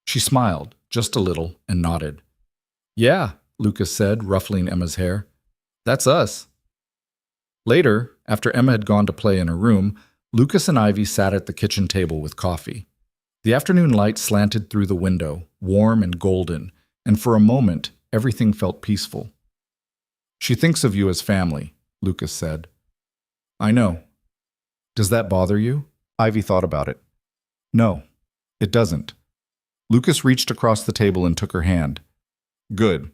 She smiled, just a little, and nodded. Yeah, Lucas said, ruffling Emma's hair. That's us. Later, after Emma had gone to play in her room, Lucas and Ivy sat at the kitchen table with coffee. The afternoon light slanted through the window, warm and golden, and for a moment, everything felt peaceful. She thinks of you as family, Lucas said. I know. Does that bother you? Ivy thought about it. No, it doesn't. Lucas reached across the table and took her hand. Good,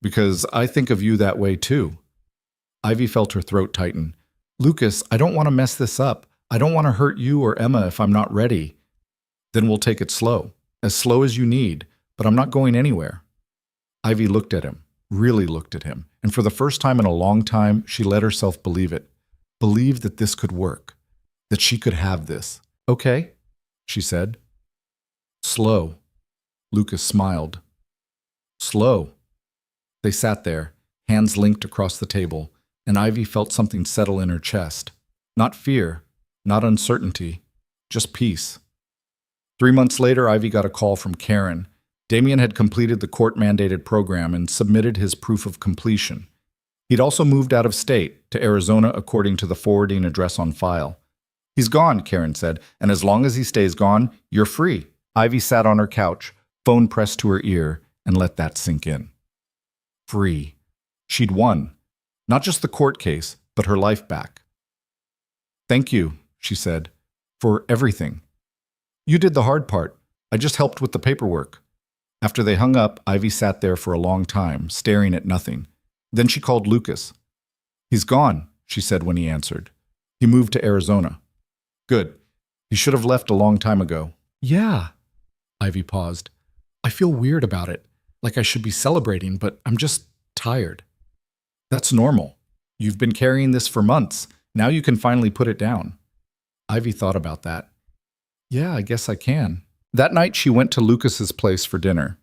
because I think of you that way too. Ivy felt her throat tighten. Lucas, I don't want to mess this up. I don't want to hurt you or Emma if I'm not ready. Then we'll take it slow as you need, but I'm not going anywhere. Ivy looked at him, really looked at him, and for the first time in a long time, she let herself believe it. Believe that this could work, that she could have this. Okay, she said. Slow. Lucas smiled. Slow. They sat there, hands linked across the table, and Ivy felt something settle in her chest. Not fear, not uncertainty, just peace. 3 months later, Ivy got a call from Karen. Damien had completed the court-mandated program and submitted his proof of completion. He'd also moved out of state, to Arizona according to the forwarding address on file. He's gone, Karen said, and as long as he stays gone, you're free. Ivy sat on her couch, phone pressed to her ear, and let that sink in. Free. She'd won. Not just the court case, but her life back. Thank you, she said, for everything. You did the hard part. I just helped with the paperwork. After they hung up, Ivy sat there for a long time, staring at nothing. Then she called Lucas. He's gone, she said when he answered. He moved to Arizona. Good. He should have left a long time ago. Yeah. Ivy paused. I feel weird about it, like I should be celebrating, but I'm just tired. That's normal. You've been carrying this for months. Now you can finally put it down. Ivy thought about that. Yeah, I guess I can. That night she went to Lucas's place for dinner.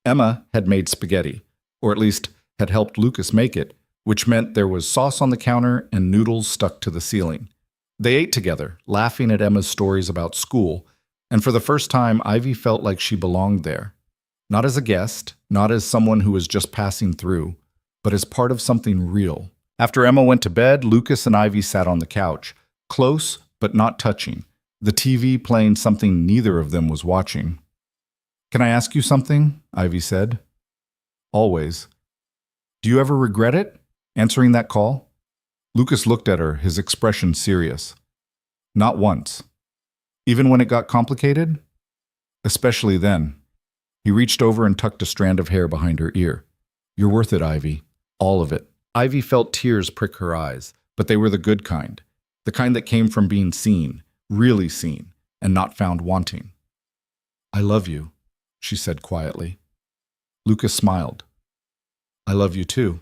Emma had made spaghetti, or at least had helped Lucas make it, which meant there was sauce on the counter and noodles stuck to the ceiling. They ate together, laughing at Emma's stories about school, and for the first time Ivy felt like she belonged there. Not as a guest, not as someone who was just passing through, but as part of something real. After Emma went to bed, Lucas and Ivy sat on the couch, close but not touching, the TV playing something neither of them was watching. Can I ask you something? Ivy said. Always. Do you ever regret it? Answering that call? Lucas looked at her, his expression serious. Not once. Even when it got complicated? Especially then. He reached over and tucked a strand of hair behind her ear. You're worth it, Ivy. All of it. Ivy felt tears prick her eyes, but they were the good kind. The kind that came from being seen, really seen, and not found wanting. I love you, she said quietly. Lucas smiled. I love you too.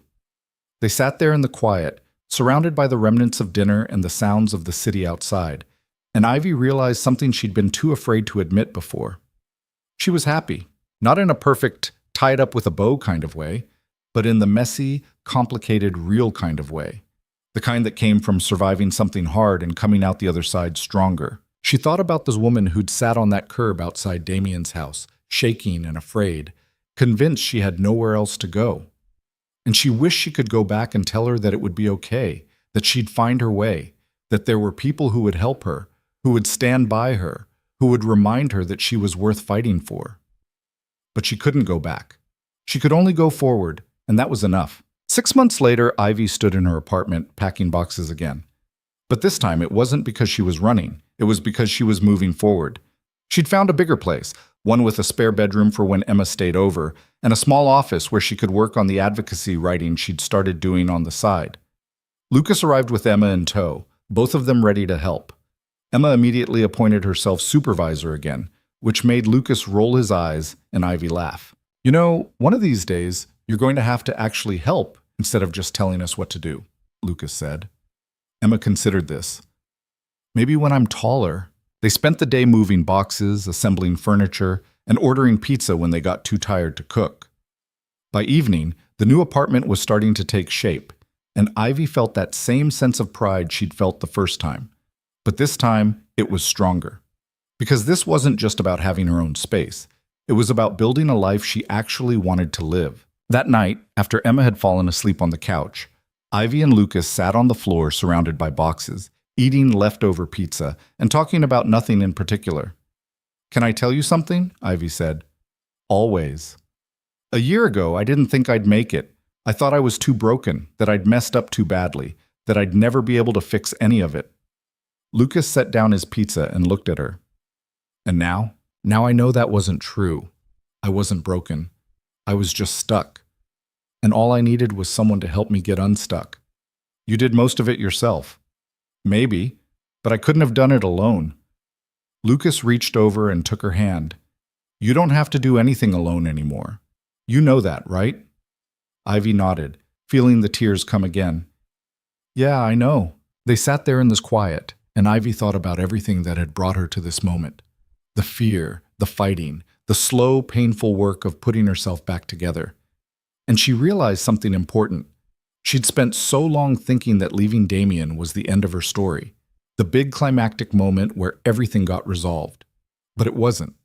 They sat there in the quiet, surrounded by the remnants of dinner and the sounds of the city outside, and Ivy realized something she'd been too afraid to admit before. She was happy, not in a perfect, tied up with a bow kind of way, but in the messy, complicated, real kind of way. The kind that came from surviving something hard and coming out the other side stronger. She thought about this woman who'd sat on that curb outside Damien's house, shaking and afraid, convinced she had nowhere else to go. And she wished she could go back and tell her that it would be okay, that she'd find her way, that there were people who would help her, who would stand by her, who would remind her that she was worth fighting for. But she couldn't go back. She could only go forward, and that was enough. 6 months later, Ivy stood in her apartment, packing boxes again. But this time, it wasn't because she was running. It was because she was moving forward. She'd found a bigger place, one with a spare bedroom for when Emma stayed over, and a small office where she could work on the advocacy writing she'd started doing on the side. Lucas arrived with Emma in tow, both of them ready to help. Emma immediately appointed herself supervisor again, which made Lucas roll his eyes and Ivy laugh. You know, one of these days, you're going to have to actually help instead of just telling us what to do, Lucas said. Emma considered this. Maybe when I'm taller. They spent the day moving boxes, assembling furniture, and ordering pizza when they got too tired to cook. By evening, the new apartment was starting to take shape, and Ivy felt that same sense of pride she'd felt the first time. But this time, it was stronger. Because this wasn't just about having her own space. It was about building a life she actually wanted to live. That night, after Emma had fallen asleep on the couch, Ivy and Lucas sat on the floor surrounded by boxes, eating leftover pizza and talking about nothing in particular. "Can I tell you something?" Ivy said. "Always. A year ago, I didn't think I'd make it. I thought I was too broken, that I'd messed up too badly, that I'd never be able to fix any of it." Lucas set down his pizza and looked at her. "And now? Now I know that wasn't true. I wasn't broken. I was just stuck. And all I needed was someone to help me get unstuck. You did most of it yourself. Maybe, but I couldn't have done it alone." Lucas reached over and took her hand. "You don't have to do anything alone anymore. You know that, right?" Ivy nodded, feeling the tears come again. "Yeah, I know." They sat there in this quiet, and Ivy thought about everything that had brought her to this moment. The fear, the fighting, the slow, painful work of putting herself back together. And she realized something important. She'd spent so long thinking that leaving Damien was the end of her story, the big climactic moment where everything got resolved. But it wasn't.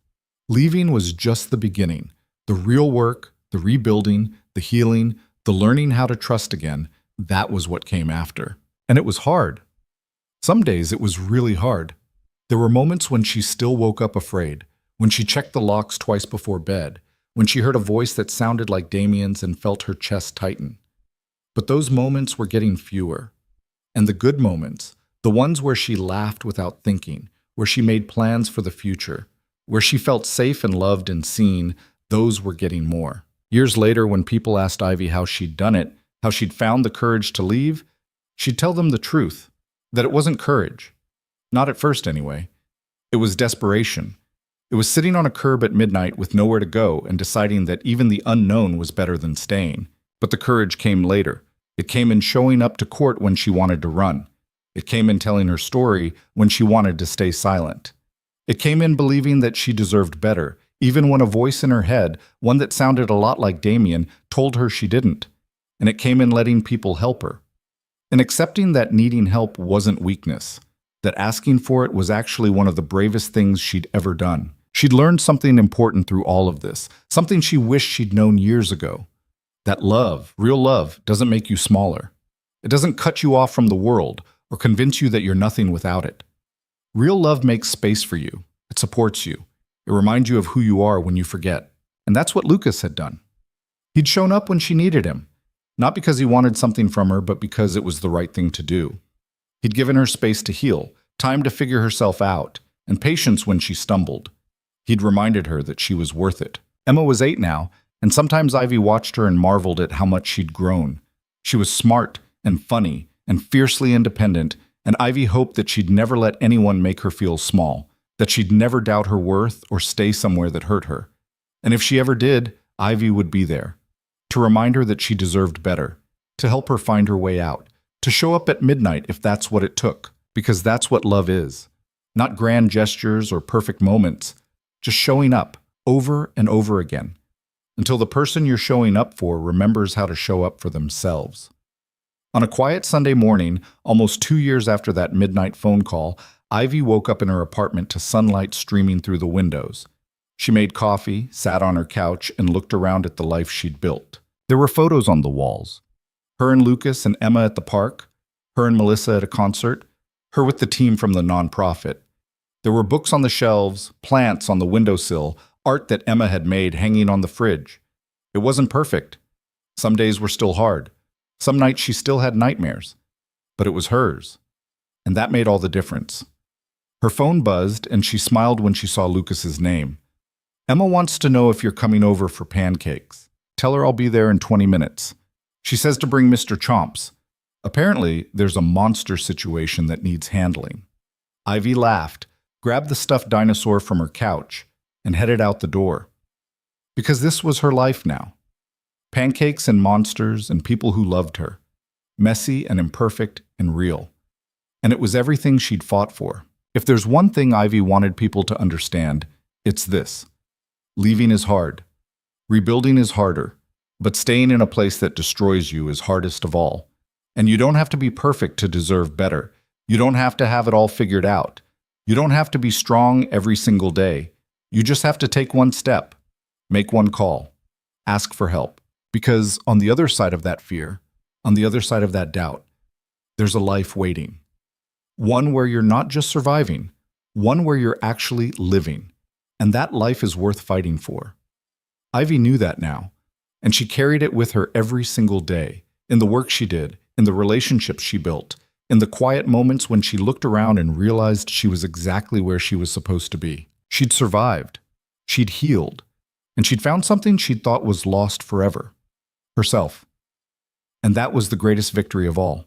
Leaving was just the beginning. The real work, the rebuilding, the healing, the learning how to trust again, that was what came after. And it was hard. Some days it was really hard. There were moments when she still woke up afraid, when she checked the locks twice before bed, when she heard a voice that sounded like Damien's and felt her chest tighten. But those moments were getting fewer. And the good moments, the ones where she laughed without thinking, where she made plans for the future, where she felt safe and loved and seen, those were getting more. Years later, when people asked Ivy how she'd done it, how she'd found the courage to leave, she'd tell them the truth, that it wasn't courage. Not at first, anyway. It was desperation. It was sitting on a curb at midnight with nowhere to go and deciding that even the unknown was better than staying. But the courage came later. It came in showing up to court when she wanted to run. It came in telling her story when she wanted to stay silent. It came in believing that she deserved better, even when a voice in her head, one that sounded a lot like Damien, told her she didn't. And it came in letting people help her. And accepting that needing help wasn't weakness, that asking for it was actually one of the bravest things she'd ever done. She'd learned something important through all of this, something she wished she'd known years ago. That love, real love, doesn't make you smaller. It doesn't cut you off from the world or convince you that you're nothing without it. Real love makes space for you. It supports you. It reminds you of who you are when you forget. And that's what Lucas had done. He'd shown up when she needed him, not because he wanted something from her, but because it was the right thing to do. He'd given her space to heal, time to figure herself out, and patience when she stumbled. He'd reminded her that she was worth it. Emma was 8 now, and sometimes Ivy watched her and marveled at how much she'd grown. She was smart and funny and fiercely independent, and Ivy hoped that she'd never let anyone make her feel small, that she'd never doubt her worth or stay somewhere that hurt her. And if she ever did, Ivy would be there, to remind her that she deserved better, to help her find her way out, to show up at midnight if that's what it took, because that's what love is. Not grand gestures or perfect moments, just showing up over and over again, until the person you're showing up for remembers how to show up for themselves. On a quiet Sunday morning, almost 2 years after that midnight phone call, Ivy woke up in her apartment to sunlight streaming through the windows. She made coffee, sat on her couch, and looked around at the life she'd built. There were photos on the walls. Her and Lucas and Emma at the park, her and Melissa at a concert, her with the team from the nonprofit. There were books on the shelves, plants on the windowsill, art that Emma had made hanging on the fridge. It wasn't perfect. Some days were still hard. Some nights she still had nightmares. But it was hers. And that made all the difference. Her phone buzzed, and she smiled when she saw Lucas's name. "Emma wants to know if you're coming over for pancakes. Tell her I'll be there in 20 minutes. She says to bring Mr. Chomps. Apparently, there's a monster situation that needs handling." Ivy laughed, grabbed the stuffed dinosaur from her couch, and headed out the door. Because this was her life now. Pancakes and monsters and people who loved her. Messy and imperfect and real. and it was everything she'd fought for. If there's one thing Ivy wanted people to understand, it's this. Leaving is hard. Rebuilding is harder. But staying in a place that destroys you is hardest of all. And you don't have to be perfect to deserve better. You don't have to have it all figured out. You don't have to be strong every single day. You just have to take one step, make one call, ask for help. Because on the other side of that fear, on the other side of that doubt, there's a life waiting. One where you're not just surviving, one where you're actually living. And that life is worth fighting for. Ivy knew that now, and she carried it with her every single day, in the work she did, in the relationships she built, in the quiet moments when she looked around and realized she was exactly where she was supposed to be. She'd survived, she'd healed, and she'd found something she'd thought was lost forever, herself. And that was the greatest victory of all.